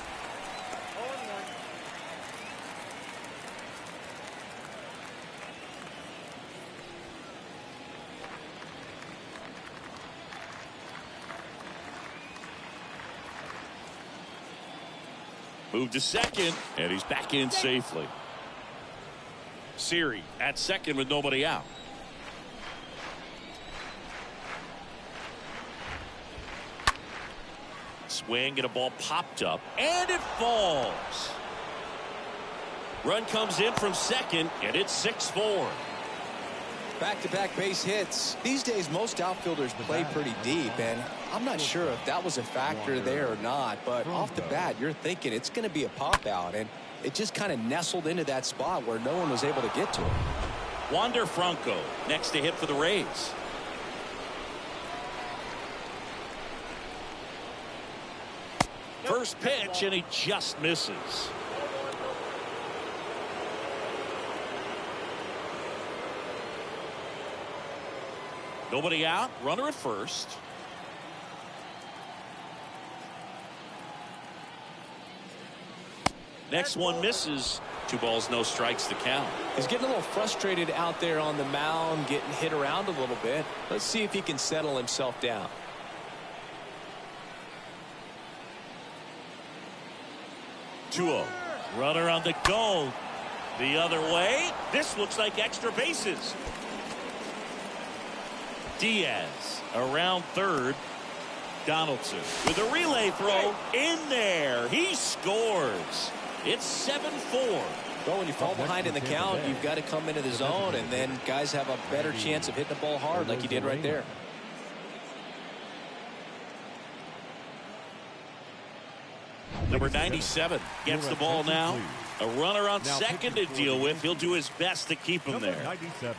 Move to second, and he's back in safely. Siri at second with nobody out. Swing, and a ball popped up, and it falls. Run comes in from second, and it's 6-4. Back-to-back base hits. These days, most outfielders play pretty deep, and I'm not sure if that was a factor there or not, but off the bat, you're thinking it's going to be a pop-out, and it just kind of nestled into that spot where no one was able to get to it. Wander Franco next to hit for the Rays. First pitch, and he just misses. Nobody out, runner at first. Next one misses. 2 balls, no strikes to count. He's getting a little frustrated out there on the mound, getting hit around a little bit. Let's see if he can settle himself down. Runner on the go. The other way. This looks like extra bases. Diaz around third. Donaldson with a relay throw in there. He scores. It's 7-4. Well, when you fall behind in the count, you've got to come into the zone, and then guys have a better chance of hitting the ball hard like he did right there. Number 97 gets the ball now. A runner on second to deal with. He'll do his best to keep him there. 97.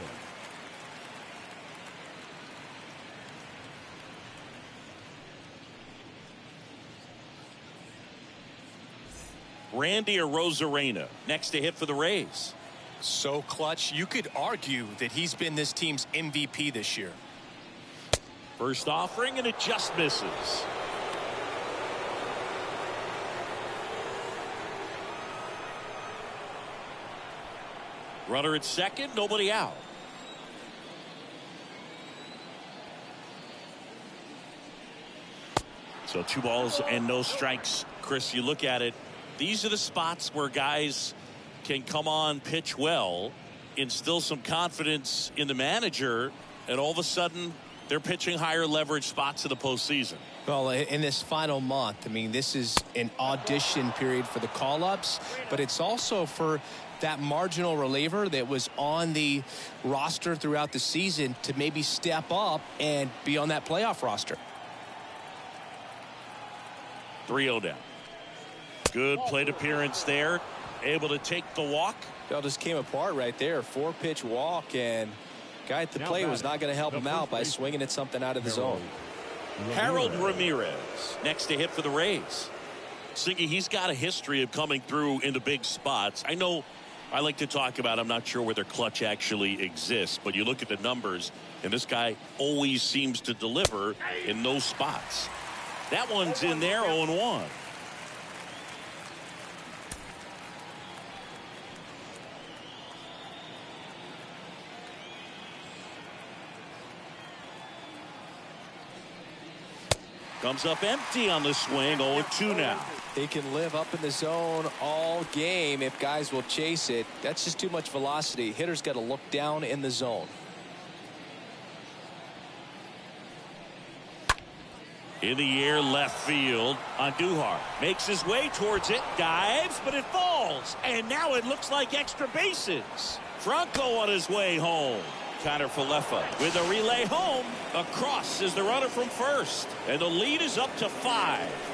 Randy Arozarena next to hit for the Rays. So clutch, you could argue that he's been this team's MVP this year. First offering, and it just misses. Runner at second, nobody out. So 2 balls and no strikes. Chris, you look at it, these are the spots where guys can come on, pitch well, instill some confidence in the manager, and all of a sudden they're pitching higher leverage spots in the postseason. Well, in this final month, I mean, this is an audition period for the call-ups, but it's also for that marginal reliever that was on the roster throughout the season to maybe step up and be on that playoff roster. 3-0 down. Good plate appearance there. Able to take the walk. Well, just came apart right there. 4-pitch walk, and guy at the plate was not going to help him out by swinging at something out of the zone. Harold Ramirez next to hit for the Rays. Siggy, he's got a history of coming through into big spots. I know I like to talk about, I'm not sure whether clutch actually exists, but you look at the numbers, and this guy always seems to deliver in those spots. That one's in there, 0-1. Comes up empty on the swing, 0-2 now. He can live up in the zone all game if guys will chase it. That's just too much velocity. Hitter's got to look down in the zone. In the air, left field. Andujar makes his way towards it, dives, but it falls. And now it looks like extra bases. Franco on his way home. Connor Falefa with a relay home. Across is the runner from first. And the lead is up to 5.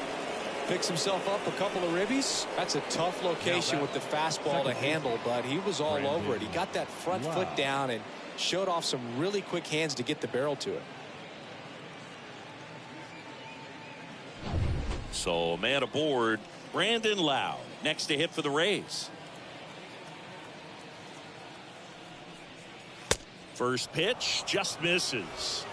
Picks himself up a couple of ribbies. That's a tough location with the fastball to handle, but he was all over it. He got that front foot down and showed off some really quick hands to get the barrel to it. So, man aboard, Brandon Lowe next to hit for the Rays. First pitch just misses.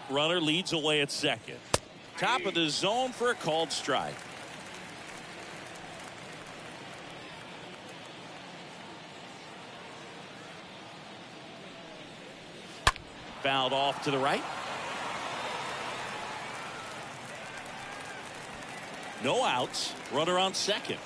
Runner leads away at second. Top of the zone for a called strike. Fouled off to the right. No outs. Runner on second.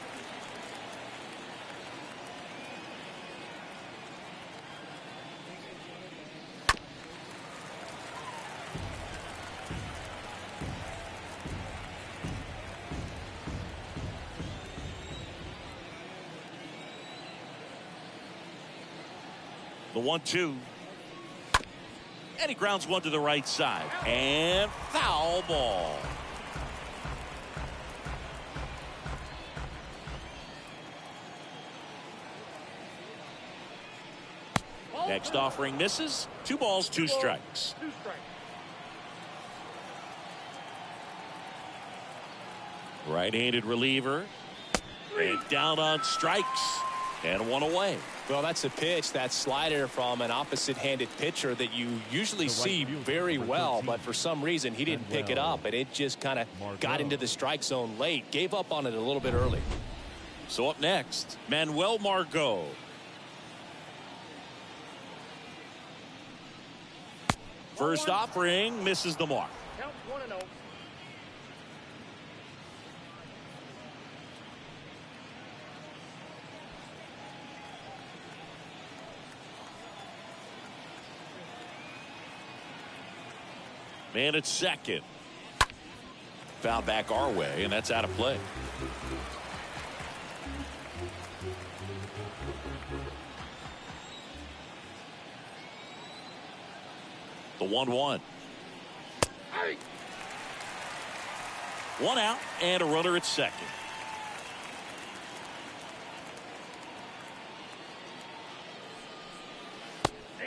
The 1-2. And he grounds one to the right side. And foul ball. Next offering misses. 2 balls, 2 strikes. Right-handed reliever. And down on strikes. And 1 away. Well, that's a pitch, that slider from an opposite-handed pitcher that you usually see very well, but for some reason he didn't pick it up, and it just kind of got into the strike zone late. Gave up on it a little bit early. So up next, Manuel Marco. First offering misses the mark. Count 1-0. Man at second. Foul back our way, and that's out of play. The 1-1. 1 out and a runner at second.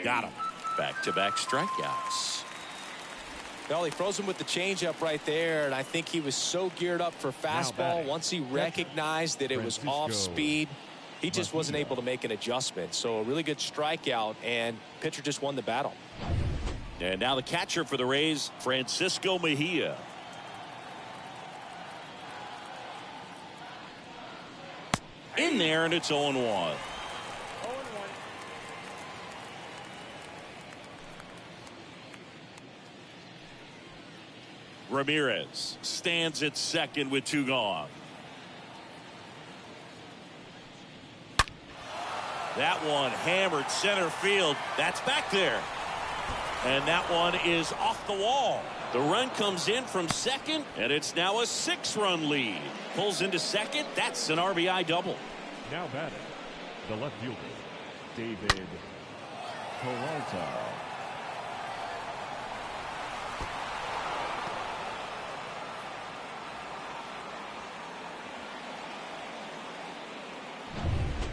Got him. Back-to-back strikeouts. Well, he froze him with the changeup right there, and I think he was so geared up for fastball. Once he recognized that it was off speed, he just wasn't able to make an adjustment. So a really good strikeout, and pitcher just won the battle. And now the catcher for the Rays, Francisco Mejia. In there, and it's 0-1. Ramirez stands at second with 2 gone. That one hammered center field. That's back there. And that one is off the wall. The run comes in from second, and it's now a 6-run lead. Pulls into second. That's an RBI double. Now batting, the left fielder, David Peralta.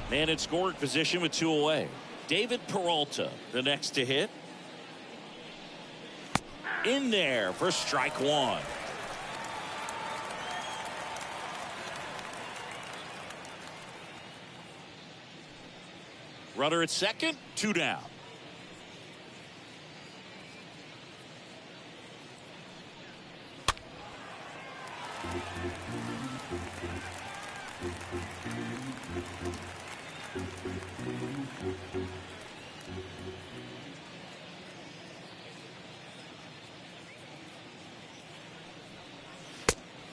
Man in scoring position with 2 away. David Peralta, the next to hit. In there for strike 1. Runner at second, 2 down.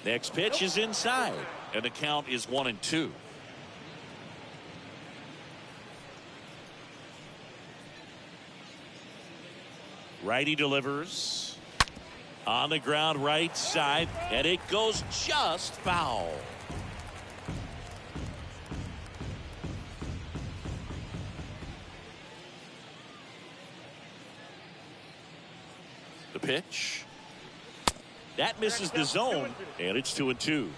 Next pitch is inside, and the count is 1-2. Righty delivers on the ground right side, and it goes just foul. The pitch. That misses the zone, and it's 2-2.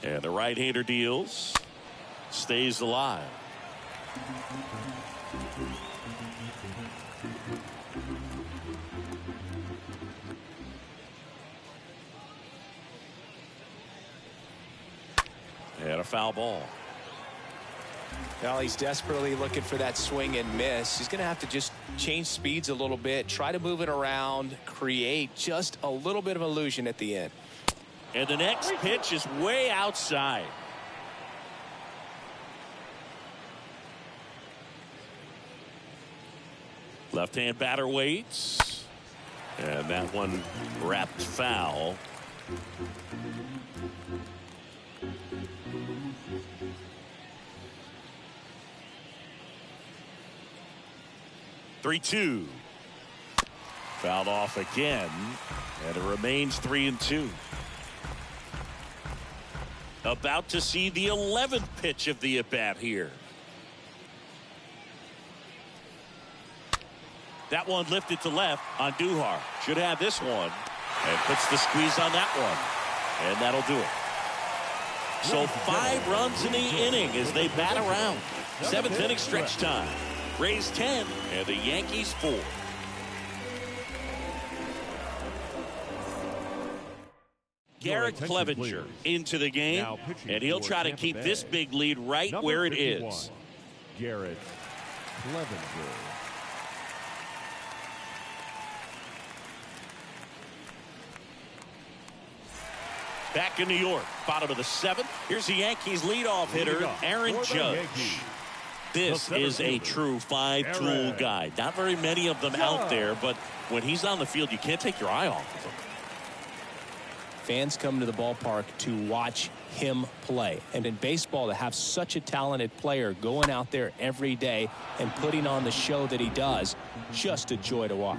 And the right-hander deals. Stays alive. And a foul ball. Well, he's desperately looking for that swing and miss. He's going to have to just change speeds a little bit, try to move it around, create just a little bit of illusion at the end. And the next pitch is way outside. Left-hand batter waits. And that one wrapped foul. Three-2. Fouled off again, and it remains 3-2. About to see the 11th pitch of the at-bat here. That one lifted to left on Duhar. Should have this one, and puts the squeeze on that one, and that'll do it. So 5 runs in the inning as they bat around. 7th inning stretch time. Rays 10 and the Yankees 4. Garrett Clevenger into the game, and he'll try to keep this big lead right where it is. Garrett Clevenger. Back in New York, bottom of the 7th. Here's the Yankees leadoff hitter, Aaron Judge. This is a true 5-tool guy. Not very many of them out there, but when he's on the field, you can't take your eye off of him. Fans come to the ballpark to watch him play. And in baseball, to have such a talented player going out there every day and putting on the show that he does, just a joy to watch.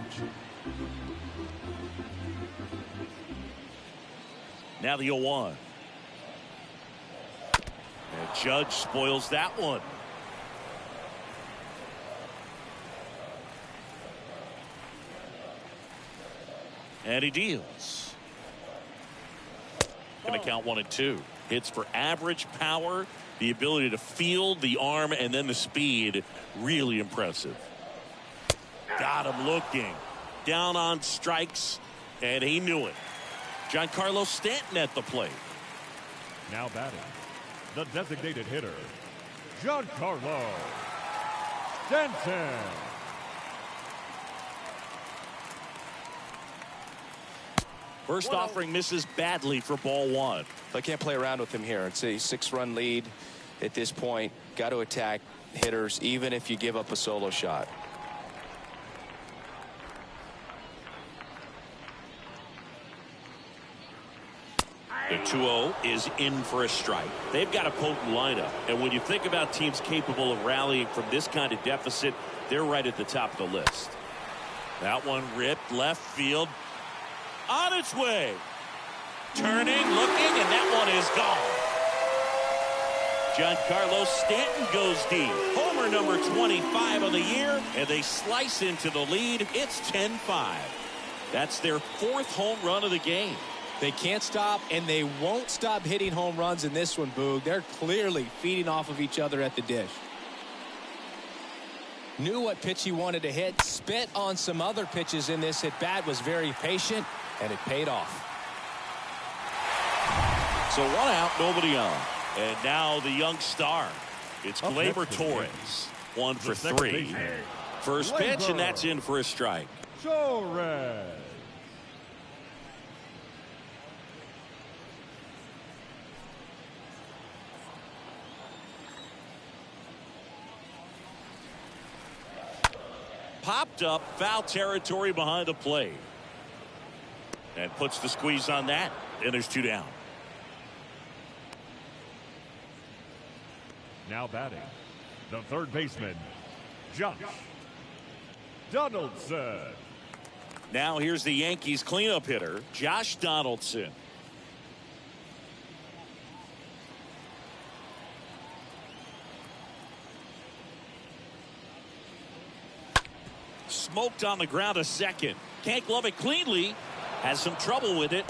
Now the 0-1. And Judge spoils that one. And he deals. Going to count 1-2. Hits for average power, the ability to field, the arm, and then the speed. Really impressive. Got him looking. Down on strikes, and he knew it. Giancarlo Stanton at the plate. Now batting, the designated hitter, Giancarlo Stanton. First offering misses badly for ball 1. I can't play around with him here. It's a 6-run lead at this point. Got to attack hitters even if you give up a solo shot. The 2-0 is in for a strike. They've got a potent lineup, and when you think about teams capable of rallying from this kind of deficit, they're right at the top of the list. That one ripped left field. On its way. Turning, looking, and that one is gone. Giancarlo Stanton goes deep. Homer number 25 of the year, and they slice into the lead. It's 10-5. That's their 4th home run of the game. They can't stop, and they won't stop hitting home runs in this one, Boog. They're clearly feeding off of each other at the dish. Knew what pitch he wanted to hit, spit on some other pitches in this at bat, was very patient, and it paid off. So 1 out, nobody on. And now the young star. It's Kluber Torres. 1 for 3. First pitch, and that's in for a strike. Torres. Popped up, foul territory behind the plate. And puts the squeeze on that. And there's 2 down. Now batting, the third baseman, Josh Donaldson. Now here's the Yankees cleanup hitter, Josh Donaldson. Smoked on the ground a second. Can't glove it cleanly. Has some trouble with it.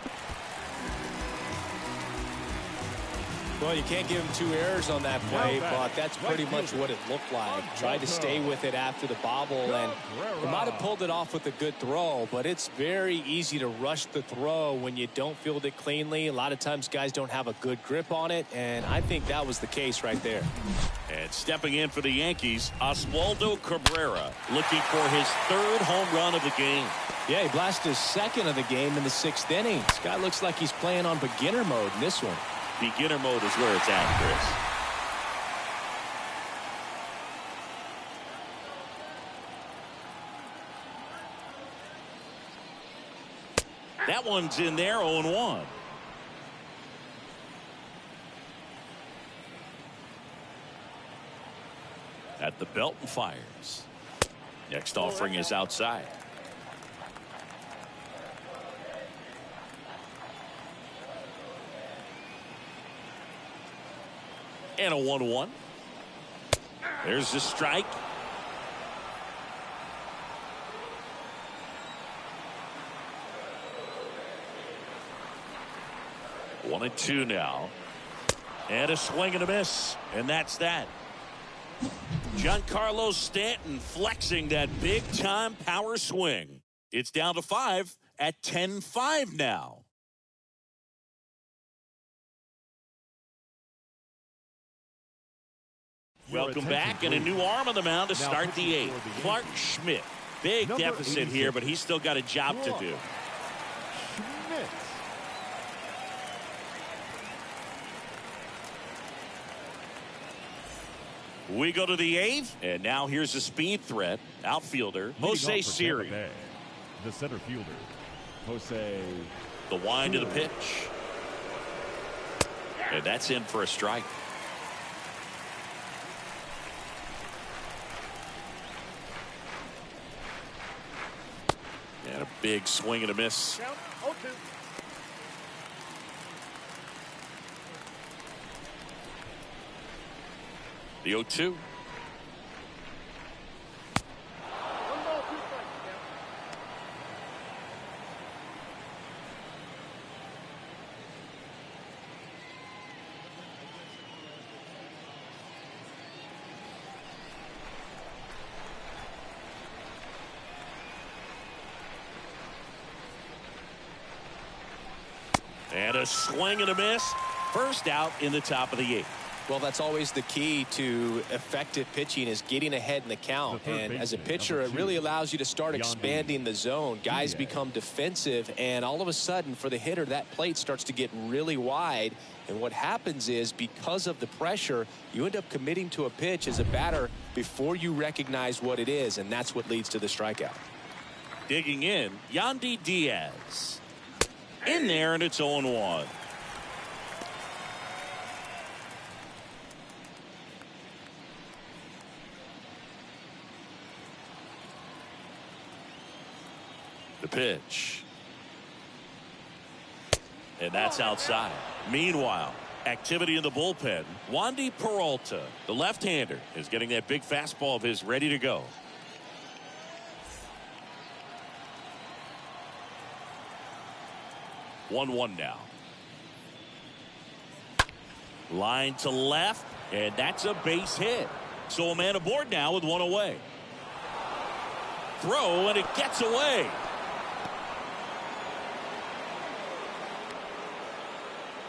Well, you can't give him 2 errors on that play, but that's pretty much what it looked like. Tried to stay with it after the bobble, and he might have pulled it off with a good throw, but it's very easy to rush the throw when you don't field it cleanly. A lot of times guys don't have a good grip on it, and I think that was the case right there. And stepping in for the Yankees, Oswaldo Cabrera, looking for his 3rd home run of the game. Yeah, he blasted his 2nd of the game in the 6th inning. This guy looks like he's playing on beginner mode in this one. Beginner mode is where it's at, Chris. That one's in there, 0-1. At the belt and fires. Next offering is outside. And a 1-1. There's the strike. One and 2 now. And a swing and a miss. And that's that. Giancarlo Stanton flexing that big-time power swing. It's down to 5 at 10-5 now. Welcome back, and a new arm on the mound to start the 8th. Clark Schmidt. Big deficit here, but he's still got a job to do. We go to the 8th, and now here's a speed threat. Outfielder, Jose Siri. The center fielder, Jose. The wind to the pitch. And that's in for a strike. And a big swing and a miss. Count 0-2. The 0-2. 1 ball, 2 strikes. And a swing and a miss. First out in the top of the 8th. Well, that's always the key to effective pitching, is getting ahead in the count. And as a pitcher, it really allows you to start expanding the zone. Guys become defensive, and all of a sudden, for the hitter, that plate starts to get really wide. And what happens is, because of the pressure, you end up committing to a pitch as a batter before you recognize what it is, and that's what leads to the strikeout. Digging in, Yandi Diaz. In there, and it's 0-1. The pitch. And that's outside. Meanwhile, Activity in the bullpen. Wandy Peralta, the left-hander, is getting that big fastball of his ready to go. One now. Line to left, and that's a base hit. So a man aboard now with one away. Throw, and it gets away.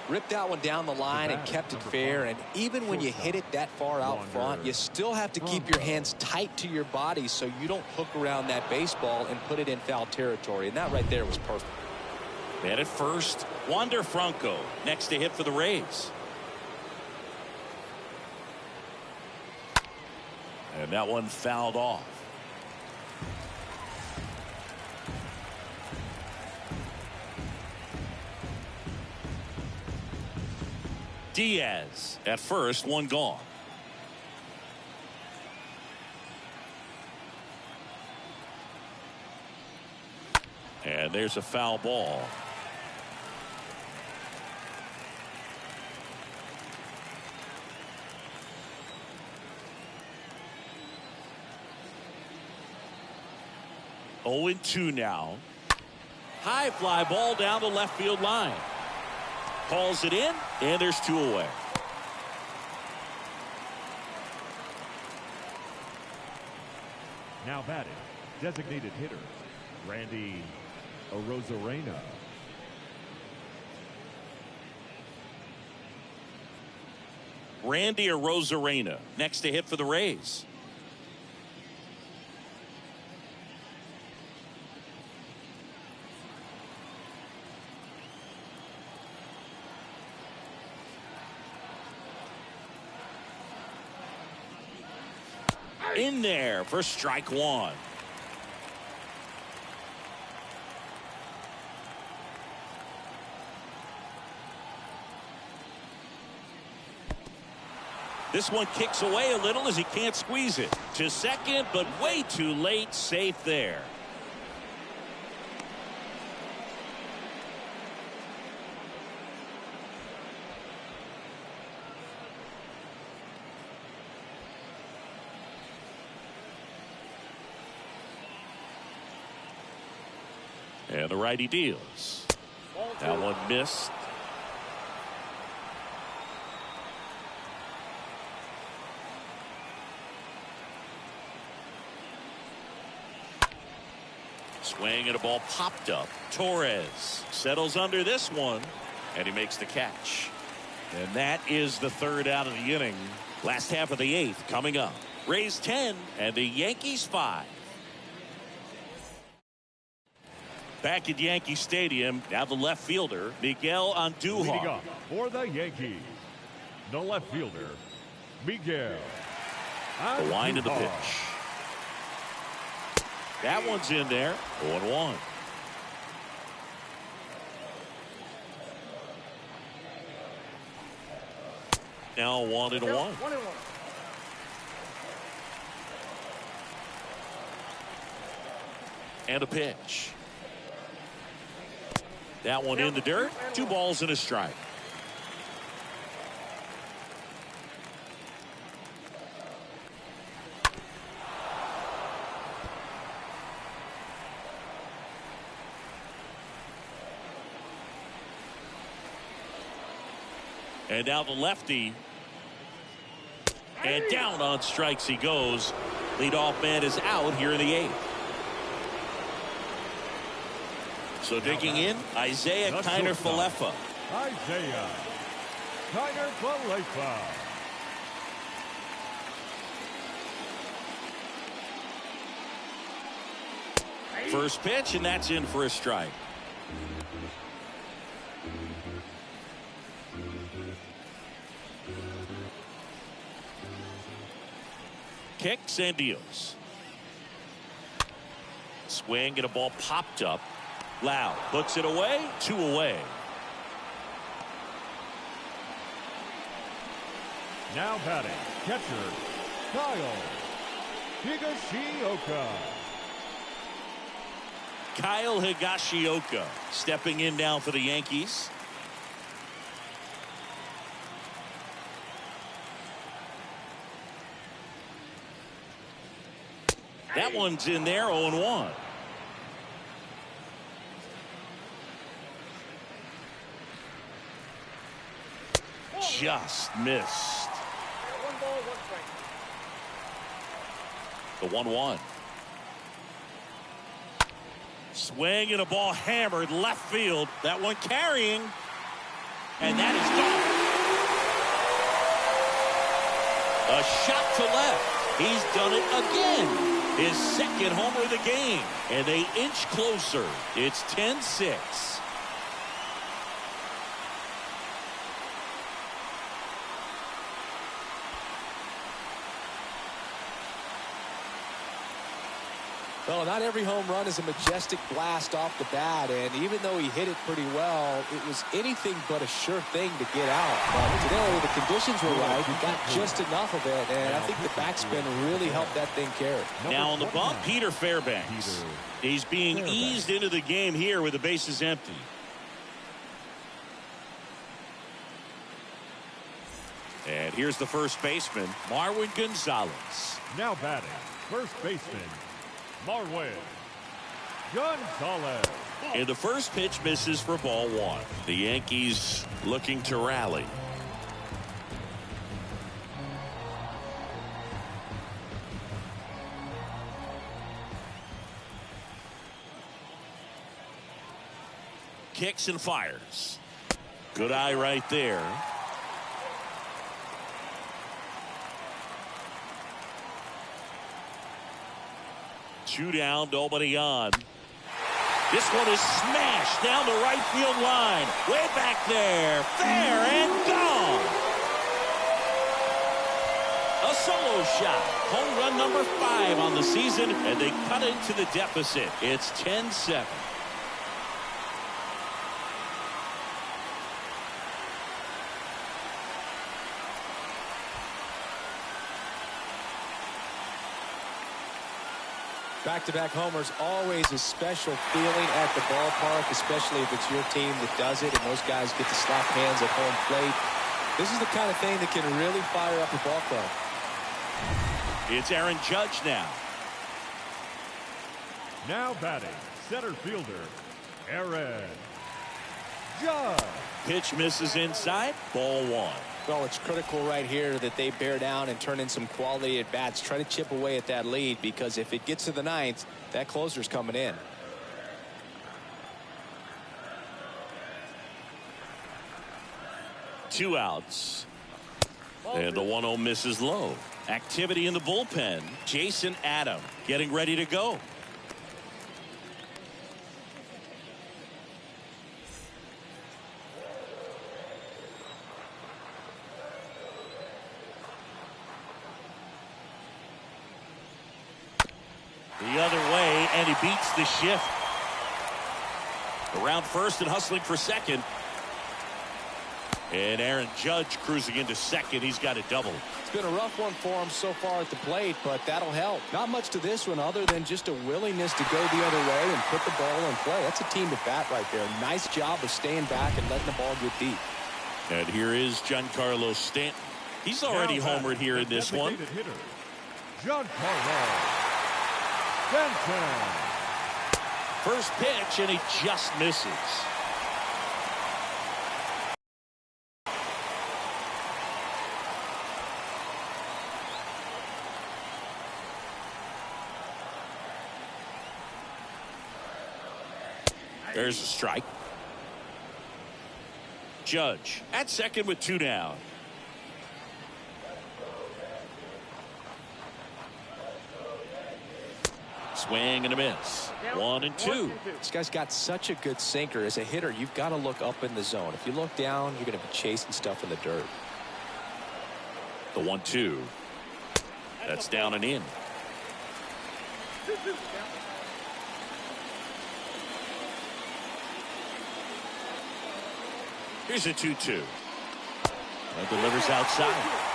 Ripped that one down the line and kept it fair. And even when you hit it that far out front, you still have to keep your hands tight to your body so you don't hook around that baseball and put it in foul territory. And that right there was perfect. Man at first, Wander Franco next to hit for the Rays. And that one fouled off. Diaz at first, one gone. And there's a foul ball. Oh, 0-2 now. High fly ball down the left field line. Calls it in, and there's two away. Now batting, designated hitter, Randy Arozarena. Randy Arozarena next to hit for the Rays. In there for strike one. This one kicks away a little as he can't squeeze it to second, but way too late. Safe there. And the righty deals. That one missed. Swing and a ball popped up. Torres settles under this one, and he makes the catch. And that is the third out of the inning. Last half of the eighth coming up. Rays 10 and the Yankees 5. Back at Yankee Stadium, now the left fielder, Miguel Leading Andujar. off for the Yankees, the left fielder, Miguel Andujar. The line of the pitch. That one's in there. 0-1. Now 1-1. And a pitch. That one in the dirt. 2 balls and a strike. And now the lefty. And down on strikes he goes. Leadoff man is out here in the 8th. So digging in, Isaiah Kiner-Falefa. Isaiah Kiner-Falefa. First pitch, and that's in for a strike. Kicks and deals. Swing and a ball popped up. Loud puts it away. 2 away. Now batting, catcher Kyle Higashiyoka. Kyle Higashiyoka stepping in now for the Yankees. That one's in there, 0-1. Just missed. 1 ball, 1 strike. The 1-1. Swing and a ball hammered left field. That one carrying. And that is gone. A shot to left. He's done it again. His second homer of the game. And they inch closer. It's 10-6. Well, not every home run is a majestic blast off the bat, and even though he hit it pretty well, it was anything but a sure thing to get out. But today, the conditions were right. He got just enough of it, and I think the backspin really helped that thing carry. Now on the bump, Peter Fairbanks. He's being eased into the game here with the bases empty. And here's the first baseman, Marwin Gonzalez. Now batting, first baseman, Marwin Gonzalez. And the first pitch misses for ball 1. The Yankees looking to rally. Kicks and fires. Good eye right there. Two down, nobody on. This one is smashed down the right field line. Way back there. Fair and gone. A solo shot. Home run number 5 on the season, and they cut into the deficit. It's 10-7. Back-to-back homers, always a special feeling at the ballpark, especially if it's your team that does it and those guys get to slap hands at home plate. This is the kind of thing that can really fire up a ball club. It's Aaron Judge now. Now batting, center fielder, Aaron Judge. Pitch misses inside, ball 1. Well, it's critical right here that they bear down and turn in some quality at bats. Try to chip away at that lead, because if it gets to the 9th, that closer's coming in. Two outs. And the 1-0 misses low. Activity in the bullpen. Jason Adam getting ready to go. The other way, and he beats the shift. Around first and hustling for second. And Aaron Judge cruising into second. He's got a double. It's been a rough one for him so far at the plate, but that'll help. Not much to this one other than just a willingness to go the other way and put the ball in play. That's a team at bat right there. Nice job of staying back and letting the ball get deep. And here is Giancarlo Stanton. He's already homered here in this one. Giancarlo Stanton. First pitch, and he just misses. There's a strike. Judge at second with 2 down. Swing and a miss. 1-2. This guy's got such a good sinker. As a hitter, you've got to look up in the zone. If you look down, you're going to be chasing stuff in the dirt. The 1-2. That's down and in. Here's a 2-2. That delivers outside.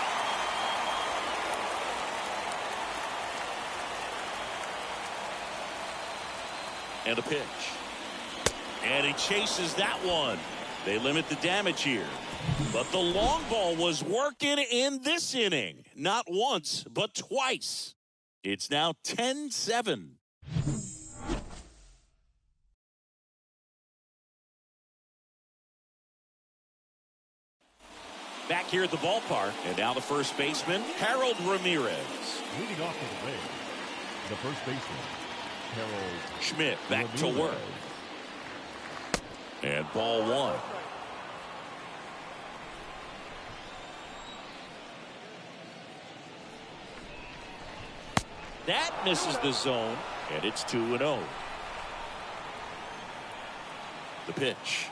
And a pitch. And he chases that one. They limit the damage here. But the long ball was working in this inning. Not once, but twice. It's now 10-7. Back here at the ballpark, and now the first baseman, Harold Ramirez. Leading off for the Rays, the first baseman, Harold Schmidt back Ramirez. to work. And ball one. That misses the zone, and it's 2-0. The pitch.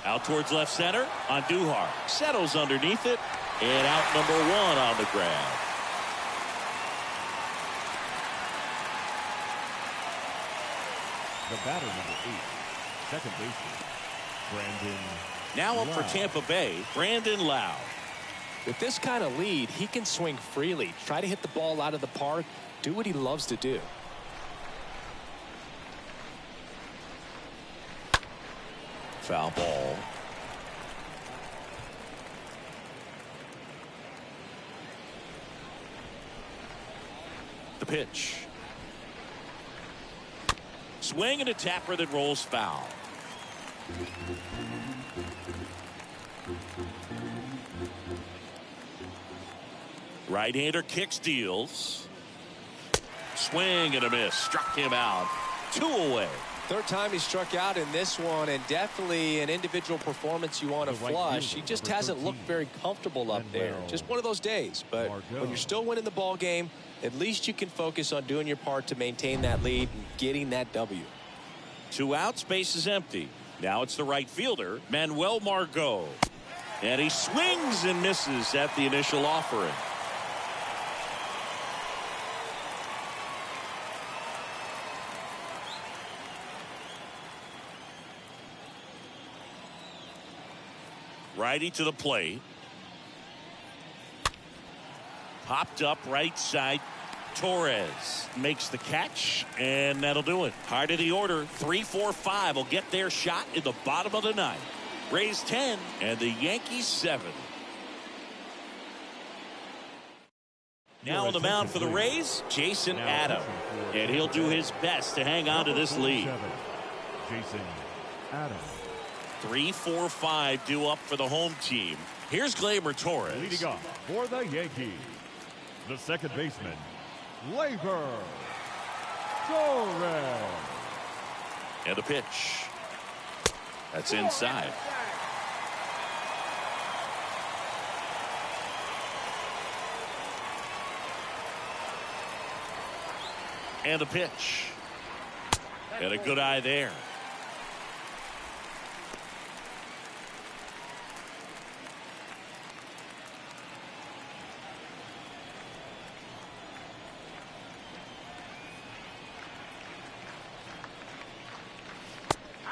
Out towards left center on Duhar. Settles underneath it, and out number one on the grab. The batter, number 8, second baseman, Brandon. Now up for Lau. Tampa Bay, Brandon Lau. With this kind of lead, he can swing freely, try to hit the ball out of the park, do what he loves to do. Foul ball. The pitch. Swing and a tapper that rolls foul. Right-hander kicks, deals. Swing and a miss. Struck him out. 2 away. Third time he struck out in this one, and definitely an individual performance you want to The right flush. fielder, He just number hasn't 13, looked very comfortable up there. Manuel Just one of those days. But Marco. when you're still winning the ball game, at least you can focus on doing your part to maintain that lead and getting that W. 2 outs, base is empty. Now it's the right fielder, Manuel Marco. And he swings and misses at the initial offering. Righty to the plate. Popped up right side. Torres makes the catch, and that'll do it. Heart of the order, 3-4-5 will get their shot in the bottom of the ninth. Rays 10 and the Yankees 7. Now on the mound for the Rays, Jason Adam, and he'll do his best to hang on to this lead. Jason Adam. 3-4-5 due up for the home team. Here's Gleyber Torres. Leading off for the Yankees, the second baseman, Gleyber Torres. And the pitch. That's inside. And the pitch. And a good eye there.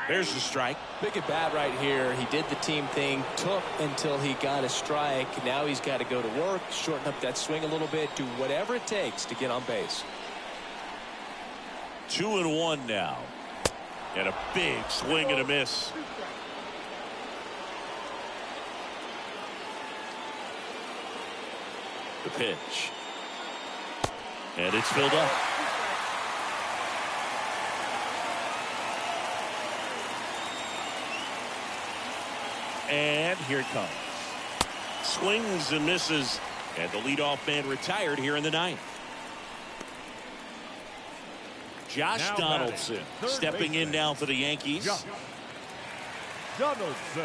There's the strike. Big at bat right here. He did the team thing, took until he got a strike. Now he's got to go to work, shorten up that swing a little bit, do whatever it takes to get on base. 2-1 now. And a big swing and a miss. The pitch. And it's filled up. And here it comes. Swings and misses. And the leadoff man retired here in the ninth. Josh Now Donaldson batting, third stepping in baseman. now for the Yankees. Josh Donaldson.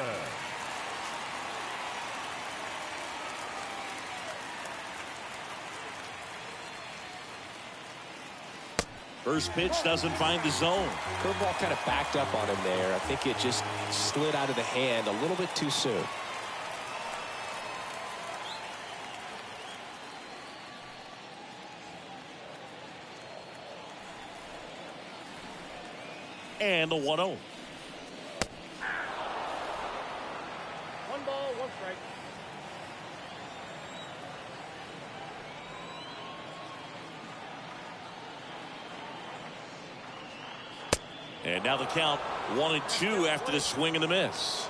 First pitch doesn't find the zone. Curveball kind of backed up on him there. I think it just slid out of the hand a little bit too soon. And the 1-0. 1 ball, 1 strike. And now the count 1-2 after the swing and the miss.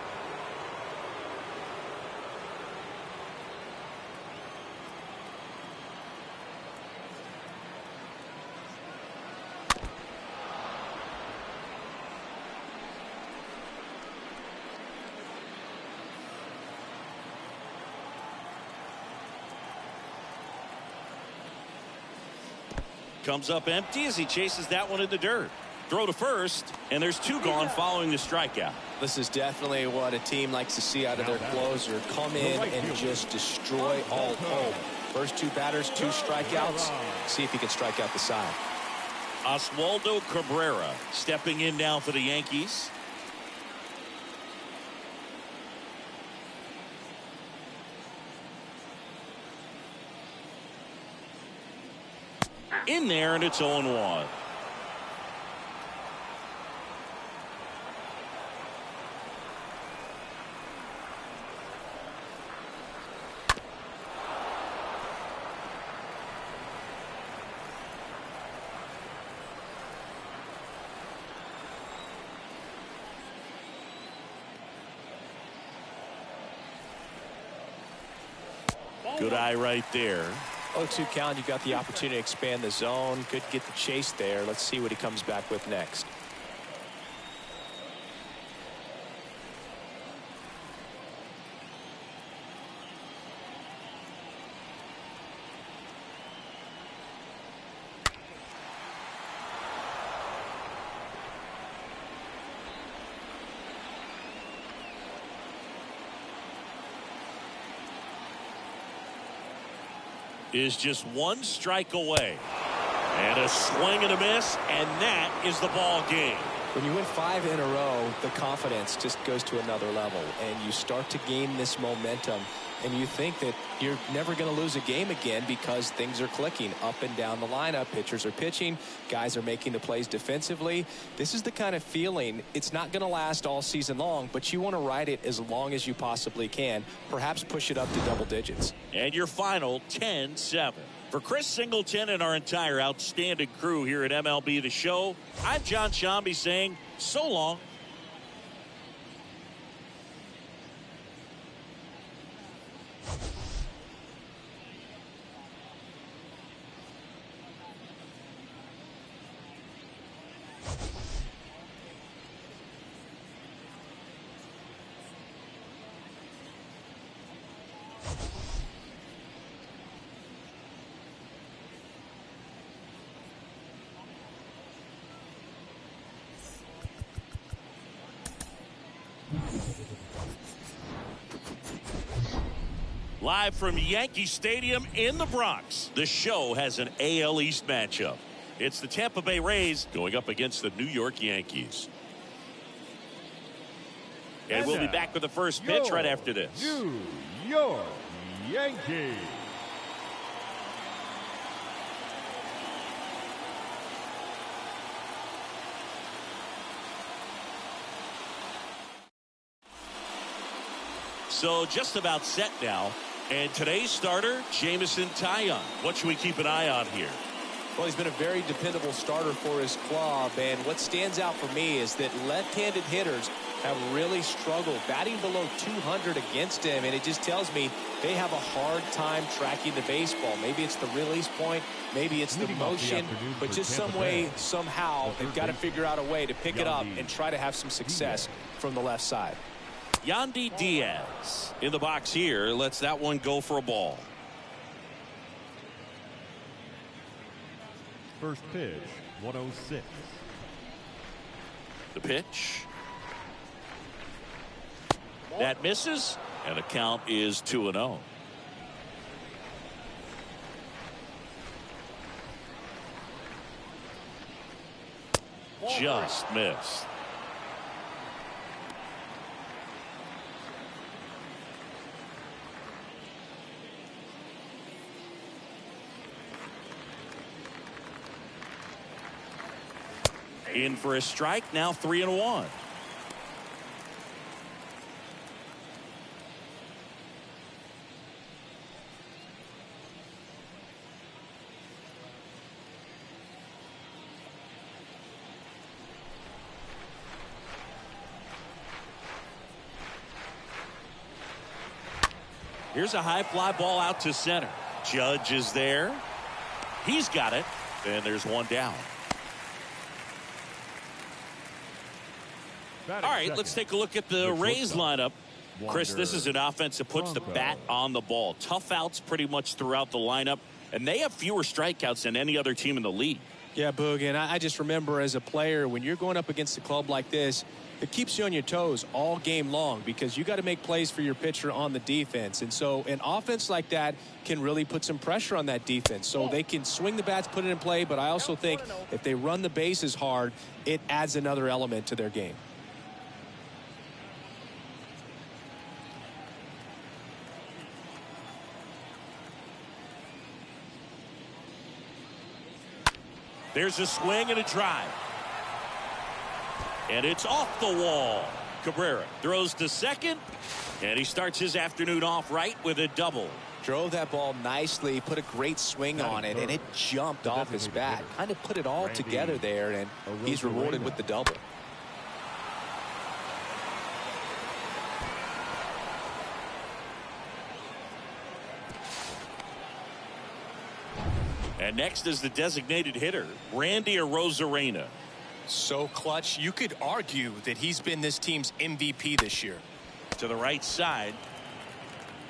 Comes up empty as he chases that one in the dirt. Throw to first, and there's two gone following the strikeout. This is definitely what a team likes to see out of their closer. Come in and just destroy all hope. First two batters, 2 strikeouts. See if he can strike out the side. Oswaldo Cabrera stepping in now for the Yankees. In there, and it's 0-1. Good eye right there. 0-2 count. You got the opportunity to expand the zone. Could get the chase there. Let's see what he comes back with next. Is just 1 strike away. And a swing and a miss, and that is the ball game. When you win 5 in a row, the confidence just goes to another level, and you start to gain this momentum, and you think that you're never going to lose a game again because things are clicking up and down the lineup. Pitchers are pitching, guys are making the plays defensively. This is the kind of feeling, it's not going to last all season long, but you want to ride it as long as you possibly can, perhaps push it up to double digits. And your final 10-7. For Chris Singleton and our entire outstanding crew here at MLB The Show, I'm John Shambi saying so long. Live from Yankee Stadium in the Bronx, the show has an AL East matchup. It's the Tampa Bay Rays going up against the New York Yankees. And we'll be back with the first pitch right after this. New York Yankees. So just about set now. And today's starter, Jameson Taillon. What should we keep an eye on here? Well, he's been a very dependable starter for his club, and what stands out for me is that left-handed hitters have really struggled batting below 200 against him, and it just tells me they have a hard time tracking the baseball. Maybe it's the release point, maybe it's the motion, but just some way, somehow, they've got to figure out a way to pick it up and try to have some success from the left side. Yandi Diaz in the box here lets that one go for a ball. First pitch, 106. The pitch. That misses, and the count is 2-0. Just missed. In for a strike, now 3-1. Here's a high fly ball out to center. Judge is there. He's got it. And there's one down. All right, let's take a look at the Rays lineup. Chris, this is an offense that puts the bat on the ball. Tough outs pretty much throughout the lineup. and they have fewer strikeouts than any other team in the league. Yeah, Boog, and I just remember as a player, when you're going up against a club like this, it keeps you on your toes all game long because you got to make plays for your pitcher on the defense. And so an offense like that can really put some pressure on that defense. So they can swing the bats, put it in play, but I also think if they run the bases hard, it adds another element to their game. There's a swing and a drive. And it's off the wall. Cabrera throws to second, and he starts his afternoon off right with a double. Drove that ball nicely, put a great swing on it, and it jumped off his bat. Kind of put it all together there, and he's rewarded with the double. And next is the designated hitter, Randy Arozarena. So clutch, you could argue that he's been this team's MVP this year. To the right side.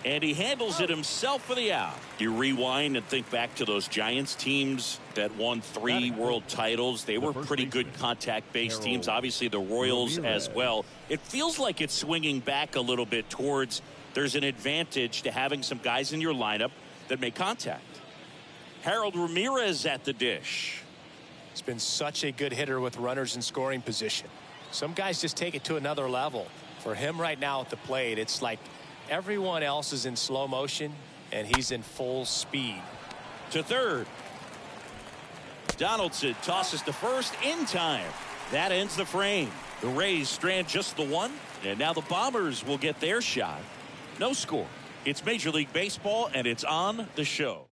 And he handles it himself for the out. You rewind and think back to those Giants teams that won 3 world titles. They were pretty good contact-based teams. Obviously, the Royals as well. It feels like it's swinging back a little bit towards there's an advantage to having some guys in your lineup that make contact. Harold Ramirez at the dish. He's been such a good hitter with runners in scoring position. Some guys just take it to another level. For him right now at the plate, it's like everyone else is in slow motion and he's in full speed. To third. Donaldson tosses to first in time. That ends the frame. The Rays strand just the one, and now the Bombers will get their shot. No score. It's Major League Baseball, and it's on the show.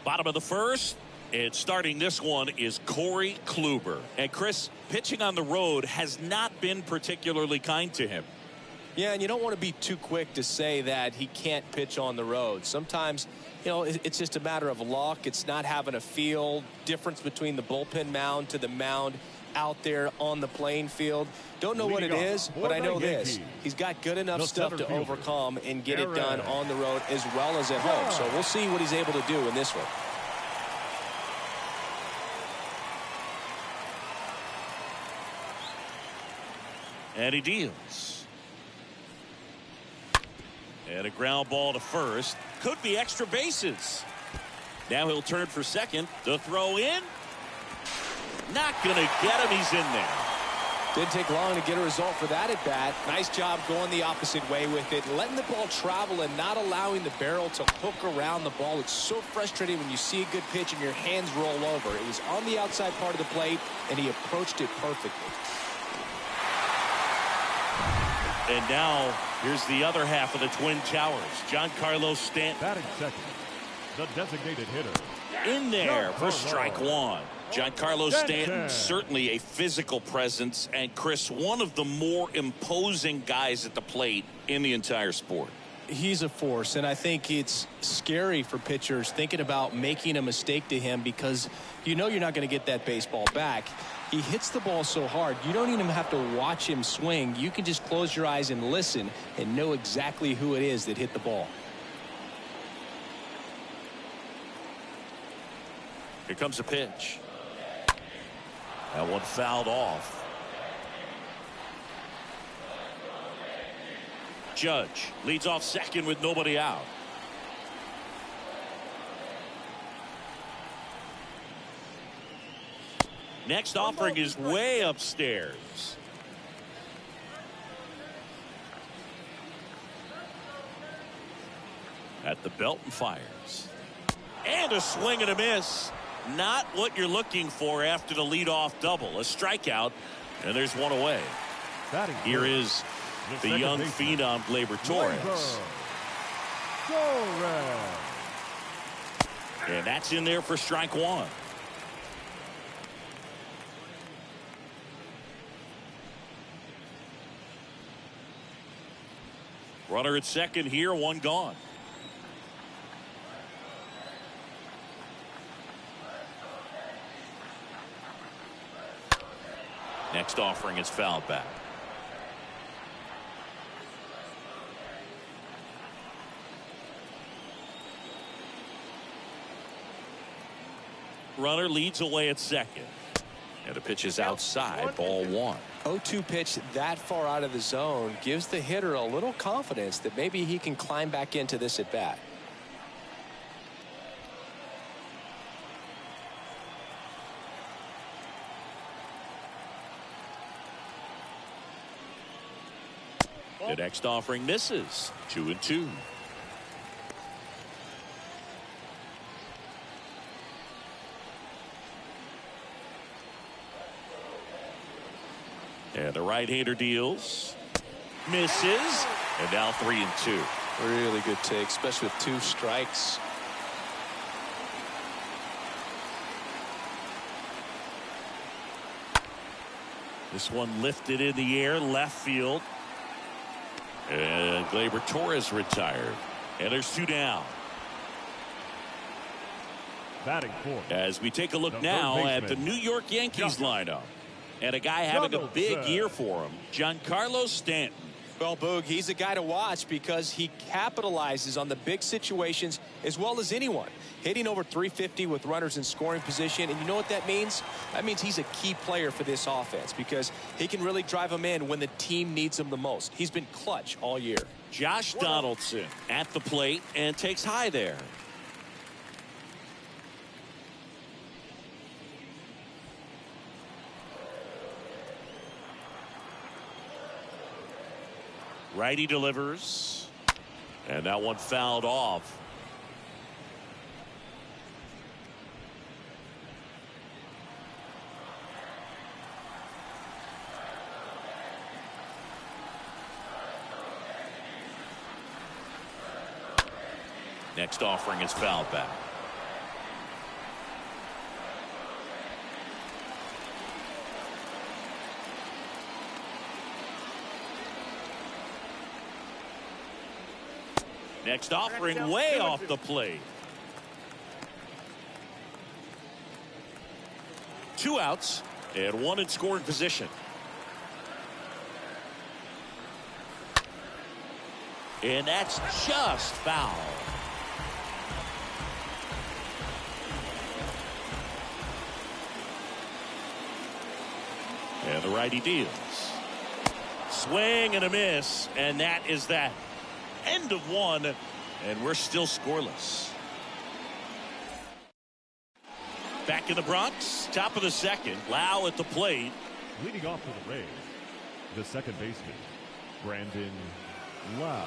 Bottom of the first, and starting this one is Corey Kluber. And Chris, pitching on the road has not been particularly kind to him. Yeah, and you don't want to be too quick to say that he can't pitch on the road. Sometimes, you know, it's just a matter of luck. It's not having a feel difference between the bullpen mound to the mound out there on the playing field. Don't know what it is, but I know this. He's got good enough stuff to overcome and get it done on the road as well as at home. So we'll see what he's able to do in this one. And he deals. And a ground ball to first. Could be extra bases. Now he'll turn for second. The throw in. Not going to get him. He's in there. Didn't take long to get a result for that at bat. Nice job going the opposite way with it. Letting the ball travel and not allowing the barrel to hook around the ball. It's so frustrating when you see a good pitch and your hands roll over. It was on the outside part of the plate, and he approached it perfectly. And now, here's the other half of the Twin Towers. Giancarlo Stanton. Batting second, the designated hitter. In there for strike one. Giancarlo Stanton, certainly a physical presence. And Chris, one of the more imposing guys at the plate in the entire sport. He's a force, and I think it's scary for pitchers thinking about making a mistake to him because you know you're not going to get that baseball back. He hits the ball so hard, you don't even have to watch him swing. You can just close your eyes and listen and know exactly who it is that hit the ball. Here comes a pitch. That one fouled off. Judge leads off second with nobody out. Next offering is way upstairs. At the belt and fires. And a swing and a miss. Not what you're looking for after the leadoff double. A strikeout, and there's one away. Here is the young phenom, Gleyber Torres. And that's in there for strike one. Runner at second here, one gone. Next offering is fouled back. runner leads away at second. And the pitch is outside, ball one. 0-2 pitch that far out of the zone gives the hitter a little confidence that maybe he can climb back into this at bat. The next offering misses. 2-2. And the right-hander deals. Misses. And now 3-2. Really good take, especially with 2 strikes. This one lifted in the air, left field. And Gleyber Torres retired. And there's 2 down. Batting fourth. As we take a look now at the New York Yankees lineup. And a guy having a big year for him, Giancarlo Stanton. Well, Boog, he's a guy to watch because he capitalizes on the big situations as well as anyone. Hitting over 350 with runners in scoring position. And you know what that means? That means he's a key player for this offense because he can really drive them in when the team needs him the most. He's been clutch all year. Josh Donaldson at the plate and takes high there. Righty delivers. And that one fouled off. Next offering is fouled back. Next offering way off the plate. 2 outs and 1 in scoring position. And that's just foul. And the righty deals. Swing and a miss, and that is that. End of 1, and we're still scoreless. Back in the Bronx, top of the second. Lau at the plate. Leading off for the Rays, the second baseman, Brandon Lau.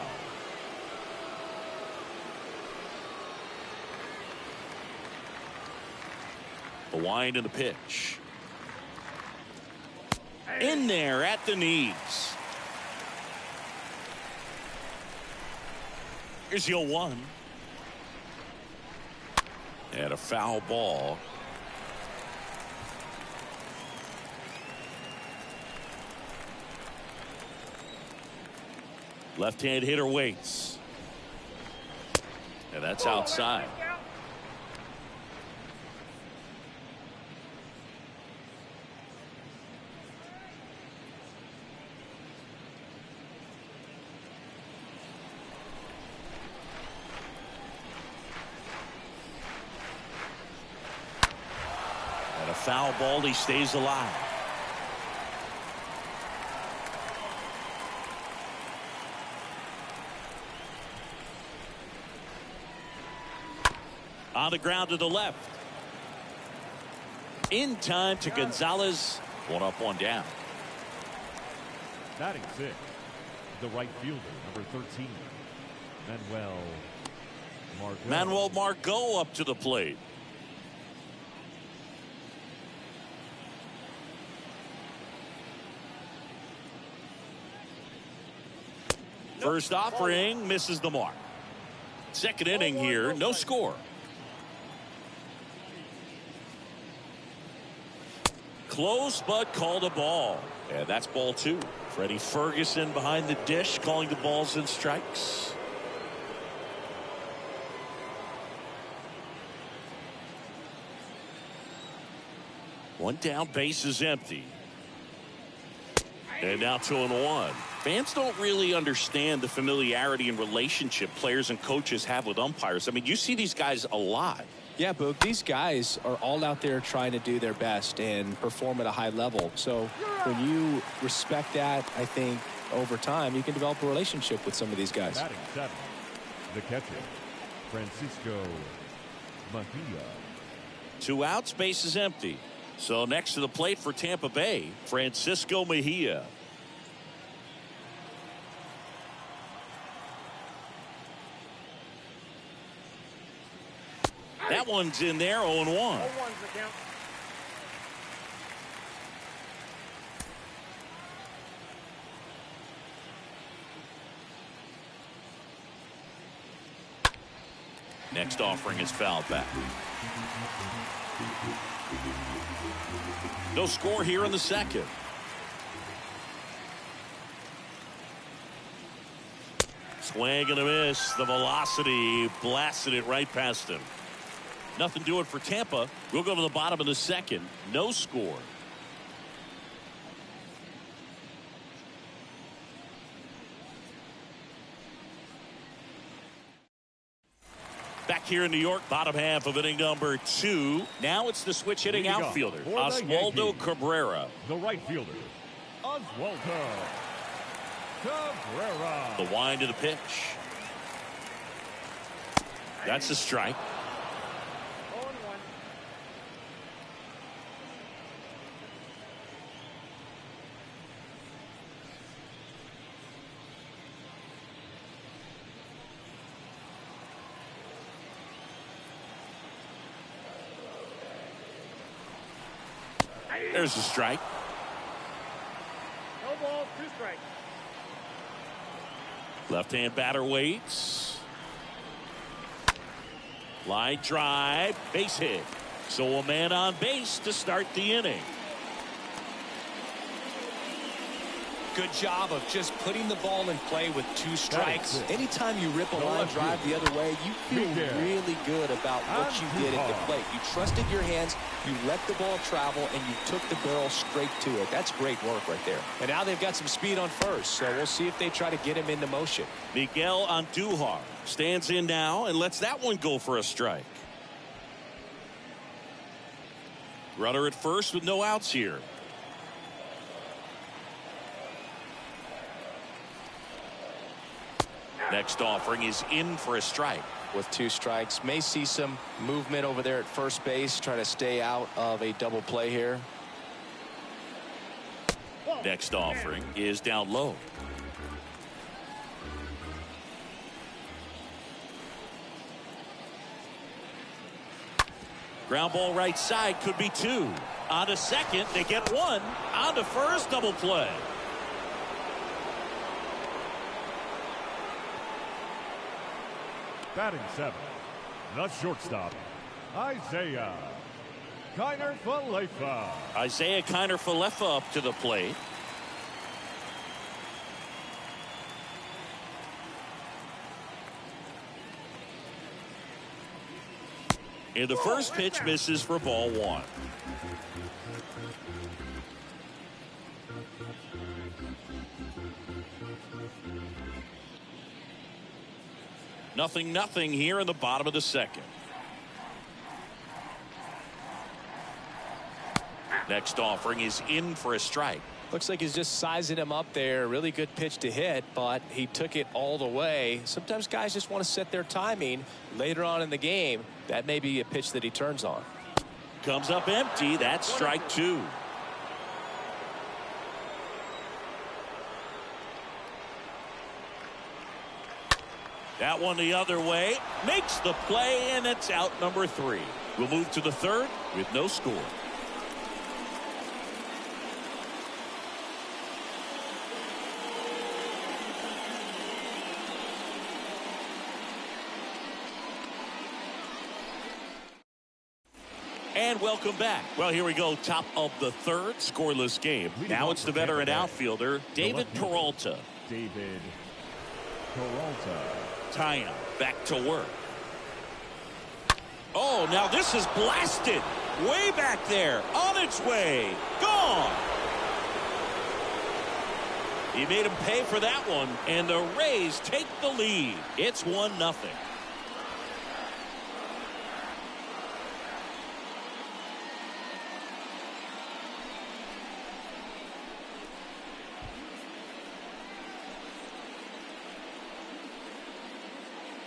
The wind and the pitch. In there at the knees. Here's the 0-1. And a foul ball. Left-hand hitter waits. And that's outside. Foul ball, he stays alive. On the ground to the left. In time to Gonzalez. 1 up, 1 down. Batting 6, the right fielder, number 13, Manuel Marco up to the plate. First offering misses the mark. Second inning here, no score. Close, but called a ball. And that's ball 2. Freddie Ferguson behind the dish, calling the balls and strikes. One down, base is empty. And now 2-1. Fans don't really understand the familiarity and relationship players and coaches have with umpires. I mean, you see these guys a lot. Yeah, Boog, these guys are all out there trying to do their best and perform at a high level. So when you respect that, I think over time you can develop a relationship with some of these guys. Batting 7, the catcher, Francisco Mejia. 2 outs, base is empty. So next to the plate for Tampa Bay, Francisco Mejia. That one's in there, 0-1. 0-1's the count. Next offering is fouled back. No score here in the second. Swing and a miss. The velocity blasted it right past him. Nothing doing for Tampa. We'll go to the bottom of the second. No score. Back here in New York, bottom half of inning number 2. Now it's the switch hitting Leading outfielder, off for the Oswaldo Yankees, Cabrera. The right fielder, Oswaldo Cabrera. The wind of the pitch. That's a strike. 0-1. There's a strike. No balls, 2 strikes. Left-hand batter waits. Line drive, base hit. So a man on base to start the inning. Good job of just putting the ball in play with 2 strikes. Anytime you rip a line drive the other way, you feel really good about what you did at the plate. You trusted your hands, you let the ball travel, and you took the barrel straight to it. That's great work right there. And now they've got some speed on first, so we'll see if they try to get him into motion. Miguel Andujar stands in now and lets that one go for a strike. Runner at first with no outs here. Next offering is in for a strike. With 2 strikes, may see some movement over there at first base, try to stay out of a double play here. Next offering is down low. Ground ball right side, could be 2. On to second, they get 1. On to first, double play. Batting 7, the shortstop, Isaiah Kiner-Falefa. Isaiah Kiner-Falefa up to the plate. And the first pitch misses for ball 1. Nothing here in the bottom of the second. Next offering is in for a strike. Looks like he's just sizing him up there. Really good pitch to hit, but he took it all the way. Sometimes guys just want to set their timing later on in the game. That may be a pitch that he turns on. Comes up empty. That's strike 2. That one the other way, makes the play, and it's out number 3. We'll move to the third with no score. And welcome back. Well, here we go. Top of the third, scoreless game. Now it's the veteran outfielder, David Peralta. David Peralta. Tying back to work. Oh, now this is blasted. Way back there. On its way. Gone. He made him pay for that one. And the Rays take the lead. It's 1-0.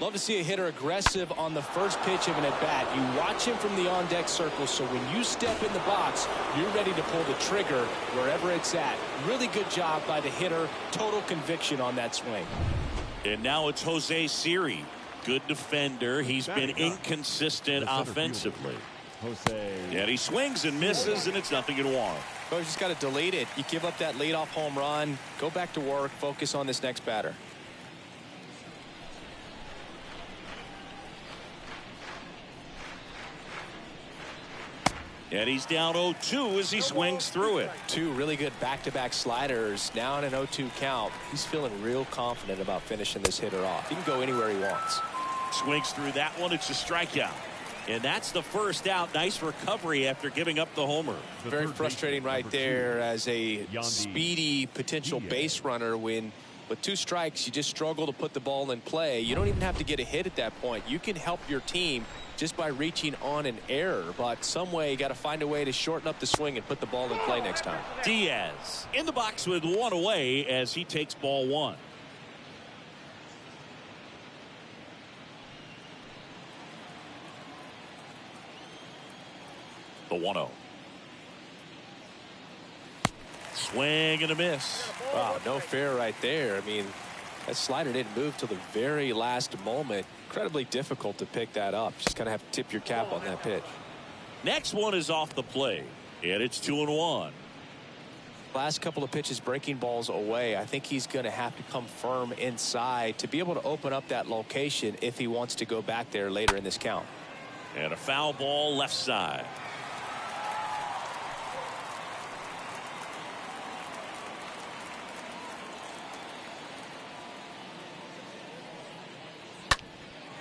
Love to see a hitter aggressive on the first pitch of an at-bat. You watch him from the on-deck circle, so when you step in the box, you're ready to pull the trigger wherever it's at. Really good job by the hitter. Total conviction on that swing. And now it's Jose Siri. Good defender. He's been inconsistent offensively. Jose. And he swings and misses, and it's 0-1. Well, you just got to delete it. You give up that leadoff home run. Go back to work. Focus on this next batter. And he's down 0-2 as he swings through it. Two really good back-to-back sliders. Now in an 0-2 count. He's feeling real confident about finishing this hitter off. He can go anywhere he wants. Swings through that one. It's a strikeout. And that's the first out. Nice recovery after giving up the homer. Very frustrating right there as a Yandi speedy potential Diaz. base runner when with 2 strikes you just struggle to put the ball in play. You don't even have to get a hit at that point. You can help your team just by reaching on an error, but some way you got to find a way to shorten up the swing and put the ball in play next time. Diaz in the box with 1 away as he takes ball 1. The 1-0. Swing and a miss. Wow, no fair right there. I mean, that slider didn't move till the very last moment. Incredibly difficult to pick that up. Just kind of have to tip your cap on that pitch. Next one is off the plate, and it's 2-1. Last couple of pitches breaking balls away. I think he's going to have to come firm inside to be able to open up that location if he wants to go back there later in this count. And a foul ball left side.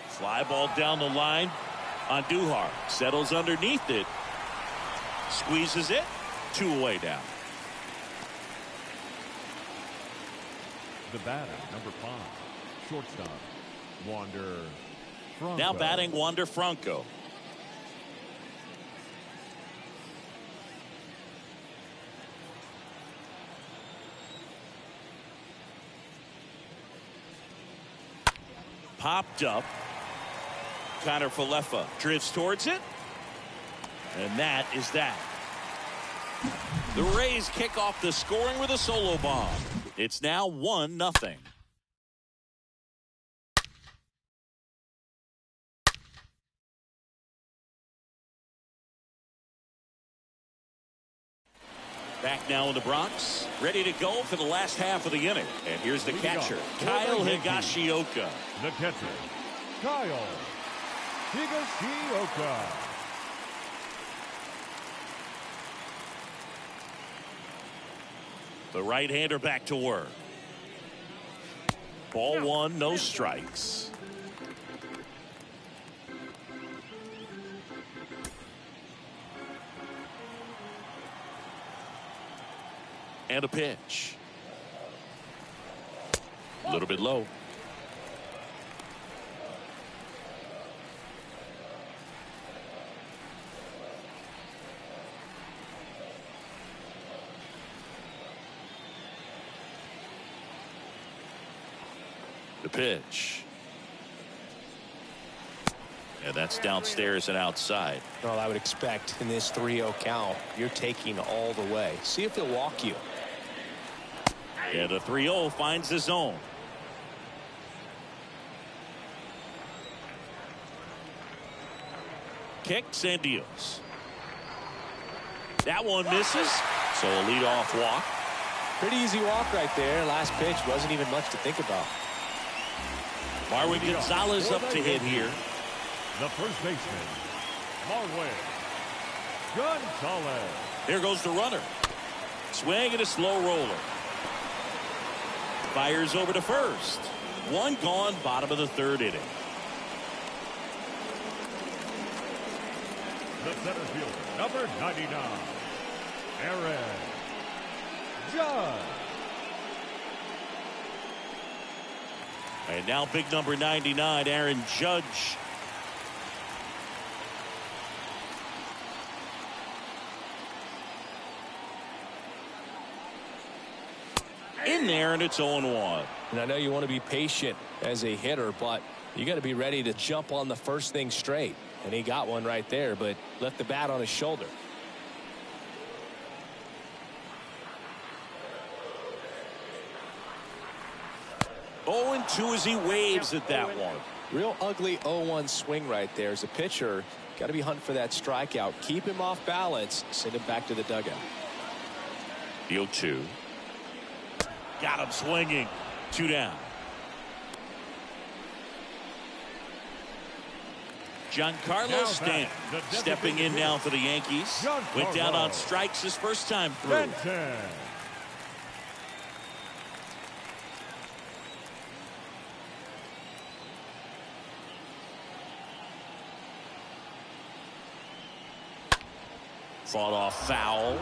Fly ball down the line on Duhar. Settles underneath it. Squeezes it. 2 away now. The batter, number 5, shortstop, Wander Franco. Now batting Wander Franco. Popped up. Connor Falefa drifts towards it. And that is that. The Rays kick off the scoring with a solo bomb. It's now 1-0. Back now in the Bronx, ready to go for the last half of the inning. And here's the catcher, Kyle Higashiyoka. The catcher, Kyle Higashiyoka. The right-hander back to work. Ball 1, no strikes. And a pitch. A little bit low. The pitch. And that's downstairs and outside. Well, I would expect in this 3-0 count, you're taking all the way. See if he'll walk you. And a 3-0 finds the zone. Kicks and deals. That one misses. So a leadoff walk. Pretty easy walk right there. Last pitch wasn't even much to think about. Marwin Gonzalez up to hit here. The first baseman, Marwin Gonzalez. There goes the runner. Swing and a slow roller. Fires over to first. 1 gone, bottom of the 3rd inning. The center fielder, number 99, Aaron Judge. And now big number 99, Aaron Judge. in there, and it's 0-1. And I know you want to be patient as a hitter, but you got to be ready to jump on the first thing straight. And he got one right there, but left the bat on his shoulder. Oh, 2 as he waves at that one. Real ugly 0-1 swing right there. As a pitcher, got to be hunting for that strikeout. Keep him off balance. Send him back to the dugout. The 0-2. Got him swinging. 2 down. Giancarlo Stanton stepping in now for the Yankees. Went down on strikes his first time through. Fought off foul.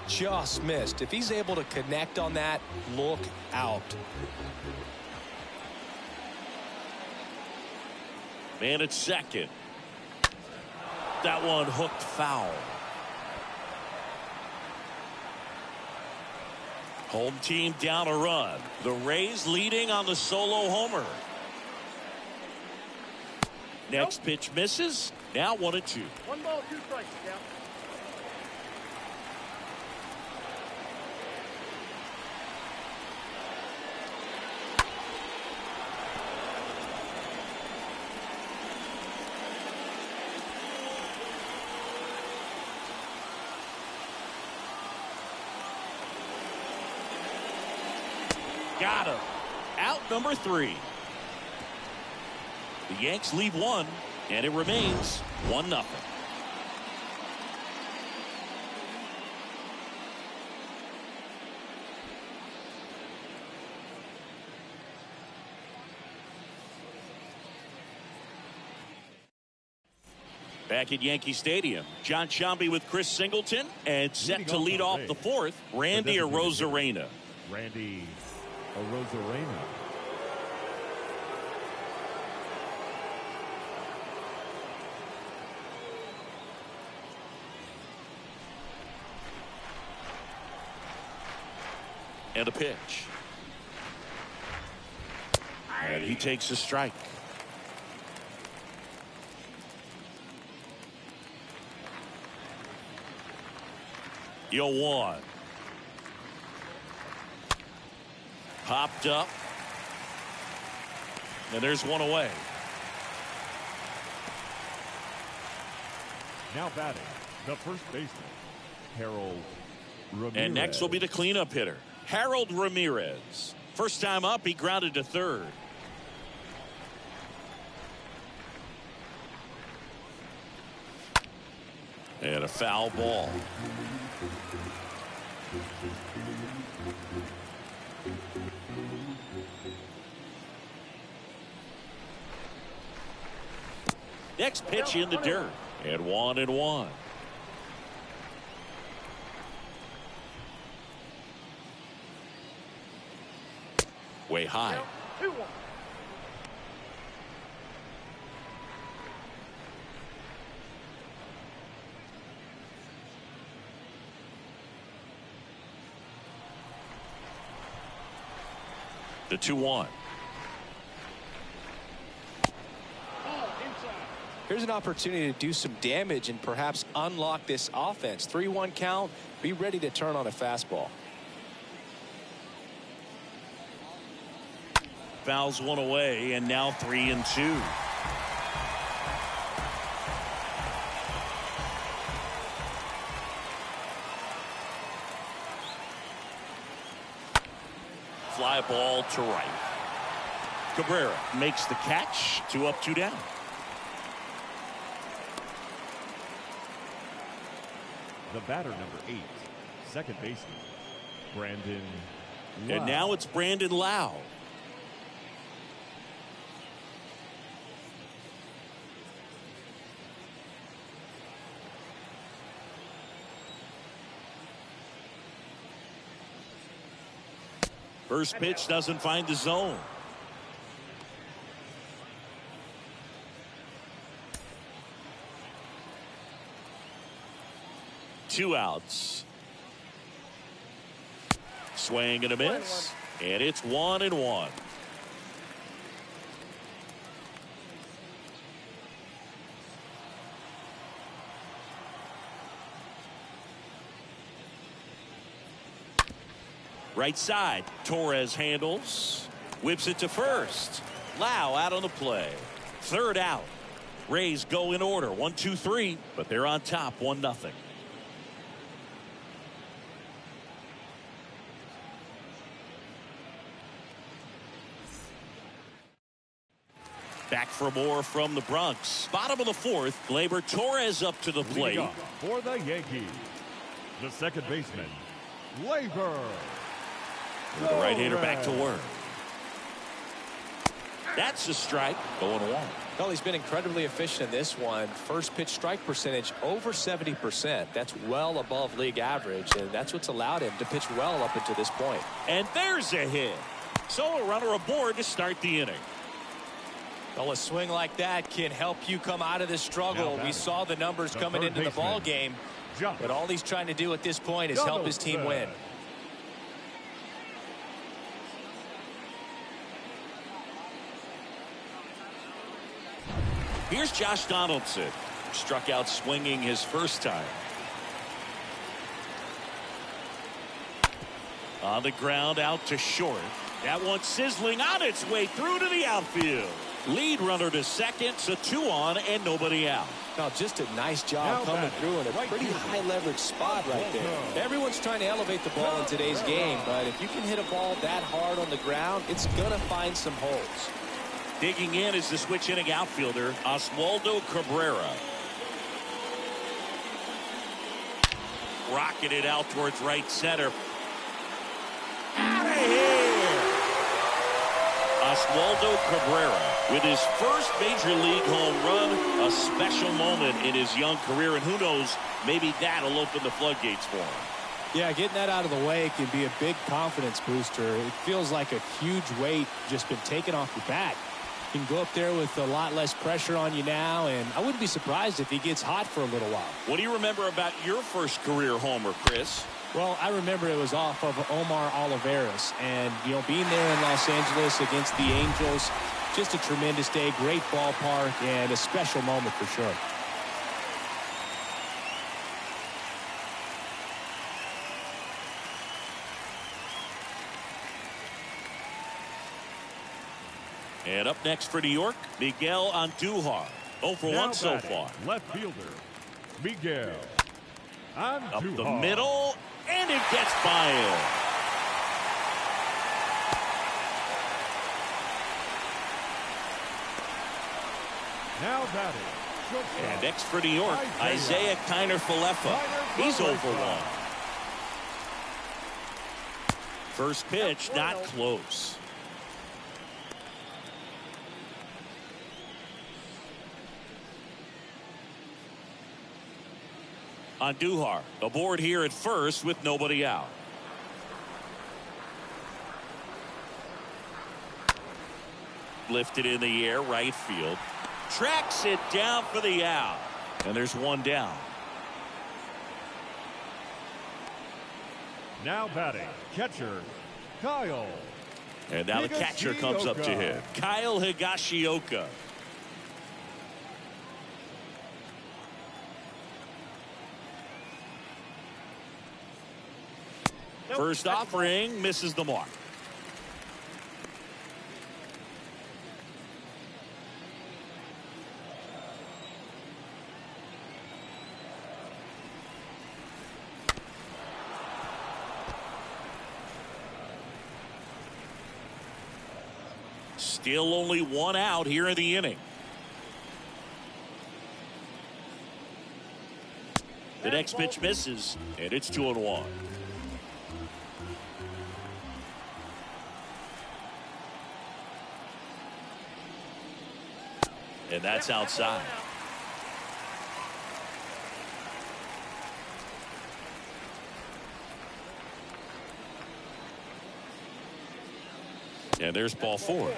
Just missed. If he's able to connect on that, look out. Man at second. That one hooked foul. Home team down a run. The Rays leading on the solo homer. Next pitch misses. Now 1-2. 1 ball, 2 strikes. Yeah. Got him. Out number 3. The Yanks leave 1, and it remains 1-0. Back at Yankee Stadium, John Sciambi with Chris Singleton, and set to lead off the 4th, Randy Arozarena. Randy Arozarena. And a pitch. And he takes a strike. Yo, 1. Popped up. And there's one away. Now batting, the first baseman, Harold Ramirez. And next will be the cleanup hitter, Harold Ramirez. First time up, he grounded to third. And a foul ball. Next pitch in the dirt. And 1-1. Way high. 2-1. The 2-1. Here's an opportunity to do some damage and perhaps unlock this offense. 3-1 count. Be ready to turn on a fastball. Fouls one away, and now 3-2. Fly ball to right. Cabrera makes the catch. 2 up, 2 down. The batter, number 8, second baseman, Brandon Lau. And now it's Brandon Lau. First pitch doesn't find the zone. Two outs. Swing and a miss. And it's 1-1. Right side. Torres handles. Whips it to first. Lau out on the play. Third out. Rays go in order. 1, 2, 3. But they're on top 1-0. Back for more from the Bronx. Bottom of the fourth. Gleyber Torres up to the plate. For the Yankees, the second baseman, Gleyber. The right-hander back to work. That's a strike. Going 1. Well, he's been incredibly efficient in this one. First pitch strike percentage over 70%. That's well above league average, and that's what's allowed him to pitch well up until this point. And there's a hit. So a runner aboard to start the inning. Well, a swing like that can help you come out of this struggle. We saw the numbers coming into the ball game, but all he's trying to do at this point is help his team win. Here's Josh Donaldson. Struck out swinging his first time. On the ground out to short. That one sizzling on its way through to the outfield. Lead runner to second, so 2 on and nobody out. Now, just a nice job coming through in a pretty high leverage spot right there. Everyone's trying to elevate the ball in today's game, but if you can hit a ball that hard on the ground, it's going to find some holes. Digging in is the switch inning outfielder, Oswaldo Cabrera. Rocketed out towards right center. Out of here! Oswaldo Cabrera with his first major league home run, a special moment in his young career, and who knows, maybe that'll open the floodgates for him. Yeah, getting that out of the way can be a big confidence booster. It feels like a huge weight just been taken off your back. You can go up there with a lot less pressure on you now, and I wouldn't be surprised if he gets hot for a little while. What do you remember about your first career homer, Chris? Well, I remember it was off of Omar Oliveras, and, you know, being there in Los Angeles against the Angels, just a tremendous day, great ballpark, and a special moment for sure. And up next for New York, Miguel Andujar. 0 for 1 so far. Left fielder, Miguel Andujar. Up the middle, and it gets by him. Now batting. And next for New York, Isaiah Kiner-Falefa. He's 0 for 1. First pitch, not close. Andujar aboard here at first with nobody out. Lifted in the air, right field. Tracks it down for the out. And there's one down. Now batting, catcher, Kyle. And now the catcher comes up to him. Kyle Higashiyoka. First offering misses the mark. Still only 1 out here in the inning. The next pitch misses, and it's 2-1. And that's outside. And there's ball 4.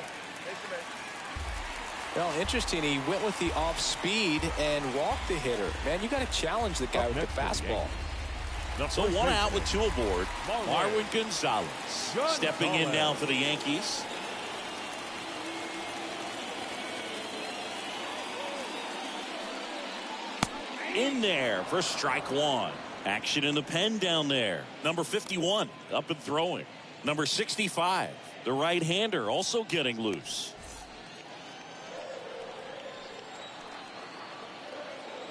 Well, interesting. He went with the off speed and walked the hitter. Man, you got to challenge the guy with the fastball. So one out with two aboard. Marwin Gonzalez stepping in now for the Yankees. In there for strike one. Action in the pen down there. Number 51 up and throwing. Number 65, the right-hander, also getting loose.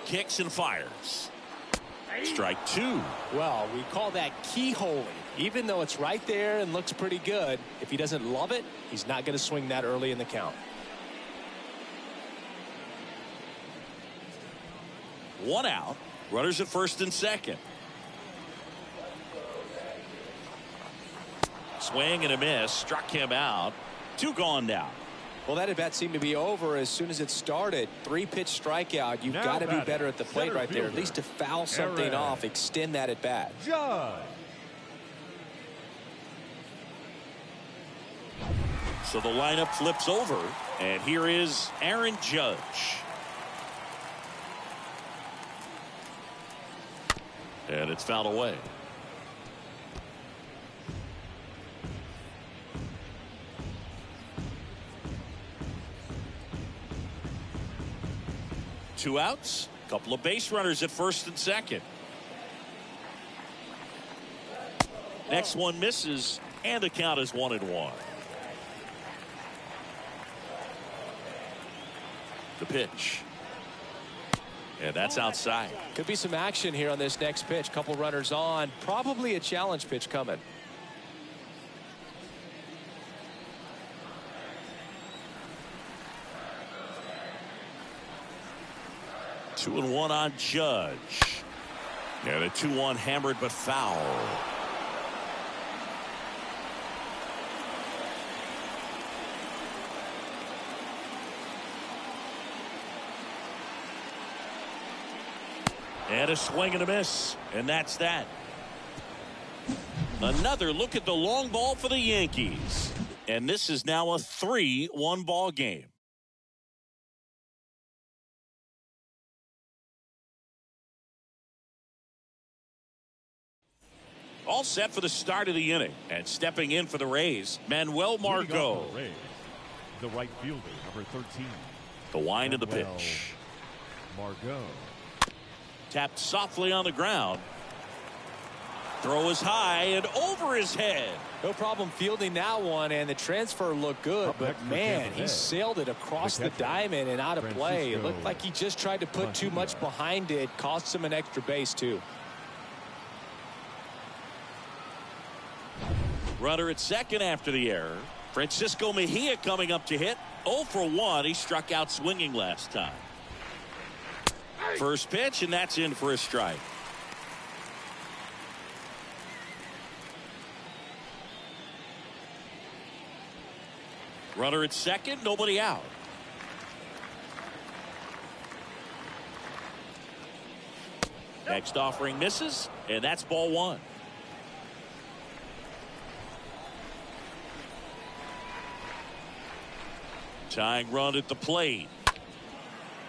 Kicks and fires. Strike two. Well, we call that keyholing. Even though it's right there and looks pretty good, if he doesn't love it, he's not going to swing that early in the count. One out. Runners at first and second. Swing and a miss. Struck him out. Two gone now. Well, that at bat seemed to be over as soon as it started. 3-pitch strikeout. You've got to be better at the plate right there. At least to foul something off, extend that at bat. So the lineup flips over, and here is Aaron Judge. And it's fouled away. Two outs, couple of base runners at first and second. Next one misses, and the count is 1-1. The pitch. And that's outside. Could be some action here on this next pitch. Couple runners on. Probably a challenge pitch coming. Two and one on Judge. And a 2-1 hammered but foul. And a swing and a miss. And that's that. Another look at the long ball for the Yankees. And this is now a 3-1 ball game. All set for the start of the inning. And stepping in for the Rays, Manuel Marco. The right fielder, number 13. The wind of the pitch. Marco. Tapped softly on the ground. Throw is high and over his head. No problem fielding that one, and the transfer looked good, but man, he sailed it across the diamond and out of play. It looked like he just tried to put too much behind it. Cost him an extra base too. Runner at second after the error. Francisco Mejia coming up to hit. 0 for 1. He struck out swinging last time. First pitch, and that's in for a strike. Runner at second, nobody out. Next offering misses, and that's ball one. Tying run at the plate.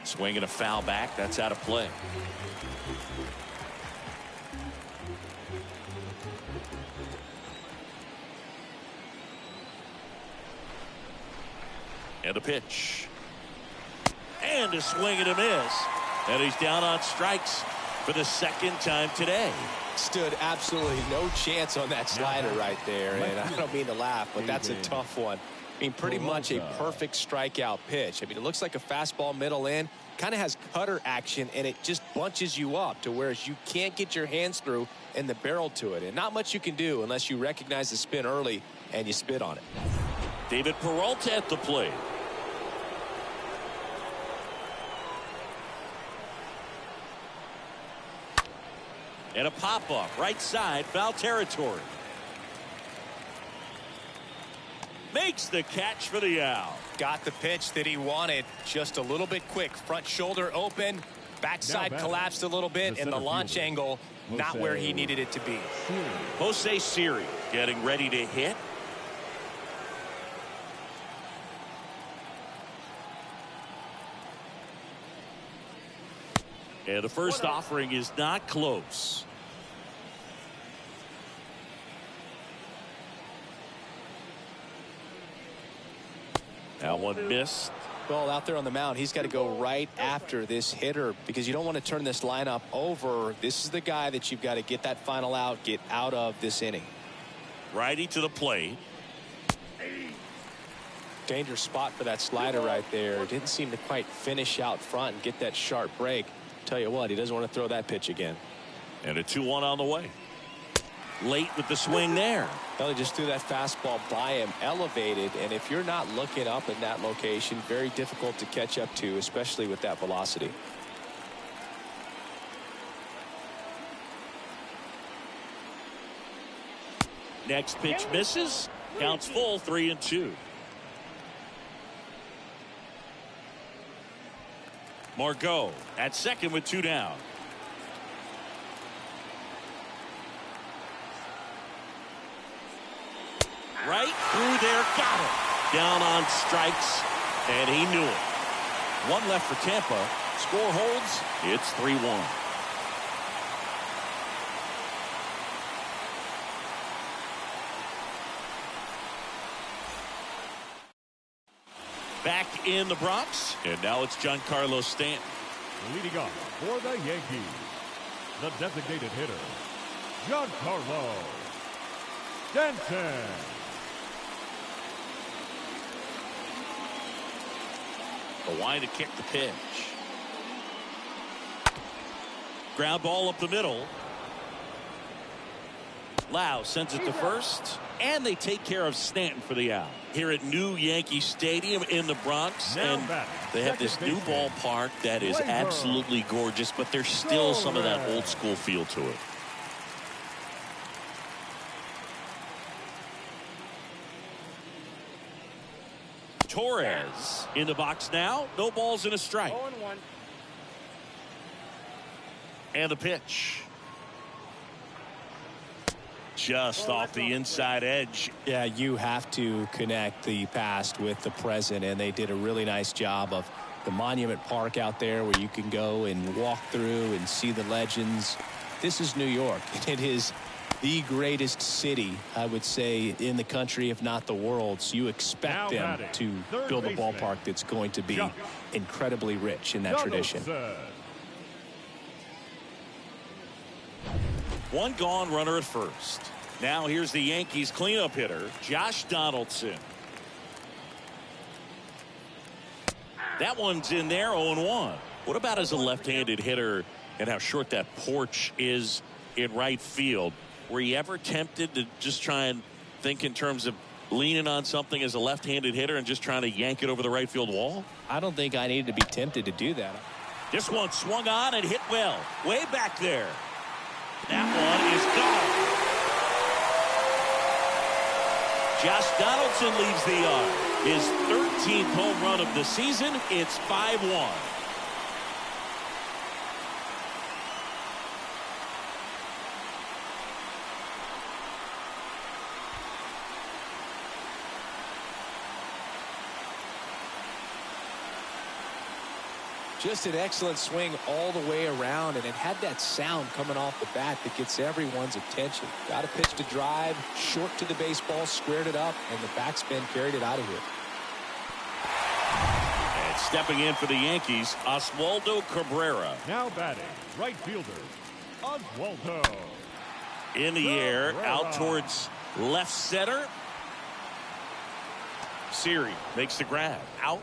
Swinging a foul back. That's out of play. And a pitch. And a swing and a miss. And he's down on strikes for the second time today. Stood absolutely no chance on that slider right there. And I don't mean to laugh, but that's a tough one. I mean, pretty much a perfect strikeout pitch. I mean, it looks like a fastball middle in. Kind of has cutter action, and it just bunches you up to where you can't get your hands through and the barrel to it. And not much you can do unless you recognize the spin early and you spit on it. David Peralta at the plate. And a pop-up right side, foul territory. Makes the catch for the out. Got the pitch that he wanted, just a little bit quick. Front shoulder open, backside collapsed a little bit, and the launch angle not where he needed it to be. Jose Siri getting ready to hit. And the first offering is not close. That one missed. Well, out there on the mound, he's got to go right after this hitter because you don't want to turn this lineup over. This is the guy that you've got to get that final out, get out of this inning. Righty to the plate. Dangerous spot for that slider right there. Didn't seem to quite finish out front and get that sharp break. Tell you what, he doesn't want to throw that pitch again. And a 2-1 on the way. Late with the swing there. Well, he just threw that fastball by him, elevated, and if you're not looking up in that location, very difficult to catch up to, especially with that velocity. Next pitch misses. Counts full, 3-2. Marco at second with 2 down. Right through there, got it. Down on strikes, and he knew it. 1 left for Tampa. Score holds. It's 3-1. Back in the Bronx, and now it's Giancarlo Stanton. Leading off for the Yankees, the designated hitter, Giancarlo Stanton. The line to kick the pitch. Ground ball up the middle. Lau sends it to first, and they take care of Stanton for the out. Here at New Yankee Stadium in the Bronx, and they have this new ballpark that is absolutely gorgeous, but there's still some of that old school feel to it. Torres in the box now. No balls and a strike. 0-1. And the pitch. Just off the inside edge. Yeah, you have to connect the past with the present, and they did a really nice job of the Monument Park out there where you can go and walk through and see the legends. This is New York. It is the greatest city, I would say, in the country, if not the world. So you expect them to build a ballpark that's going to be incredibly rich in that tradition. One gone, runner at first. Now here's the Yankees cleanup hitter, Josh Donaldson. That one's in there, 0-1. What about as a left-handed hitter and how short that porch is in right field? Were you ever tempted to just try and think in terms of leaning on something as a left-handed hitter and just trying to yank it over the right field wall? I don't think I needed to be tempted to do that. This one swung on and hit well. Way back there. That one is gone. Josh Donaldson leaves the yard. His 13th home run of the season. It's 5-1. Just an excellent swing all the way around, and it had that sound coming off the bat that gets everyone's attention. Got a pitch to drive, short to the baseball, squared it up, and the backspin carried it out of here. And stepping in for the Yankees, Oswaldo Cabrera. Now batting, right fielder, Oswaldo. In the air, out towards left center. Siri makes the grab. Out.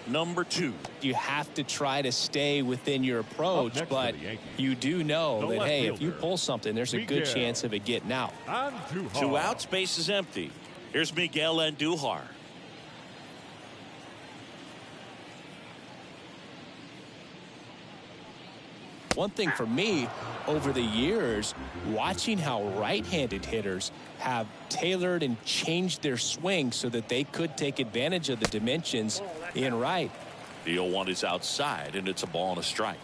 Number 2. You have to try to stay within your approach, but you do know that, hey, if you pull something, there's a good chance of it getting out. 2 outs, base is empty. Here's Miguel Andujar. One thing for me over the years, watching how right-handed hitters have tailored and changed their swing so that they could take advantage of the dimensions in right. The 0-1 is outside, and it's a ball and a strike.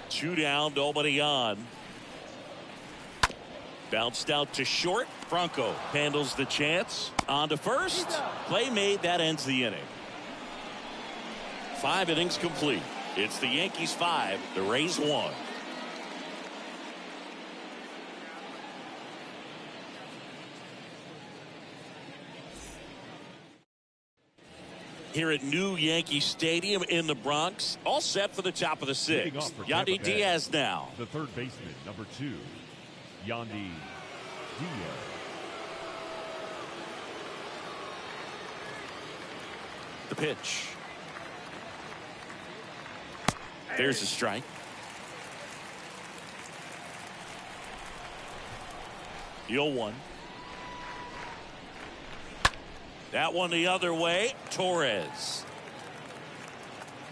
2 down, nobody on. Bounced out to short. Franco handles the chance. On to first. Play made. That ends the inning. 5 innings complete. It's the Yankees 5, the Rays 1. here at new Yankee Stadium in the Bronx. All set for the top of the sixth. Yandi Diaz now. The third baseman, number 2, Yandi Diaz. The pitch. There's a strike. The 0-1. That one the other way. Torres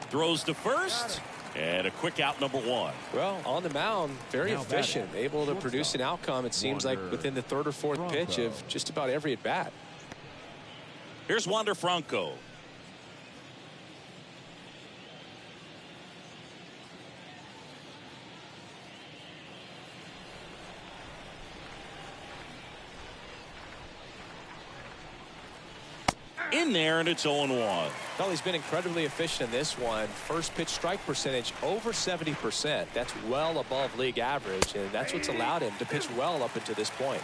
throws to first, and a quick out, number 1. Well, on the mound, very efficient, able to produce an outcome, it seems like, within the third or fourth pitch of just about every at bat. Here's Wander Franco. In there, and it's 0-1. Well, he's been incredibly efficient in this one. First pitch strike percentage over 70%. That's well above league average, and that's what's allowed him to pitch well up until this point.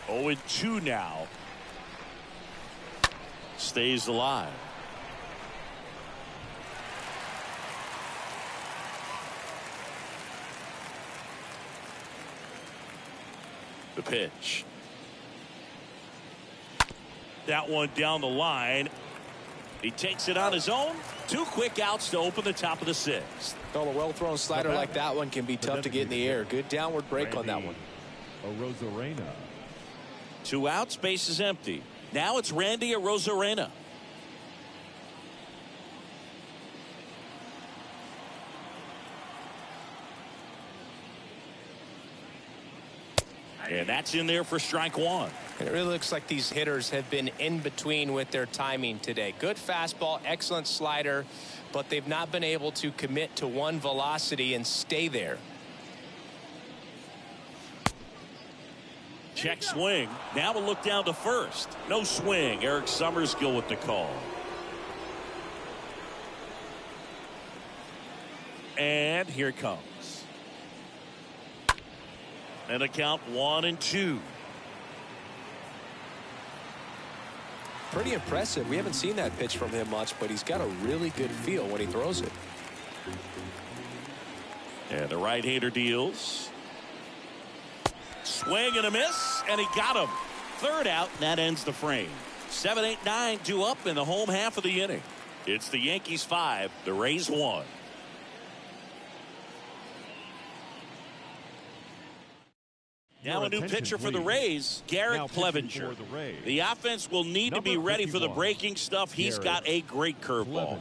0-2 now. Stays alive. The pitch. That one down the line. He takes it on his own. 2 quick outs to open the top of the 6th. Well, a well-thrown slider like that one can be tough to get in the air. Good downward break on that one. Arozarena. 2 outs, base is empty. Now it's Randy Arozarena. And that's in there for strike 1. It really looks like these hitters have been in between with their timing today. Good fastball, excellent slider, but they've not been able to commit to one velocity and stay there. Check swing. Now we'll look down to first. No swing. Eric Summerskill with the call. And here it comes. And a count 1-2. Pretty impressive. We haven't seen that pitch from him much, but he's got a really good feel when he throws it. And the right-hander deals. Swing and a miss, and he got him. 3rd out, and that ends the frame. 7, 8, 9 due up in the home half of the inning. It's the Yankees 5, the Rays 1. Now a new pitcher for the Rays, Garrett Clevenger. The offense will need to be ready for the breaking stuff. He's got a great curveball.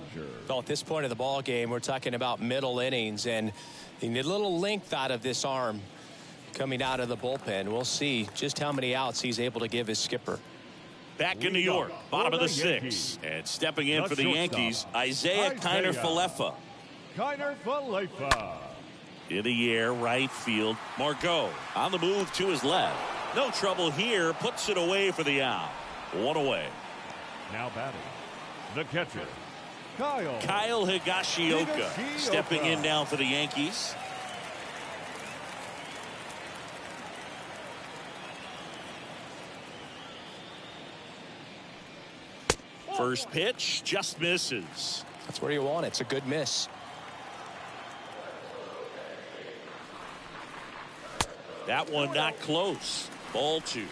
Well, at this point of the ball game, we're talking about middle innings, and you need a little length out of this arm coming out of the bullpen. We'll see just how many outs he's able to give his skipper. Back in New York, bottom of the 6th, and stepping in for the Yankees, Isaiah Kiner-Falefa. In the air, right field. Marco on the move to his left. No trouble here. Puts it away for the out. 1 away. Now batting, the catcher, Kyle Higashiyoka stepping in now for the Yankees. First pitch just misses. That's where you want it. It's a good miss. That one not close. Ball 2.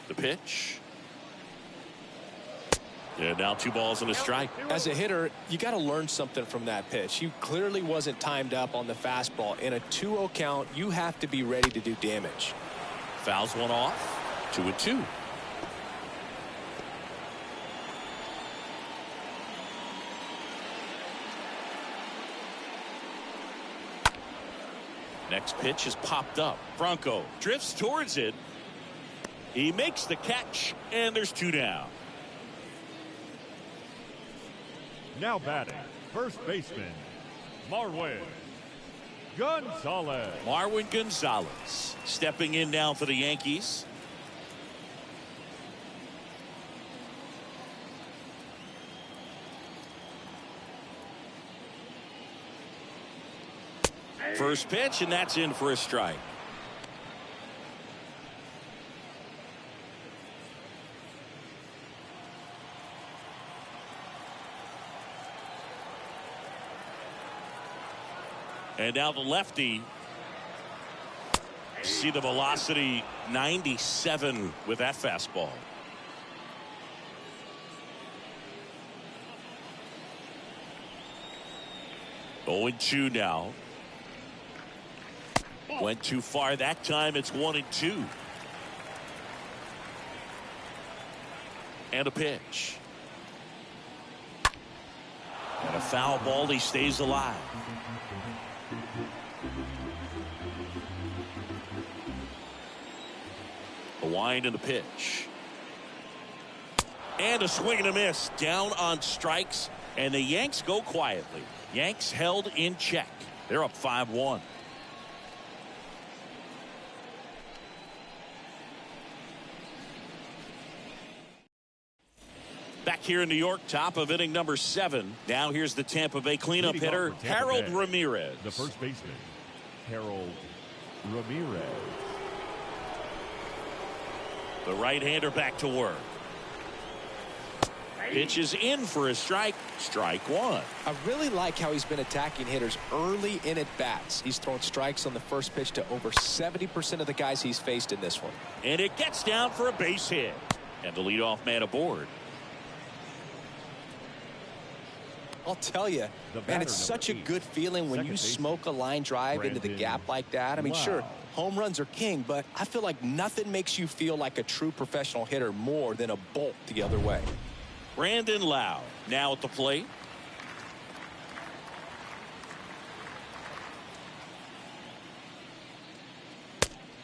The pitch. And now 2 balls and a strike. As a hitter, you got to learn something from that pitch. He clearly wasn't timed up on the fastball. In a 2-0 count, you have to be ready to do damage. Fouls one off. 2-2. Next pitch is popped up. Franco drifts towards it. He makes the catch, and there's 2 down. Now batting, first baseman, Marwin Gonzalez. Marwin Gonzalez stepping in now for the Yankees. First pitch, and that's in for a strike. And now the lefty. See the velocity, 97 with that fastball. Oh, 0-2 now. Went too far that time. It's 1-2. And a pitch. And a foul ball. He stays alive. A wind and a pitch. And a swing and a miss. Down on strikes. And the Yanks go quietly. Yanks held in check. They're up 5-1. Back here in New York, top of inning number 7. Now here's the Tampa Bay cleanup hitter, Harold Ramirez. The first baseman, Harold Ramirez. The right-hander back to work. Pitch is in for a strike. Strike 1. I really like how he's been attacking hitters early in at bats. He's thrown strikes on the first pitch to over 70% of the guys he's faced in this one. And it gets down for a base hit. And the leadoff man aboard. I'll tell you, man, it's such a good feeling when you smoke a line drive into the gap like that. I mean, sure, home runs are king, but I feel like nothing makes you feel like a true professional hitter more than a bolt the other way. Brandon Lau now at the plate.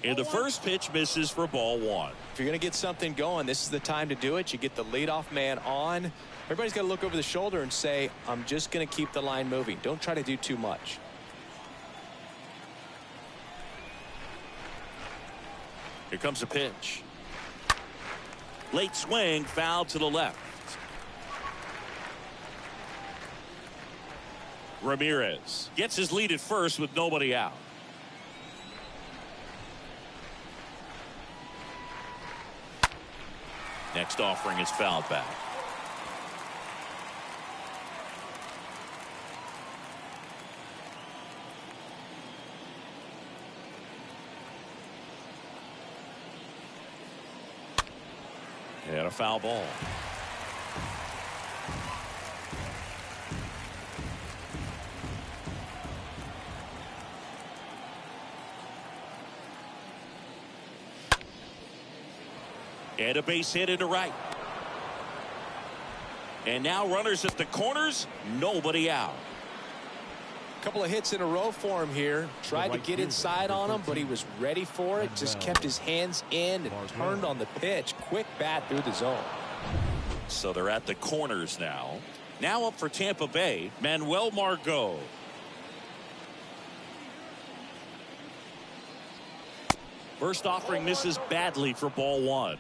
And the first pitch misses for ball 1. If you're going to get something going, this is the time to do it. You get the leadoff man on. Everybody's got to look over the shoulder and say, I'm just going to keep the line moving. Don't try to do too much. Here comes a pitch. Late swing, foul to the left. Ramirez gets his lead at first with nobody out. Next offering is fouled back. And a foul ball. And a base hit into right. And now runners at the corners, nobody out. A couple of hits in a row for him here. Tried to get inside on him, but he was ready for it. Just kept his hands in and turned on the pitch. Quick bat through the zone. So they're at the corners now. Now up for Tampa Bay, Manuel Marco. First offering misses badly for ball 1.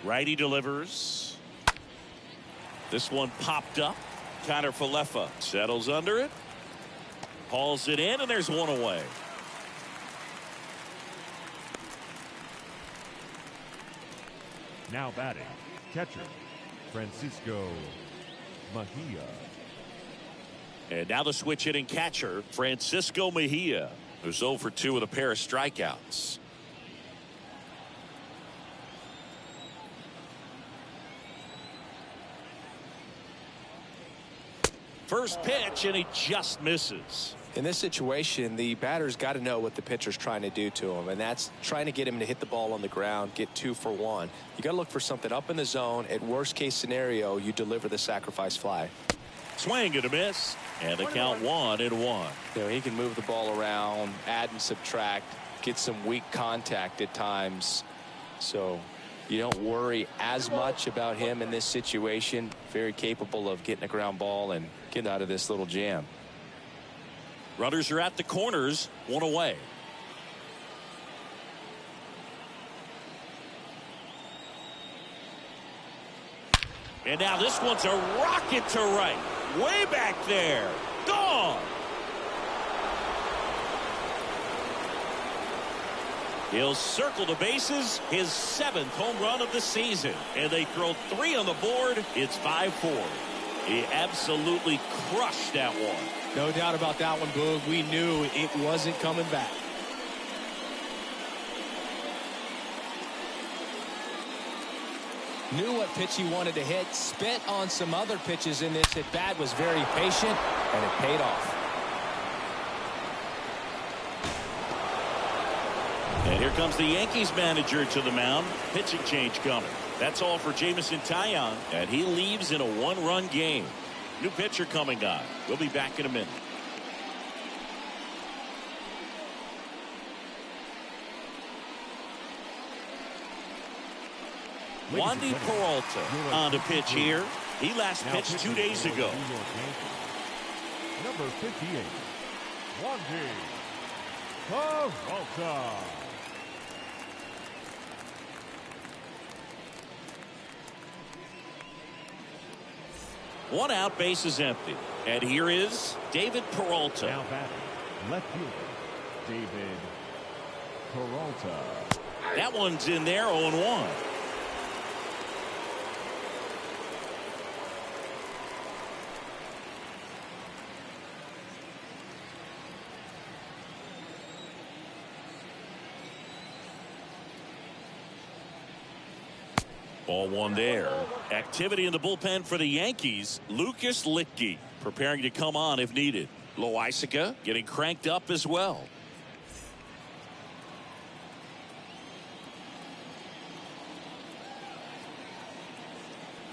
Righty delivers. This one popped up. Connor Falefa settles under it. Hauls it in, and there's one away. Now batting, catcher, Francisco Mejia. And now the switch hitting catcher, Francisco Mejia, who's 0 for 2 with a pair of strikeouts. First pitch, and he just misses. In this situation, the batter's got to know what the pitcher's trying to do to him, and that's trying to get him to hit the ball on the ground, get 2 for 1. You got to look for something up in the zone. At worst case scenario, you deliver the sacrifice fly. Swing and a miss, and the count 1-1. You know, he can move the ball around, add and subtract, get some weak contact at times. So you don't worry as much about him in this situation. Very capable of getting a ground ball and getting out of this little jam. Runners are at the corners, 1 away. And now this one's a rocket to right. Way back there. Gone. He'll circle the bases, his 7th home run of the season. And they throw 3 on the board. It's 5-4. He absolutely crushed that one. No doubt about that one, Boog. We knew it wasn't coming back. Knew what pitch he wanted to hit. Spent on some other pitches in this at bat. Was very patient, and it paid off. And here comes the Yankees manager to the mound. Pitching change coming. That's all for Jameson Taillon, and he leaves in a 1-run game. New pitcher coming on. We'll be back in a minute. Yandi Diaz on to pitch here. He last pitched 2 days ago. Number 58, Yandi Diaz. One out, base is empty. And here is David Peralta. Now batting, left fielder, David Peralta. That one's in there, 0-1. Ball one there. Activity in the bullpen for the Yankees. Lucas Litke preparing to come on if needed. Loaisiga getting cranked up as well.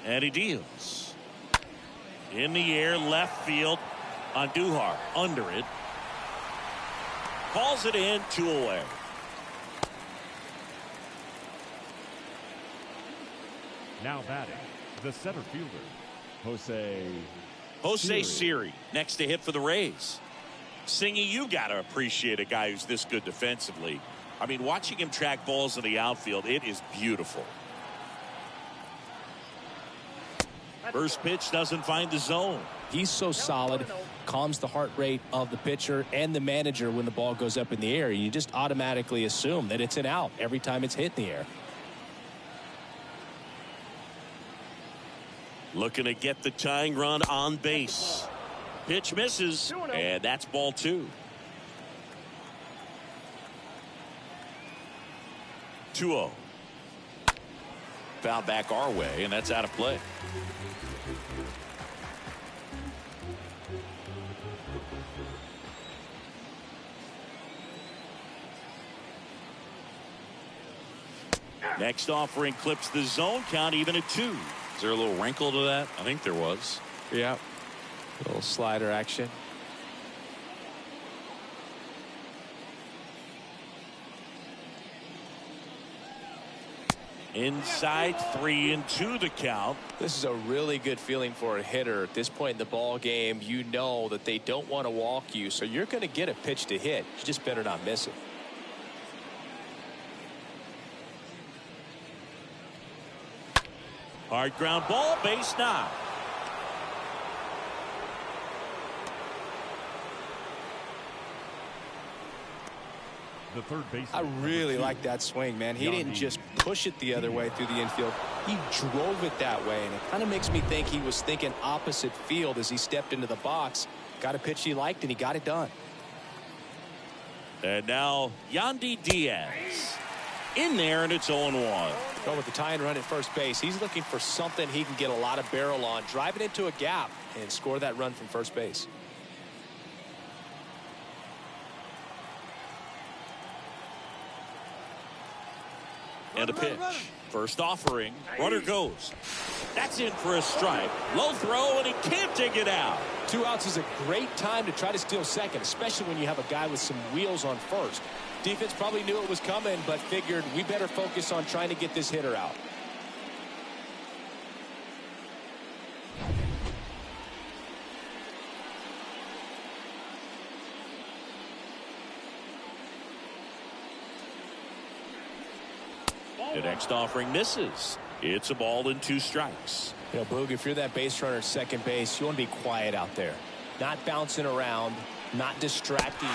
Yandi Diaz in the air, left field. Andujar under it. Calls it in, 2 away. Now batting, the center fielder, Jose Siri next to hit for the Rays. Singy, you got to appreciate a guy who's this good defensively. I mean, watching him track balls in the outfield, it is beautiful. First pitch doesn't find the zone. He's so solid, calms the heart rate of the pitcher and the manager when the ball goes up in the air. You just automatically assume that it's an out every time it's hit in the air. Looking to get the tying run on base. Pitch misses, and that's ball 2. 2-0. Foul back our way, and that's out of play. Next offering clips the zone count even at 2. Is there a little wrinkle to that? I think there was. Yeah. A little slider action. Inside, 3-2 the count. This is a really good feeling for a hitter. At this point in the ball game, you know that they don't want to walk you, so you're going to get a pitch to hit. You just better not miss it. Hard ground ball, base knock. The third baseman. I really like that swing, man. He didn't just push it the other way through the infield. He drove it that way, and it kind of makes me think he was thinking opposite field as he stepped into the box. Got a pitch he liked, and he got it done. And now Yandi Diaz in there, and it's 0-1. Well, with the tying run at first base, he's looking for something he can get a lot of barrel on, drive it into a gap, and score that run from first base. And a pitch. First offering. Runner goes. That's in for a strike. Low throw, and he can't dig it out. 2 outs is a great time to try to steal second, especially when you have a guy with some wheels on first. Defense probably knew it was coming, but figured we better focus on trying to get this hitter out. The next offering misses. It's a ball and 2 strikes. You know, Boog, if you're that base runner at second base, you want to be quiet out there. Not bouncing around, not distracting.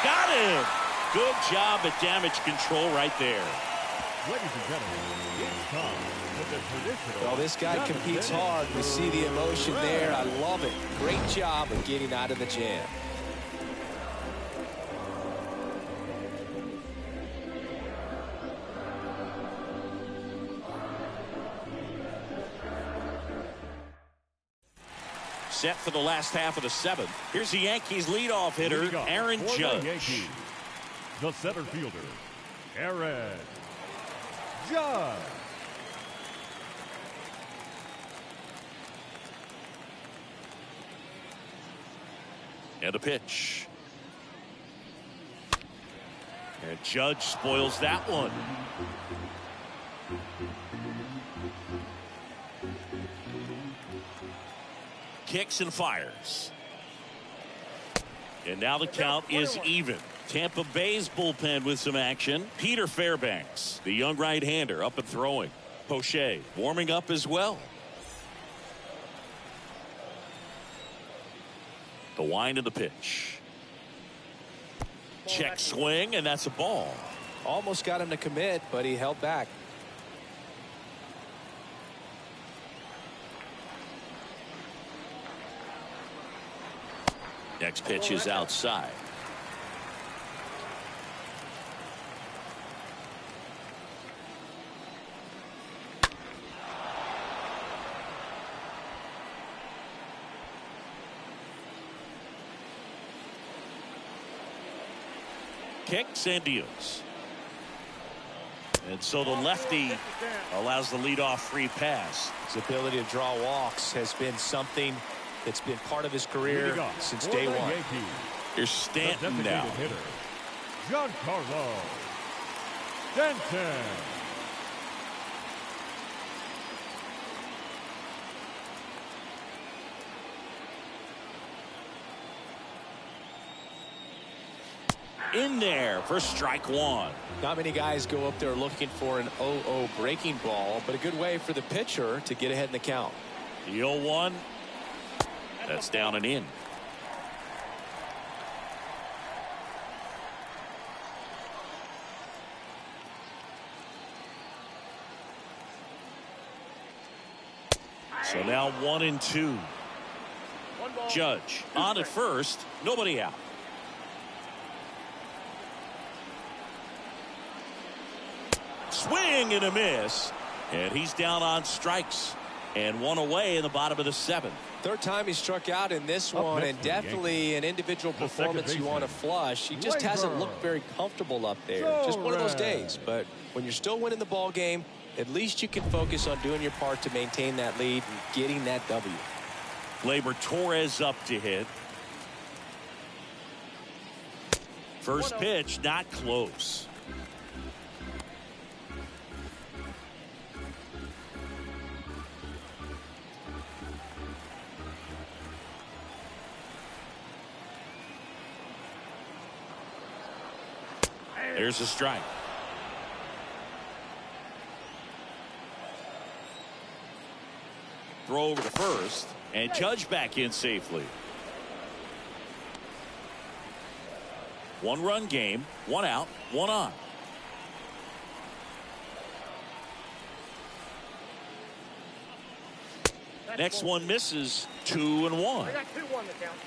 Got him! Good job at damage control right there. Ladies and gentlemen, it's time for the traditional. Well, this guy competes hard. We see the emotion there. I love it. Great job of getting out of the jam. Set for the last half of the seventh. Here's the Yankees leadoff hitter, Aaron Judge. Yankees, the center fielder, Aaron Judge. And a pitch. And Judge spoils that one. Kicks and fires. And now the count is even. Tampa Bay's bullpen with some action. Peter Fairbanks, the young right-hander, up and throwing. Poche warming up as well. The wind of the pitch. Check swing, and that's a ball. Almost got him to commit, but he held back. Next pitch is outside. Kicks and deals. And so the lefty allows the leadoff free pass. His ability to draw walks has been something that's been part of his career since day one. Yankees, Here's Stanton now. hitter, Giancarlo Stanton. In there for strike one. Not many guys go up there looking for an 0-0 breaking ball, but a good way for the pitcher to get ahead in the count. The 0-1. That's down and in. So now 1-2. Judge on at first. Nobody out. Swing and a miss. And he's down on strikes. And one away in the bottom of the seventh. Third time he struck out in this one, and definitely an individual performance you want to flush. He just hasn't looked very comfortable up there. Just one of those days. But when you're still winning the ball game, at least you can focus on doing your part to maintain that lead and getting that W. Gleyber Torres up to hit. First pitch, not close. There's a strike. Throw over to first, and Judge back in safely. One-run game, one out, one on. Next one misses, 2-1. I got 2-1 to count.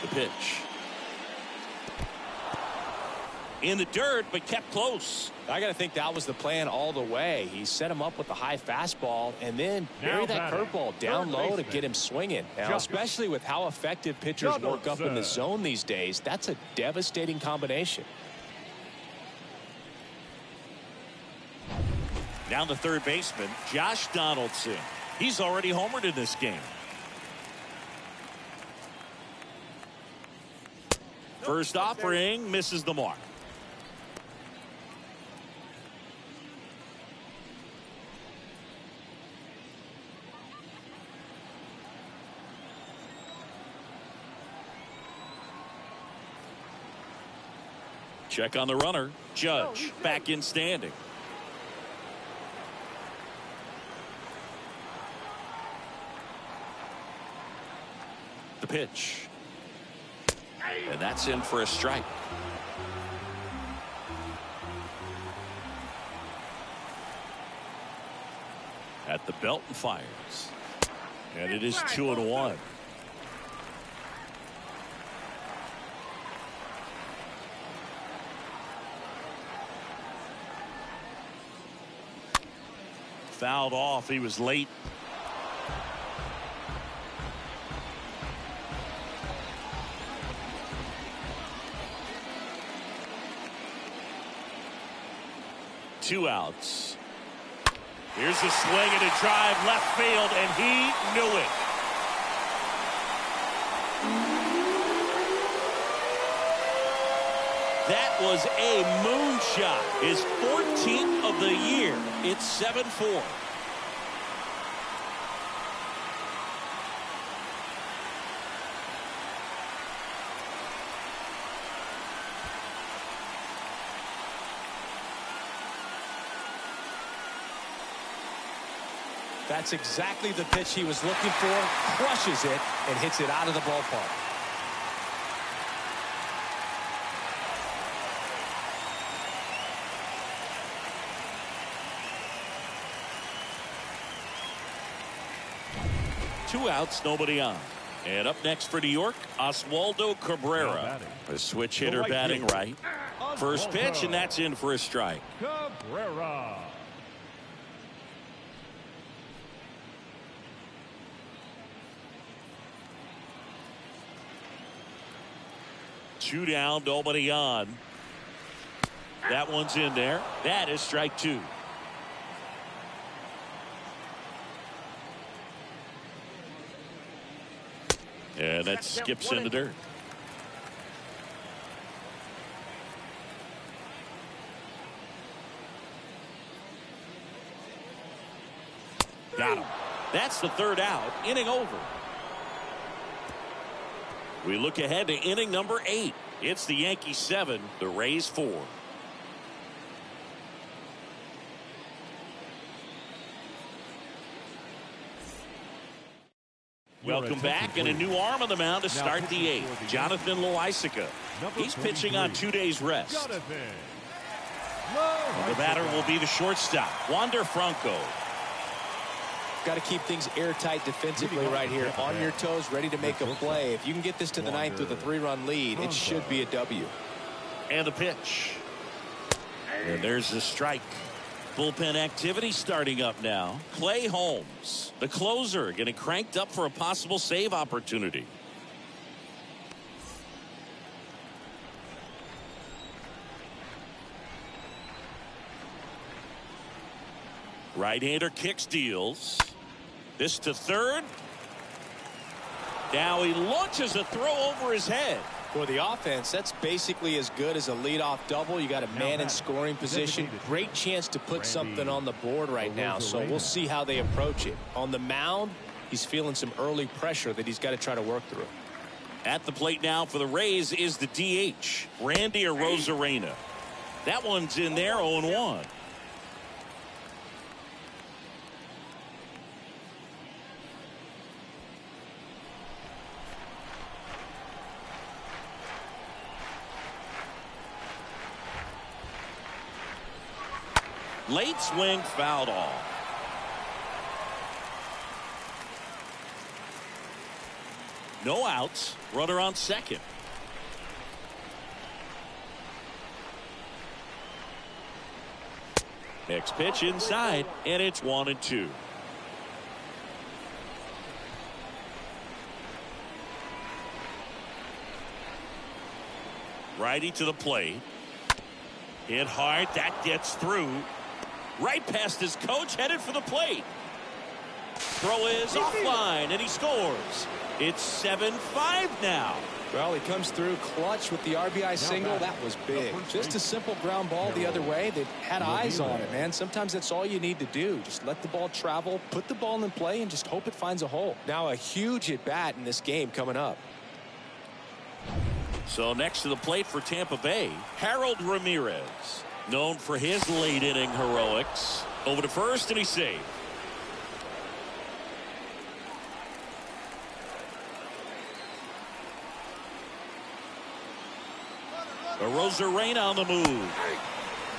The pitch. In the dirt, but kept close. I got to think that was the plan all the way. He set him up with a high fastball and then bury that curveball down low to get him swinging. Now, especially with how effective pitchers work up in the zone these days, that's a devastating combination. Down the third baseman, Josh Donaldson. He's already homered in this game. First offering misses the mark. Check on the runner. Judge back in standing. The pitch. And that's in for a strike. At the belt and fires. And it is 2-1. Fouled off. He was late. Two outs. Here's a swing and a drive left field, and he knew it. That was a moonshot. His 14th of the year. It's 7-4. That's exactly the pitch he was looking for. Crushes it and hits it out of the ballpark. Two outs, nobody on. And up next for New York, Oswaldo Cabrera. A switch hitter batting right. First pitch, and that's in for a strike. Cabrera. Two down, nobody on. That one's in there. That is strike two. And that skips in the dirt. Got him. That's the third out. Inning over. We look ahead to inning number 8. It's the Yankees 7, the Rays 4. Welcome back, and a new arm on the mound to start the 8th. Jonathan Loaisiga. He's pitching on 2 days rest. The batter will be the shortstop, Wander Franco. Got to keep things airtight defensively right here. On your toes, ready to make a play. If you can get this to the 9th with a 3-run lead, it should be a W. And the pitch. And there's the strike. Bullpen activity starting up now. Clay Holmes, the closer, getting cranked up for a possible save opportunity. Right-hander kicks, deals. This to third. Now he launches a throw over his head. For the offense, that's basically as good as a leadoff double. You got a man in scoring position. Great chance to put something on the board right now. So we'll see how they approach it. On the mound, he's feeling some early pressure that he's got to try to work through. At the plate now for the Rays is the DH, Randy Arozarena. That one's in there, 0-1. Late swing, fouled off. No outs. Runner on second. Next pitch inside, and it's 1-2. Righty to the plate. Hit hard. That gets through. Right past his coach, headed for the plate. Throw is offline, and he scores. It's 7-5 now. Well, he comes through clutch with the RBI single. That was big. Just a simple ground ball the other way. They had eyes on it, man. Sometimes that's all you need to do. Just let the ball travel, put the ball in play, and just hope it finds a hole. Now a huge at-bat in this game coming up. So next to the plate for Tampa Bay, Harold Ramirez, known for his late inning heroics. Over to first, and he's safe. Arozarena on the move.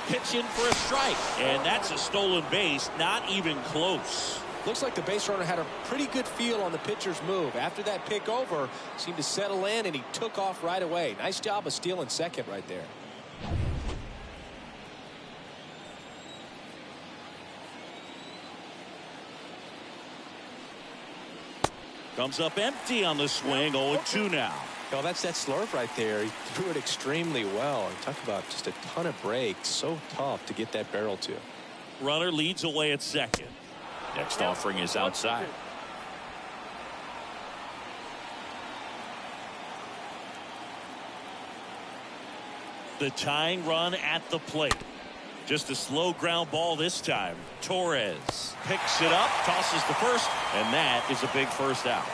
Pitch in for a strike, and that's a stolen base. Not even close. Looks like the base runner had a pretty good feel on the pitcher's move. After that pick over, seemed to settle in, and he took off right away. Nice job of stealing second right there. Comes up empty on the swing. 0-2 now. Oh, that's that slurve right there. He threw it extremely well. And talk about just a ton of breaks. So tough to get that barrel to. Runner leads away at second. Next offering is outside. The tying run at the plate. Just a slow ground ball this time. Torres picks it up, tosses to first, and that is a big first out.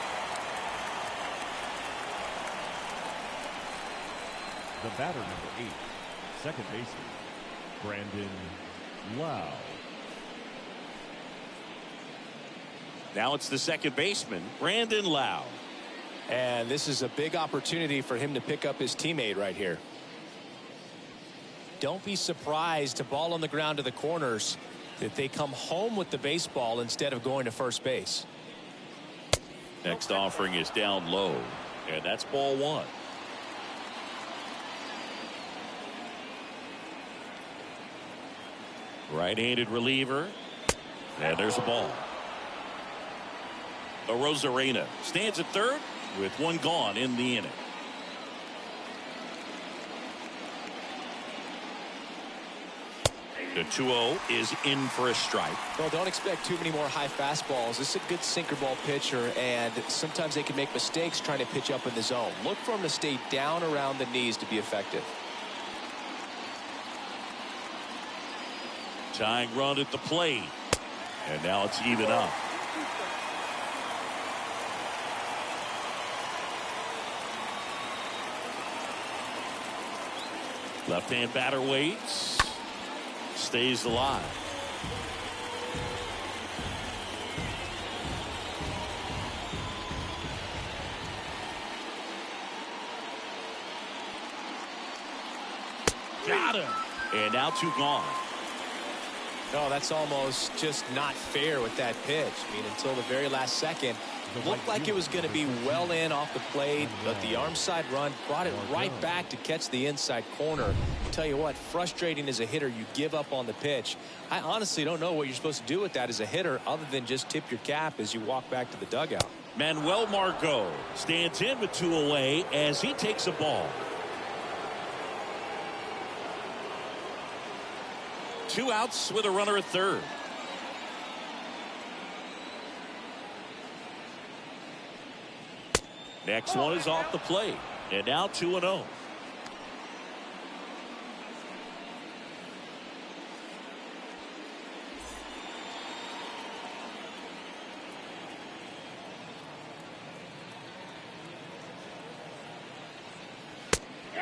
The batter, number 8, second baseman, Brandon Lowe. Now it's the second baseman, Brandon Lowe. And this is a big opportunity for him to pick up his teammate right here. Don't be surprised to ball on the ground to the corners that they come home with the baseball instead of going to first base. Next offering is down low, and that's ball one. Right-handed reliever, and there's a ball. Arozarena stands at third with one gone in the inning. The 2-0 is in for a strike. Well, don't expect too many more high fastballs. This is a good sinker ball pitcher, and sometimes they can make mistakes trying to pitch up in the zone. Look for him to stay down around the knees to be effective. Tying run at the plate, and now it's even up. Left-hand batter waits. Stays alive. Got him. And now two gone. No, that's almost just not fair with that pitch. I mean, until the very last second, looked like it was going to be well in off the plate, but the arm side run brought it right back to catch the inside corner. I'll tell you what, frustrating as a hitter, you give up on the pitch. I honestly don't know what you're supposed to do with that as a hitter other than just tip your cap as you walk back to the dugout. Manuel Marco stands in with two away as he takes a ball. Two outs with a runner at third. Next one is off the plate. And now 2-0.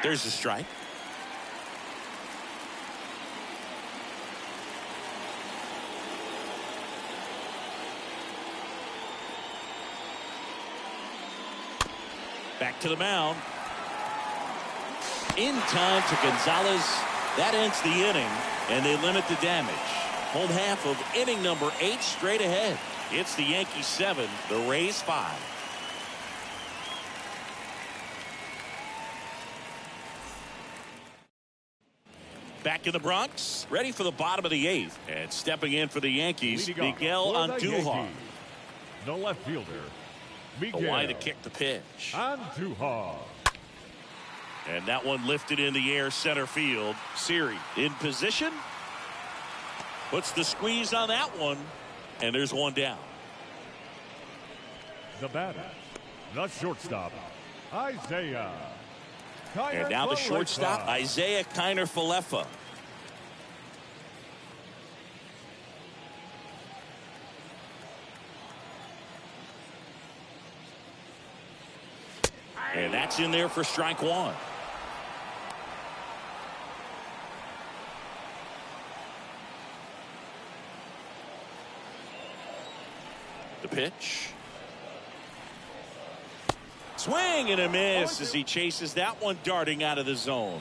There's a strike. Back to the mound. In time to Gonzalez. That ends the inning, and they limit the damage. Home half of inning number 8 straight ahead. It's the Yankees 7, the Rays 5. Back in the Bronx, ready for the bottom of the 8th. And stepping in for the Yankees, Miguel Andujar. The left fielder, Miguel Hawaii to kick the pitch. Andujar. And that one lifted in the air center field. Siri in position. Puts the squeeze on that one. And there's one down. The batter, the shortstop, Isaiah. And now the shortstop, Isaiah Kiner-Falefa. And that's in there for strike one. The pitch. Swing and a miss as he chases that one darting out of the zone.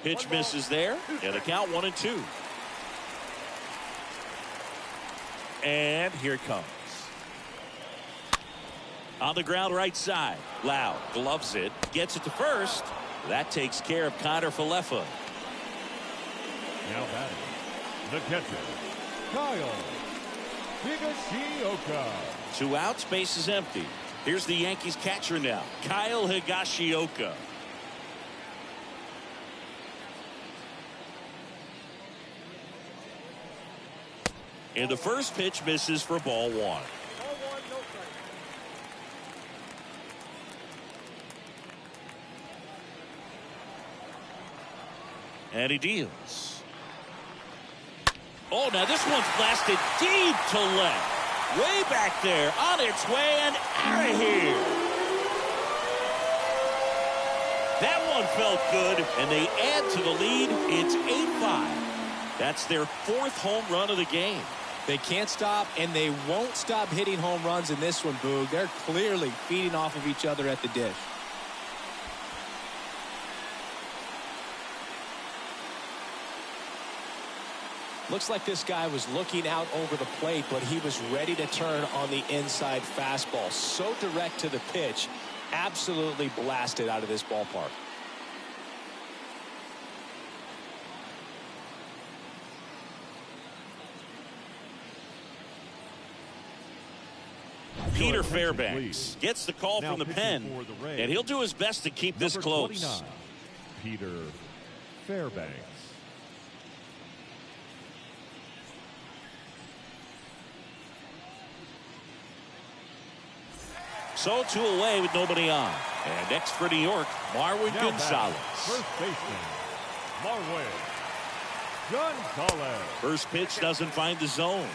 Pitch misses there. And the count 1-2. And here it comes. On the ground right side. Loud gloves it. Gets it to first. That takes care of Connor Falefa. Now batting, the catcher, Kyle Higashiyoka. 2 outs, base is empty. Here's the Yankees catcher now, Kyle Higashiyoka. And the first pitch misses for ball 1. Ball 1, no strike. And he deals. Oh, now this one's blasted deep to left. Way back there, on its way and out of here. That one felt good, and they add to the lead. It's 8-5. That's their 4th home run of the game. They can't stop, and they won't stop hitting home runs in this one, Boog. They're clearly feeding off of each other at the dish. Looks like this guy was looking out over the plate, but he was ready to turn on the inside fastball. So direct to the pitch, absolutely blasted out of this ballpark. Peter Fairbanks gets the call Now from the pitching pen, for the Rays, and he'll do his best to keep this number close. 29, Peter Fairbanks. So 2 away with nobody on. And next for New York, Marwin Now Gonzalez. First baseman, Marwin Gonzalez. First pitch doesn't find the zone.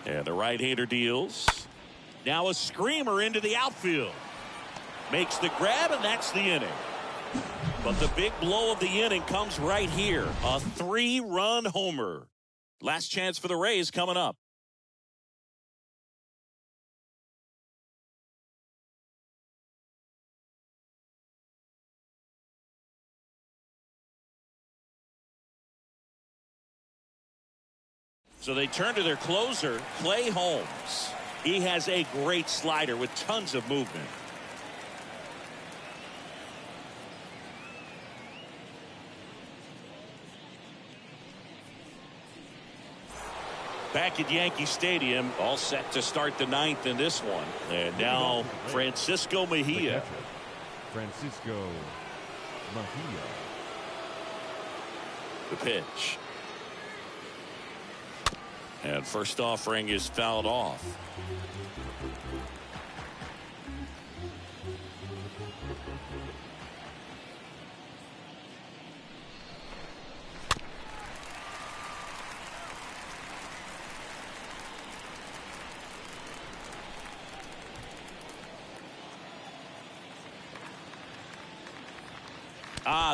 And the right-hander deals. Now a screamer into the outfield. Makes the grab, and that's the inning. But the big blow of the inning comes right here. A 3-run homer. Last chance for the Rays coming up. So they turn to their closer, Clay Holmes. He has a great slider with tons of movement. Back at Yankee Stadium, all set to start the 9th in this one. And now Francisco The Mejia. catcher, Francisco Mejia. The pitch. And first offering is fouled off.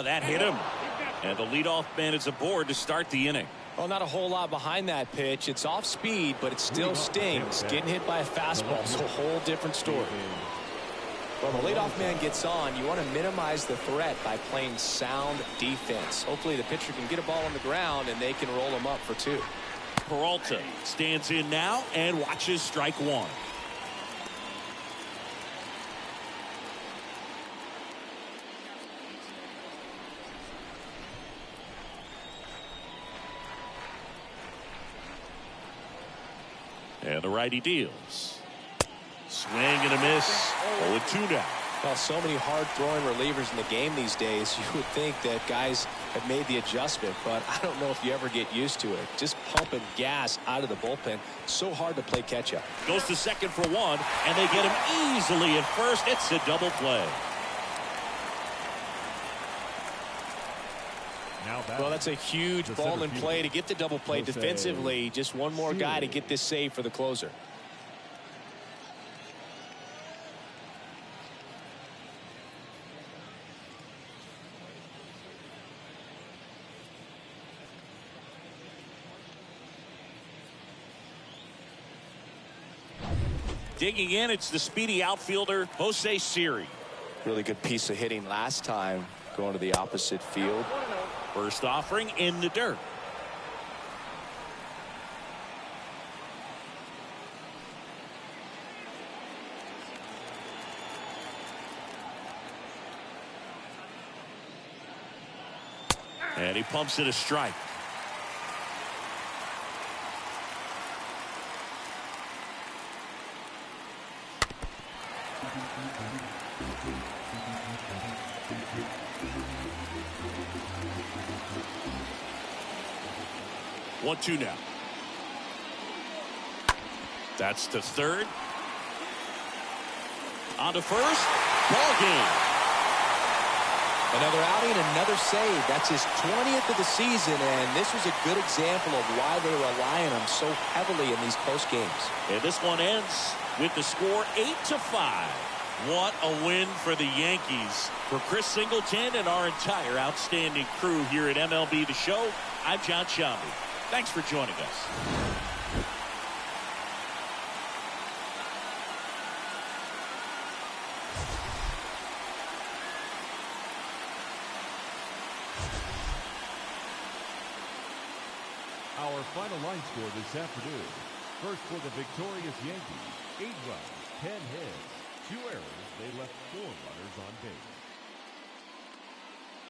That hit him. And the leadoff man is aboard to start the inning. Well, not a whole lot behind that pitch. It's off speed, but it still stings. Getting hit by a fastball is a whole different story. Well, the leadoff man gets on. You want to minimize the threat by playing sound defense. Hopefully the pitcher can get a ball on the ground and they can roll him up for 2. Peralta stands in now and watches strike 1. And the righty deals. Swing and a miss. 0-2 now. Well, so many hard-throwing relievers in the game these days, you would think that guys have made the adjustment, but I don't know if you ever get used to it. Just pumping gas out of the bullpen. So hard to play catch-up. Goes to second for 1, and they get him easily at first. It's a double play. Now Well, that's a huge ball in play to get the double play defensively. Just one more guy to get this save for the closer. Digging in, it's the speedy outfielder, Jose Siri. Really good piece of hitting last time, going to the opposite field. First offering in the dirt. And he pumps it a strike. One-two now. That's to third. On to first. Ball game. Another outing, another save. That's his 20th of the season, and this was a good example of why they rely on him so heavily in these close games. And this one ends with the score 8-5. What a win for the Yankees. For Chris Singleton and our entire outstanding crew here at MLB The Show, I'm John Shelby. Thanks for joining us. Our final line score this afternoon. First for the victorious Yankees, 8 runs, 10 hits, 2 errors. They left 4 runners on base.